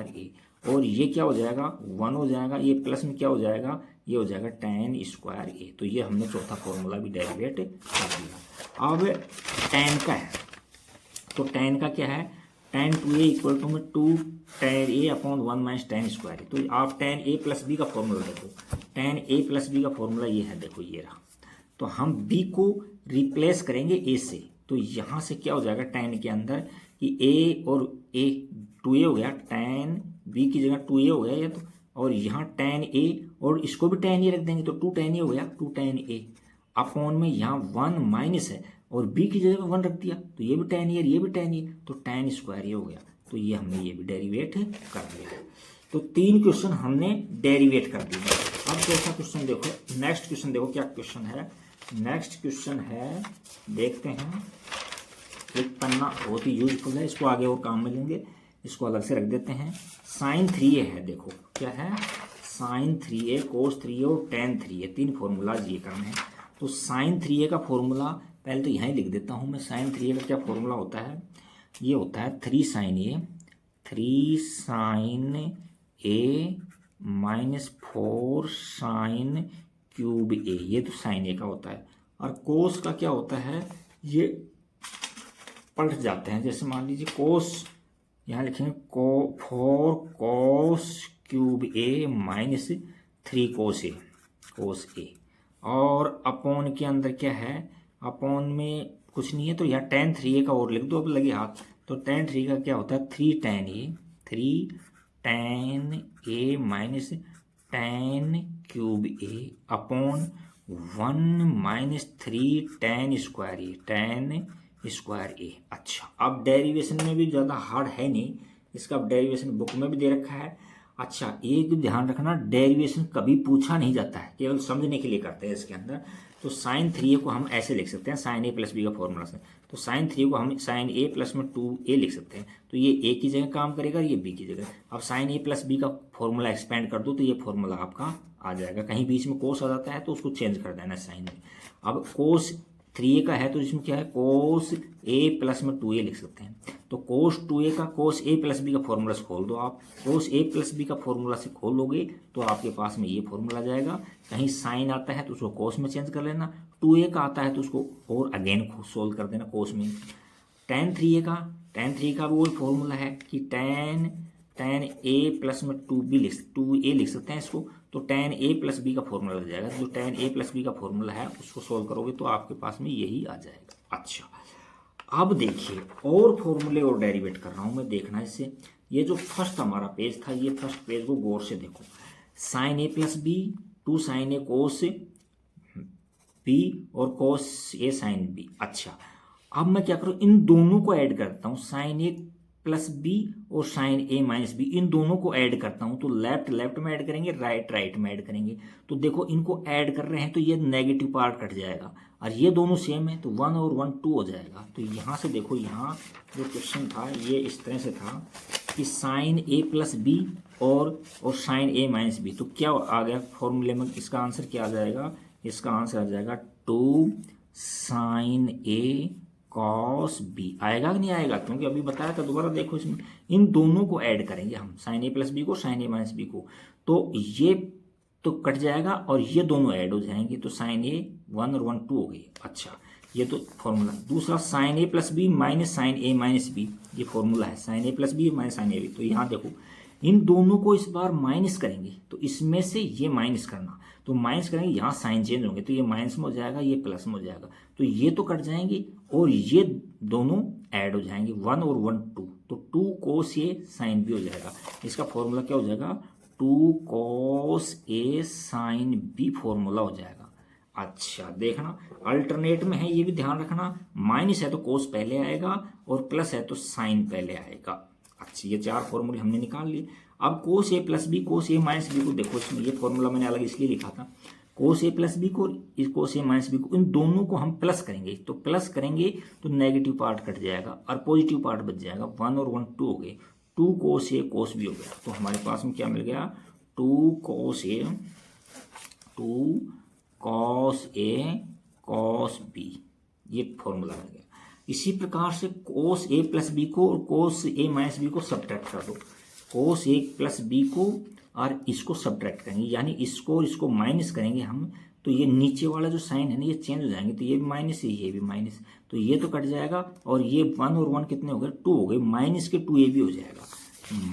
A: ए। और ये क्या हो जाएगा, 1 हो जाएगा। ये प्लस में क्या हो जाएगा, ये हो जाएगा टेन स्क्वायर ए। तो ये हमने चौथा फॉर्मूला भी डेरिवेट कर दिया। अब टेन का है, तो टेन का क्या है, टेन 2a इक्वल टू में 2 tan a अपॉन 1 माइनस टेन स्क्वायर। तो आप टेन a प्लस बी का फॉर्मूला देखो, टेन a प्लस बी का फॉर्मूला ये है, देखो ये रहा। तो हम b को रिप्लेस करेंगे a से। तो यहाँ से क्या हो जाएगा, टेन के अंदर कि a और a 2a हो गया, टेन b की जगह 2a हो गया ये तो, और यहाँ टेन a और इसको भी टेन a रख देंगे तो 2 tan a हो गया, 2 tan a अपॉन में यहाँ 1 माइनस है और b की जगह 1 रख दिया तो ये भी tan a ये भी tan a, तो tan स्क्वायर ये हो गया। तो ये हमने ये भी डेरिवेट कर दिया। तो 3 क्वेश्चन हमने डेरिवेट कर दिए। अब चौथा क्वेश्चन देखो, नेक्स्ट क्वेश्चन देखो क्या क्वेश्चन है। नेक्स्ट क्वेश्चन है, देखते हैं, एक पन्ना बहुत ही यूजफुल है, इसको आगे और काम में लेंगे, इसको अलग से रख देते हैं। sin 3a है, देखो क्या है, साइन 3a कोस 3a और टेन 3a, तीन फॉर्मूलाज ये करने हैं। तो साइन 3a का फॉर्मूला पहले तो यहाँ ही लिख देता हूँ मैं। साइन 3a का क्या फॉर्मूला होता है, ये होता है 3 sine a, 3 sine a minus 4 sine cube a, ये तो साइन a का होता है। और कोस का क्या होता है, ये पलट जाते हैं। जैसे मान लीजिए कोस, यहाँ लिखेंगे 4 cos cube a minus 3 cos a। और अपॉन के अंदर क्या है, अपॉन में कुछ नहीं है तो यहाँ टेन 3a का और लिख दो, अब लगे हाथ। तो टेन 3 का क्या होता है 3 ten a minus ten cube a अपॉन 1 माइनस 3 टेन स्क्वायर a। अच्छा, अब डेरिवेशन में भी ज़्यादा हार्ड है नहीं, इसका अब डेरिवेशन बुक में भी दे रखा है। अच्छा, एक ध्यान रखना, डेरिवेशन कभी पूछा नहीं जाता है, केवल समझने के लिए करते हैं इसके अंदर। तो साइन 3a को हम ऐसे लिख सकते हैं, साइन a प्लस बी का फॉर्मूला से। तो साइन 3 को हम साइन a प्लस में 2a लिख सकते हैं, तो ये a की जगह काम करेगा और ये b की जगह। अब साइन a प्लस बी का फॉर्मूला एक्सपेंड कर दो तो ये फॉर्मूला आपका आ जाएगा। कहीं बीच में कोस आ जाता है तो उसको चेंज कर देना साइन में। अब कोस 3a का है तो इसमें क्या है, कोस a प्लस में 2a लिख सकते हैं। तो कोस 2a का कोस a प्लस बी का फॉर्मूला से खोल दो आप, कोस a प्लस बी का फॉर्मूला से खोल लोगे तो आपके पास में ये फॉर्मूला जाएगा। कहीं साइन आता है तो उसको कोस में चेंज कर लेना, 2a का आता है तो उसको और अगेन सोल्व कर देना कोस में। टेन 3a का भी वही फॉर्मूला है कि टेन a प्लस में 2a लिख सकते हैं इसको। तो टेन a प्लस बी का फॉर्मूला लग जाएगा। जो टेन a प्लस बी का फॉर्मूला है उसको सोल्व करोगे तो आपके पास में यही आ जाएगा। अच्छा, अब देखिए और फॉर्मूले और डेरिवेट कर रहा हूँ मैं, देखना इससे। ये जो फर्स्ट हमारा पेज था, ये फर्स्ट पेज को गौर से देखो। Sine a plus B, 2 sine a cos B और कोस a साइन बी। अच्छा, अब मैं क्या करूँ, इन दोनों को ऐड करता हूँ, साइन a प्लस बी और साइन a माइनस बी, इन दोनों को ऐड करता हूँ। तो लेफ्ट में ऐड करेंगे, राइट में ऐड करेंगे। तो देखो इनको ऐड कर रहे हैं तो ये नेगेटिव पार्ट कट जाएगा और ये दोनों सेम है तो 1 और 1 2 हो जाएगा। तो यहाँ से देखो, यहाँ जो क्वेश्चन था ये इस तरह से था कि साइन a प्लस बी और साइन a माइनस बी। तो क्या आ गया फॉर्मूले में, इसका आंसर क्या आ जाएगा, इसका आंसर आ जाएगा 2 साइन a कॉस बी। आएगा कि नहीं आएगा, क्योंकि अभी बताया था। दोबारा देखो, इसमें इन दोनों को ऐड करेंगे हम, साइन a प्लस बी को, साइन a माइनस बी को, तो ये तो कट जाएगा और ये दोनों ऐड हो जाएंगे। तो साइन a 1 और 1 2 हो गई। अच्छा, ये तो फॉर्मूला। दूसरा sine a plus B minus sine a minus B, ये फॉर्मूला है, sine a plus B minus sine a B. तो यहाँ देखो इन दोनों को इस बार माइनस करेंगे तो इसमें से ये माइनस करना, तो माइनस करेंगे, यहाँ साइन चेंज होंगे तो ये माइनस में हो जाएगा, ये प्लस में हो जाएगा। तो ये तो कट जाएंगे और ये दोनों ऐड हो जाएंगे, 1 और 1 2। तो 2 कोस a साइन b हो जाएगा। इसका फॉर्मूला क्या हो जाएगा, 2 कोस a साइन b फॉर्मूला हो जाएगा। अच्छा, देखना अल्टरनेट में है, ये भी ध्यान रखना, माइनस है तो कोस पहले आएगा और प्लस है तो साइन पहले आएगा। अच्छा, ये 4 फॉर्मूले हमने निकाल लिए। अब cos a plus B, cos a minus B को देखो, इसमें ये फॉर्मूला मैंने अलग इसलिए लिखा था, कोस a प्लस बी को, कोस a माइनस बी को, इन दोनों को हम प्लस करेंगे। तो प्लस करेंगे तो नेगेटिव पार्ट कट जाएगा और पॉजिटिव पार्ट बच जाएगा। 1 और 1 2 हो गए, 2 कोस a कोस बी हो गया। तो हमारे पास में क्या मिल गया, 2 कोस a कोस बी, ये फॉर्मूला मिल गया। इसी प्रकार से कोस a प्लस बी को और कोस a माइनस बी को सब्ट्रैक्ट कर दो। कोस a प्लस बी को और इसको सब्ट्रैक्ट करेंगे, यानी इसको और इसको माइनस करेंगे हम, तो ये नीचे वाला जो साइन है ना ये चेंज हो जाएंगे। तो ये भी माइनस है, ये भी माइनस, तो ये तो कट जाएगा और ये 1 और 1 कितने हो गए, 2 हो गए। माइनस के 2a भी हो जाएगा,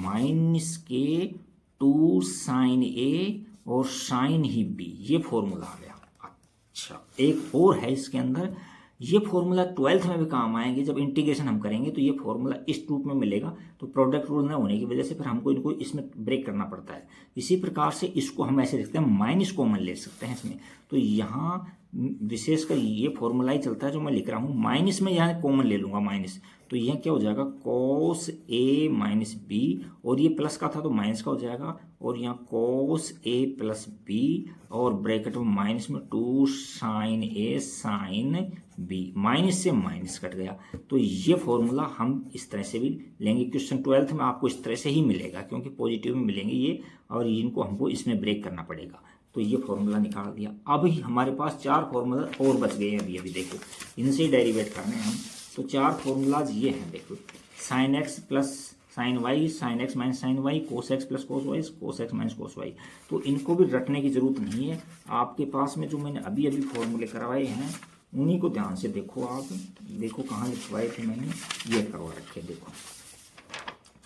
A: माइनस के 2 साइन a और साइन ही b, ये फॉर्मूला आ गया। अच्छा, एक और है इसके अंदर, ये फॉर्मूला 12th में भी काम आएंगे। जब इंटीग्रेशन हम करेंगे तो ये फॉर्मूला इस रूप में मिलेगा, तो प्रोडक्ट रूल ना होने की वजह से फिर हमको इनको इसमें ब्रेक करना पड़ता है। इसी प्रकार से इसको हम ऐसे लिखते हैं, माइनस कॉमन ले सकते हैं इसमें। तो यहाँ विशेषकर ये फॉर्मूला ही चलता है जो मैं लिख रहा हूँ। माइनस में यहाँ कॉमन ले लूँगा माइनस, तो यह क्या हो जाएगा cos a माइनस बी, और ये प्लस का था तो माइनस का हो जाएगा, और यहाँ cos a प्लस बी और ब्रैकेट में माइनस में 2 sine a sine b, minus से माइनस कट गया। तो ये फॉर्मूला हम इस तरह से भी लेंगे। क्वेश्चन 12th में आपको इस तरह से ही मिलेगा क्योंकि पॉजिटिव में मिलेंगे ये, और इनको हमको इसमें ब्रेक करना पड़ेगा। तो ये फॉर्मूला निकाल दिया। अब हमारे पास 4 फॉर्मूला और बच गए हैं अभी देखो, इनसे ही डेरिवेट करने हैं हम। तो 4 फॉर्मूलाज ये हैं देखो, sine x plus sine y, sine x minus sine y, cos x plus cos y, cos x minus cos y. तो इनको भी रटने की जरूरत नहीं है, आपके पास में जो मैंने अभी अभी फॉर्मूले करवाए हैं उन्हीं को ध्यान से देखो। आप देखो कहाँ लिखवाए थे मैंने, ये करवा रखे, देखो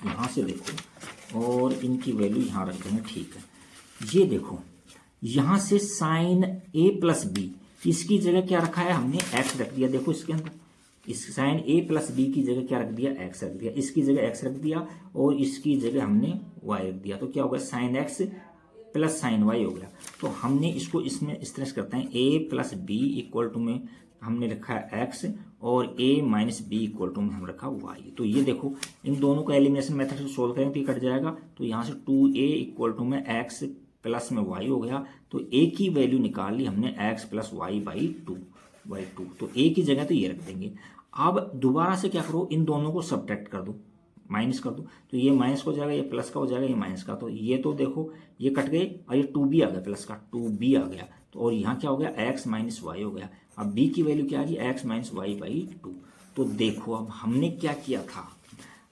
A: यहाँ से देखो, और इनकी वैल्यू यहाँ रख देंगे, ठीक है। ये देखो यहाँ से साइन ए प्लस बी, इसकी जगह क्या रखा है हमने, एक्स रख दिया। देखो इसके अंदर इस साइन ए प्लस बी की जगह क्या रख दिया, एक्स रख दिया, इसकी जगह एक्स रख दिया, और इसकी जगह हमने वाई रख दिया। तो क्या होगा, sine x plus sine y हो गया। तो हमने इसको इसमें इस तरह से करते हैं, ए प्लस बी इक्वल टू में हमने रखा है एक्स, और ए माइनस बी इक्वल टू में हम रखा वाई। तो ये देखो इन दोनों का एलिमिनेशन मेथड से सोल्व करेंगे तो ये कट जाएगा। तो यहाँ से 2a इक्वल टू में एक्स प्लस में वाई हो गया। तो a की वैल्यू निकाल ली हमने x plus Y by two. तो a की जगह तो ये रख देंगे। अब दोबारा से क्या करो, इन दोनों को सब्ट्रैक्ट कर दो, माइनस कर दो। तो ये माइनस का हो जाएगा, ये प्लस का हो जाएगा, ये माइनस का। तो ये तो देखो ये कट गए, और ये 2b आ गया, प्लस का 2b आ गया। तो और यहाँ क्या हो गया, x माइनस वाई हो गया। अब b की वैल्यू क्या आ गई, x minus Y by two. तो देखो अब हमने क्या किया था,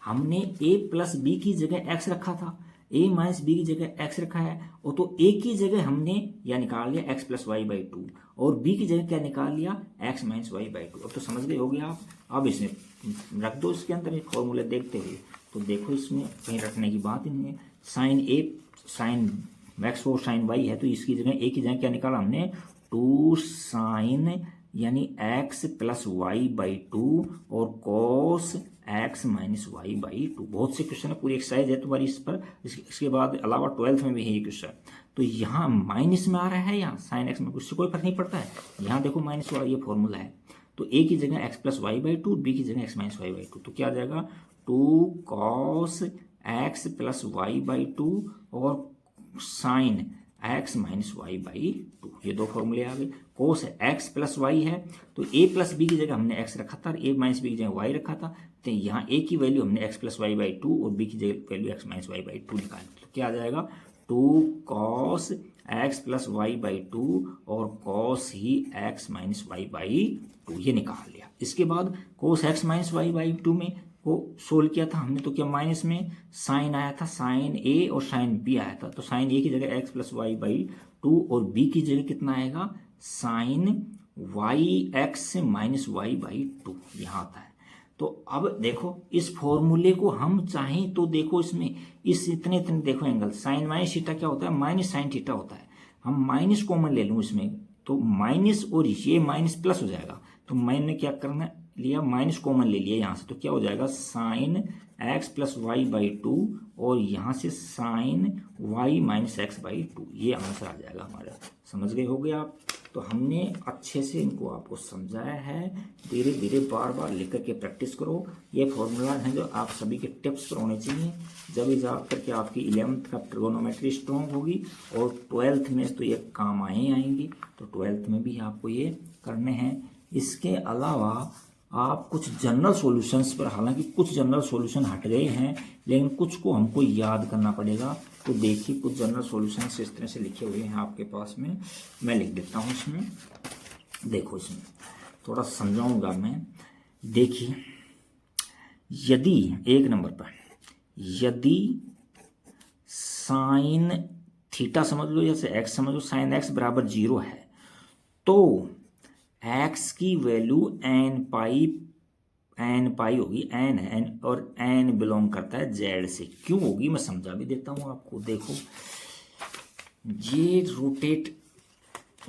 A: हमने a प्लस बी की जगह x रखा था, a माइनस बी की जगह x रखा है, और तो a की जगह हमने यह निकाल लिया x plus Y by two, और b की जगह क्या निकाल लिया, x minus Y by two. अब तो समझ गए हो गया आप। अब इसमें रख दो इसके अंदर एक फॉर्मूले देखते हुए। तो देखो इसमें कहीं रखने की बात ही नहीं है। साइन ए साइन एक्स और साइन वाई है, तो इसकी जगह a की जगह क्या निकाला हमने, 2 साइन यानी x plus Y by two और cos x minus Y by two. बहुत से क्वेश्चन है, पूरी एक्सरसाइज है तुम्हारी इस पर। इसके बाद अलावा 12th में भी है ये क्वेश्चन। तो यहाँ माइनस में आ रहा है, यहाँ साइन एक्स में उससे कोई फर्क नहीं पड़ता है। यहाँ देखो माइनस वाला ये फॉर्मूला है। तो a की जगह x plus Y by two, B की जगह x minus Y by two. तो क्या आ जाएगा, 2 cos x plus Y by two और sine x minus Y by two. ये दो फॉर्मूले आ गए। कोस x प्लस वाई है, तो a प्लस बी की जगह हमने x रखा था, a माइनस बी की जगह y रखा था। तो यहाँ a की वैल्यू हमने x plus Y by two और b की जगह value x minus Y by two निकाली। तो क्या आ जाएगा, 2 cos x plus Y by two और cos ही x minus Y by two, ये निकाल लिया। इसके बाद cos x minus Y by two में को सोल्व किया था हमने, तो क्या माइनस में साइन आया था, साइन ए और साइन बी आया था। तो साइन ए की जगह x plus Y by two और बी की जगह कितना आएगा, sine y x minus Y by two, यहाँ आता है। तो अब देखो इस फॉर्मूले को हम चाहें तो देखो इसमें इस इतने देखो एंगल, साइन माइनस थीटा क्या होता है, माइनस साइन थीटा होता है। हम माइनस कॉमन ले लूँ इसमें, तो माइनस और ये माइनस प्लस हो जाएगा। तो मैंने क्या करना लिया, माइनस कॉमन ले लिया यहाँ से। तो क्या हो जाएगा, sine x plus Y by two और यहाँ से sine y minus x by two, ये आंसर आ जाएगा हमारा। समझ गए होगे आप। तो हमने अच्छे से इनको आपको समझाया है। धीरे धीरे बार बार लिख करके प्रैक्टिस करो। ये फॉर्मूला हैं जो आप सभी के टिप्स पर होने चाहिए, जब जा करके आपकी 11th का ट्रिगोनोमेट्री स्ट्रॉन्ग होगी, और 12th में तो ये काम आएंगी। तो 12th में भी आपको ये करने हैं। इसके अलावा आप कुछ जनरल सॉल्यूशंस पर, हालांकि कुछ जनरल सॉल्यूशन हट गए हैं लेकिन कुछ को हमको याद करना पड़ेगा। तो देखिए कुछ जनरल सॉल्यूशंस इस तरह से लिखे हुए हैं आपके पास में, मैं लिख देता हूँ इसमें। देखो इसमें थोड़ा समझाऊंगा मैं। देखिए यदि एक नंबर पर यदि साइन थीटा समझ लो, जैसे एक्स समझ लो, साइन एक्स बराबर 0 है, तो x की वैल्यू एन पाई होगी, एन है और एन बिलोंग करता है z से। क्यों होगी मैं समझा भी देता हूं आपको। देखो ये रोटेट,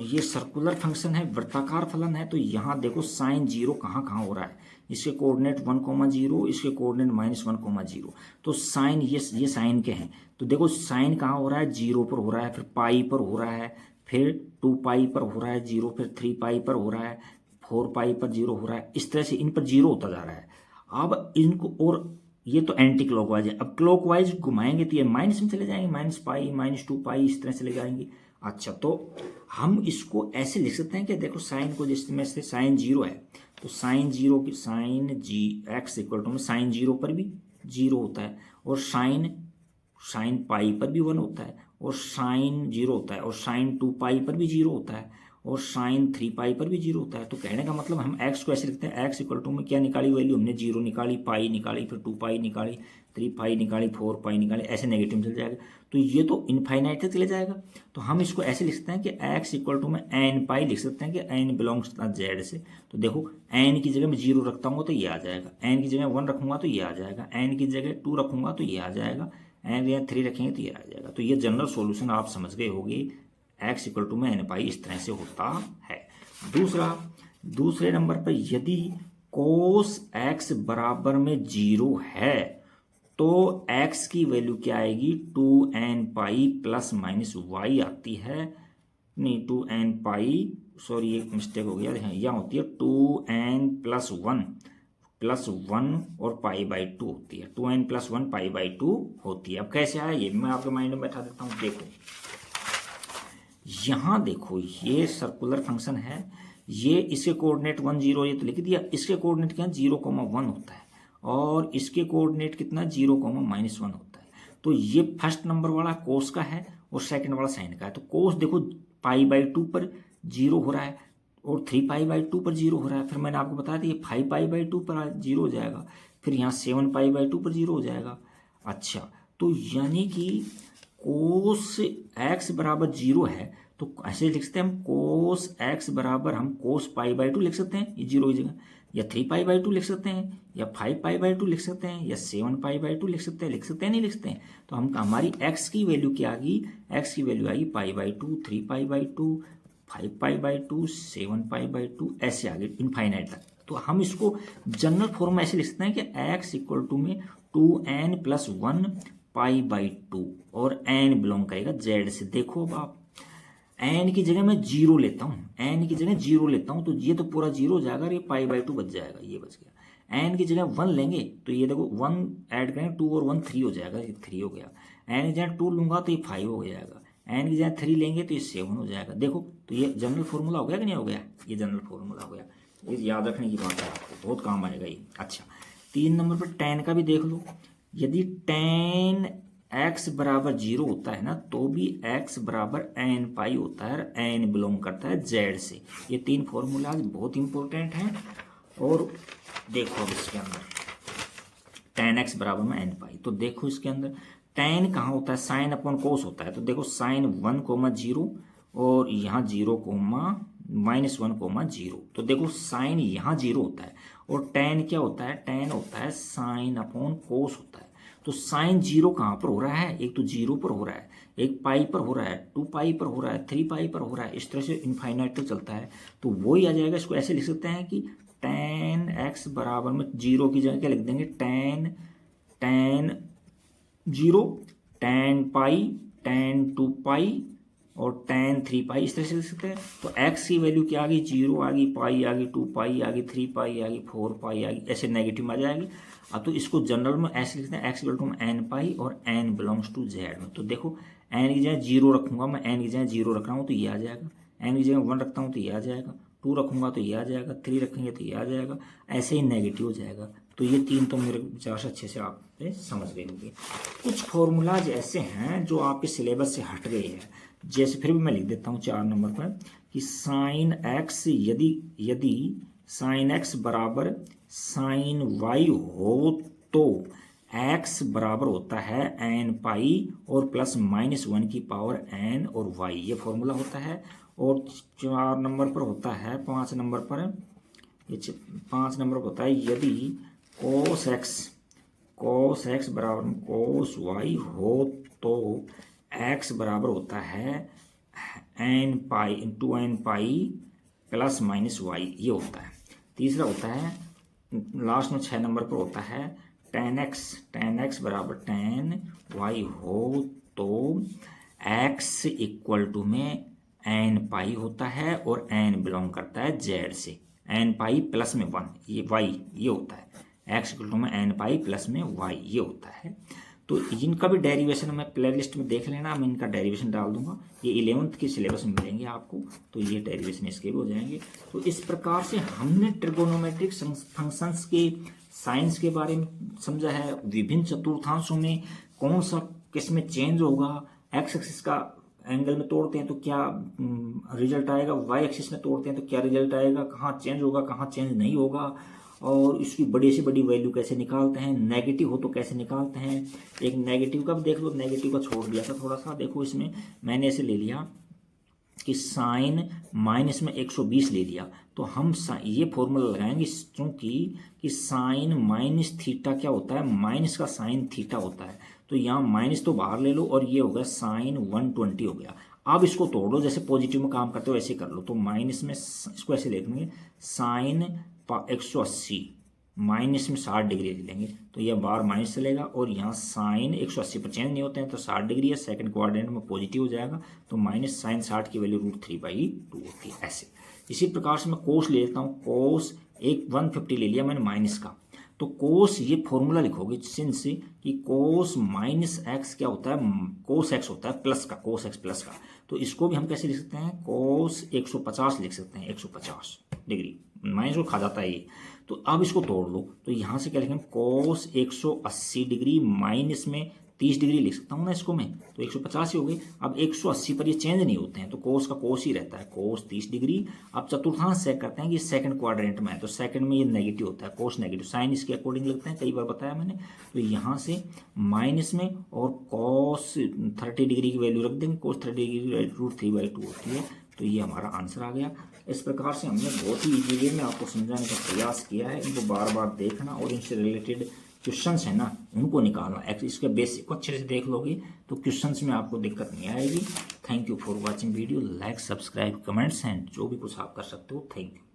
A: ये सर्कुलर फंक्शन है, वृत्ताकार फलन है। तो यहाँ देखो साइन 0 कहाँ कहाँ हो रहा है, इसके कोऑर्डिनेट 1,0, इसके कोऑर्डिनेट -1,0। तो साइन ये साइन के हैं। तो देखो साइन कहाँ हो रहा है, 0 पर हो रहा है, फिर पाई पर हो रहा है, फिर 2 पाई पर हो रहा है 0, फिर 3 पाई पर हो रहा है, 4 पाई पर 0 हो रहा है। इस तरह से इन पर 0 होता जा रहा है। अब इनको, और ये तो एंटी क्लॉकवाइज है, अब क्लॉकवाइज घुमाएंगे तो ये माइनस में चले जाएंगे, -पाई, -2 पाई, इस तरह से ले जाएंगे। अच्छा, तो हम इसको ऐसे लिख सकते हैं कि देखो साइन को, जिसमें से साइन 0 है तो साइन 0 की sine G x equal to में साइन 0 पर भी 0 होता है, और साइन पाई पर भी 1 होता है, और साइन 0 होता है, और साइन 2 पाई पर भी 0 होता है, और साइन 3 पाई पर भी 0 होता है। तो कहने का मतलब हम एक्स को ऐसे लिखते हैं, एक्स इक्वल टू में क्या निकाली वैल्यू हमने, 0 निकाली, पाई निकाली, फिर 2 पाई निकाली, 3 पाई निकाली, 4 पाई निकाली, ऐसे नेगेटिव चल जाएगा। तो ये तो इनफाइनाइट तक चले जाएगा। तो हम इसको ऐसे लिख सकते हैं कि एक्स इक्वल टू में एन पाई लिख सकते हैं कि एन बिलोंग्स जेड से। तो देखो एन की जगह मैं 0 रखता हूँ तो ये आ जाएगा, एन की जगह 1 रखूंगा तो ये आ जाएगा, एन की जगह 2 रखूंगा तो ये आ जाएगा, एन की जगह 3 रखेंगे तो ये आ जाएगा। तो ये जनरल सॉल्यूशन आप समझ गए होंगे, एक्स इक्वल टू में एन पाई इस तरह से होता है। दूसरे नंबर पर यदि कोस एक्स बराबर में 0 है तो x की वैल्यू क्या आएगी, 2n pi plus minus Y आती है, नहीं 2n पाई, सॉरी एक मिस्टेक हो गया, यहाँ होती है 2n प्लस 1 और पाई बाई 2 होती है, 2n प्लस 1 पाई बाई 2 होती है। अब कैसे आया ये मैं आपके माइंड में बैठा देता हूँ। देखो यहाँ देखो, ये सर्कुलर फंक्शन है, ये इसके कोऑर्डिनेट 1 0 ये तो लिख दिया, इसके कोऑर्डिनेट क्या 0,1 होता है, और इसके कोऑर्डिनेट कितना 0,-1 होता है। तो ये फर्स्ट नंबर वाला कोस का है और सेकंड वाला साइन का है। तो कोस देखो पाई बाई 2 पर 0 हो रहा है, और 3 पाई बाई 2 पर 0 हो रहा है, फिर मैंने आपको बताया था 5 पाई बाई 2 पर 0 हो जाएगा, फिर यहाँ 7 पाई बाई 2 पर 0 हो जाएगा। अच्छा, तो यानी कि कोस एक्स बराबर 0 है, तो ऐसे लिख सकते हैं हम कोस एक्स बराबर, हम कोस पाई बाई 2 लिख सकते हैं ये 0 की जगह, या 3 पाई बाई 2 लिख सकते हैं, या 5 पाई बाई 2 लिख सकते हैं, या 7 पाई बाई 2 लिख सकते हैं, नहीं लिख सकते हैं। तो हम हमारी x की वैल्यू क्या आ गई, x की वैल्यू आएगी pi by 2, 3 pi by 2, 5 pi by 2, 7 pi by 2, ऐसे आगे इनफाइनाइट तक। तो हम इसको जनरल फॉर्म में ऐसे लिख सकते हैं कि x इक्वल टू में 2n प्लस 1 पाई बाई 2, और n बिलोंग करेगा z से। देखो अब आप एन की जगह मैं 0 लेता हूँ, एन की जगह 0 लेता हूँ तो ये तो पूरा 0 हो जाएगा, ये पाई बाई 2 बच जाएगा, ये बच गया। एन की जगह 1 लेंगे तो ये देखो 1 ऐड करेंगे, 2 और 1 3 हो जाएगा, ये 3 हो गया। एन की जगह 2 लूंगा तो ये 5 हो जाएगा, एन की जगह 3 लेंगे तो ये 7 हो जाएगा। देखो तो ये जनरल फॉर्मूला हो गया कि नहीं हो गया, ये जनरल फॉर्मूला हो गया। ये याद रखने की बात है, आपको बहुत काम आएगा ये। अच्छा, 3 नंबर पर tan का भी देख लो, यदि tan x बराबर 0 होता है ना, तो भी x बराबर n पाई होता है, n बिलोंग करता है z से। ये 3 फॉर्मूलाज बहुत इंपॉर्टेंट हैं। और देखो अब इसके अंदर tan x बराबर में n पाई, तो देखो इसके अंदर tan कहाँ होता है, साइन अपॉन कोस होता है। तो देखो साइन 1,0 और यहाँ 0,-1,0। तो देखो साइन यहाँ 0 होता है, और tan क्या होता है, tan होता है साइन अपॉन कोस होता है। तो साइन 0 कहाँ पर हो रहा है, एक तो 0 पर हो रहा है, एक पाई पर हो रहा है, 2 पाई पर हो रहा है, 3 पाई पर हो रहा है, इस तरह से इनफाइनाइट तक चलता है। तो वो ही आ जाएगा। इसको ऐसे लिख सकते हैं कि tan x बराबर में 0 की जगह क्या लिख देंगे, tan 0, tan पाई, tan 2 पाई और tan 3 पाई, इस तरह से लिख सकते हैं। तो x की वैल्यू क्या आ गई, 0 आ गई, पाई आ गई, 2 पाई आ गई, 3 पाई आ गई, 4 पाई आ गई, ऐसे नेगेटिव आ जाएगी। अब तो इसको जनरल में ऐसे लिखते हैं, x इक्वल टू n पाई और n बिलोंग्स टू z में। तो देखो n की जगह 0 रखूंगा मैं, n की जगह 0 रख रहा हूँ तो ये आ जाएगा, n की जगह 1 रखता हूँ तो ये आ जाएगा, 2 रखूंगा तो ये आ जाएगा, 3 रखेंगे तो ये आ जाएगा, ऐसे ही नेगेटिव हो जाएगा। तो ये 3 तो मेरे विचार से अच्छे से आप समझ गए होंगे। कुछ फॉर्मूलाज ऐसे हैं जो आपके सिलेबस से हट गए हैं, जैसे फिर भी मैं लिख देता हूँ 4 नंबर पर कि साइन एक्स, यदि साइन एक्स बराबर साइन वाई हो तो x बराबर होता है n पाई और प्लस -1 की पावर n और y, ये फॉर्मूला होता है। और 4 नंबर पर होता है, 5 नंबर पर, ये 5 नंबर पर होता है यदि cos x बराबर cos y हो तो x बराबर होता है n pi into n pi plus -y, ये होता है। तीसरा होता है लास्ट में 6 नंबर पर होता है tan x बराबर tan y हो तो x इक्वल टू में एन पाई होता है और एन बिलोंग करता है जेड से, एन पाई प्लस में 1 ये वाई ये होता है, एक्स इक्वल टू में एन पाई प्लस में वाई ये होता है। तो इनका भी डेरिवेशन मैं प्ले लिस्ट में देख लेना, मैं इनका डेरिवेशन डाल दूंगा, ये 11th के सिलेबस में मिलेंगे आपको, तो ये डेरिवेशन इसके भी हो जाएंगे। तो इस प्रकार से हमने ट्रिगोनोमेट्रिक फंक्शंस के साइंस के बारे में समझा है, विभिन्न चतुर्थांशों में कौन सा किस में चेंज होगा, एक्स एक्सिस का एंगल में तोड़ते हैं तो क्या रिजल्ट आएगा, वाई एक्सिस में तोड़ते हैं तो क्या रिजल्ट आएगा, कहाँ चेंज होगा कहाँ चेंज नहीं होगा, और इसकी बड़ी से बड़ी वैल्यू कैसे निकालते हैं, नेगेटिव हो तो कैसे निकालते हैं। एक नेगेटिव का भी देख लो, नेगेटिव का छोड़ दिया था थोड़ा सा, देखो इसमें मैंने ऐसे ले लिया कि साइन माइनस में 120 ले लिया, तो हम ये फॉर्मूला लगाएंगे चूंकि कि साइन माइनस थीटा क्या होता है, माइनस का साइन थीटा होता है, तो यहाँ माइनस तो बाहर ले लो और ये हो गया साइन 120 हो गया। अब इसको तोड़ लो, जैसे पॉजिटिव में काम करते हो ऐसे कर लो, तो माइनस में इसको ऐसे लिख लेंगे साइन 180 माइनस में 60 डिग्री ले लेंगे, तो यह बार माइनस चलेगा और यहाँ साइन 180 पर चेंज नहीं होते हैं तो 60 डिग्री है, सेकंड क्वाड्रेंट में पॉजिटिव हो जाएगा, तो माइनस साइन 60 की वैल्यू √3/2 होती है ऐसे। इसी प्रकार से मैं कोस ले लेता हूँ, कोस 150 ले लिया मैंने माइनस का, तो कोस ये फॉर्मूला लिखोगे सिंस कि कोस माइनस एक्स क्या होता है, कोस एक्स होता है प्लस का, कोस एक्स प्लस का, तो इसको भी हम कैसे लिख सकते हैं, कोस 150 लिख सकते हैं, 150 डिग्री, माइनस को खा जाता है ये। तो अब इसको तोड़ लो, तो यहाँ से क्या लिखेंगे, कोस 180 डिग्री माइनस में 30 डिग्री लिख सकता हूँ ना इसको मैं, तो 150 ही हो गई। अब 180 पर ये चेंज नहीं होते हैं तो कोस का कोस ही रहता है, कोस 30 डिग्री। अब चतुर्थांश चेक करते हैं कि सेकंड क्वाड्रेंट में है, तो सेकंड में ये नेगेटिव होता है, कोस नेगेटिव, साइन इसके अकॉर्डिंग लगते हैं, कई बार बताया मैंने। तो यहाँ से माइनस में और कोस 30 डिग्री की वैल्यू रख देंगे, कोस 30 डिग्री √3/2 होती है, तो ये हमारा आंसर आ गया। इस प्रकार से हमने बहुत ही इजी वे में आपको समझाने का प्रयास किया है, इनको बार बार देखना और इनसे रिलेटेड क्वेश्चंस है ना उनको निकालना, इसके बेसिक को अच्छे से देख लोगे तो क्वेश्चंस में आपको दिक्कत नहीं आएगी। Thank you for watching video, like subscribe comments and जो भी कुछ आप कर सकते हो, थैंक यू।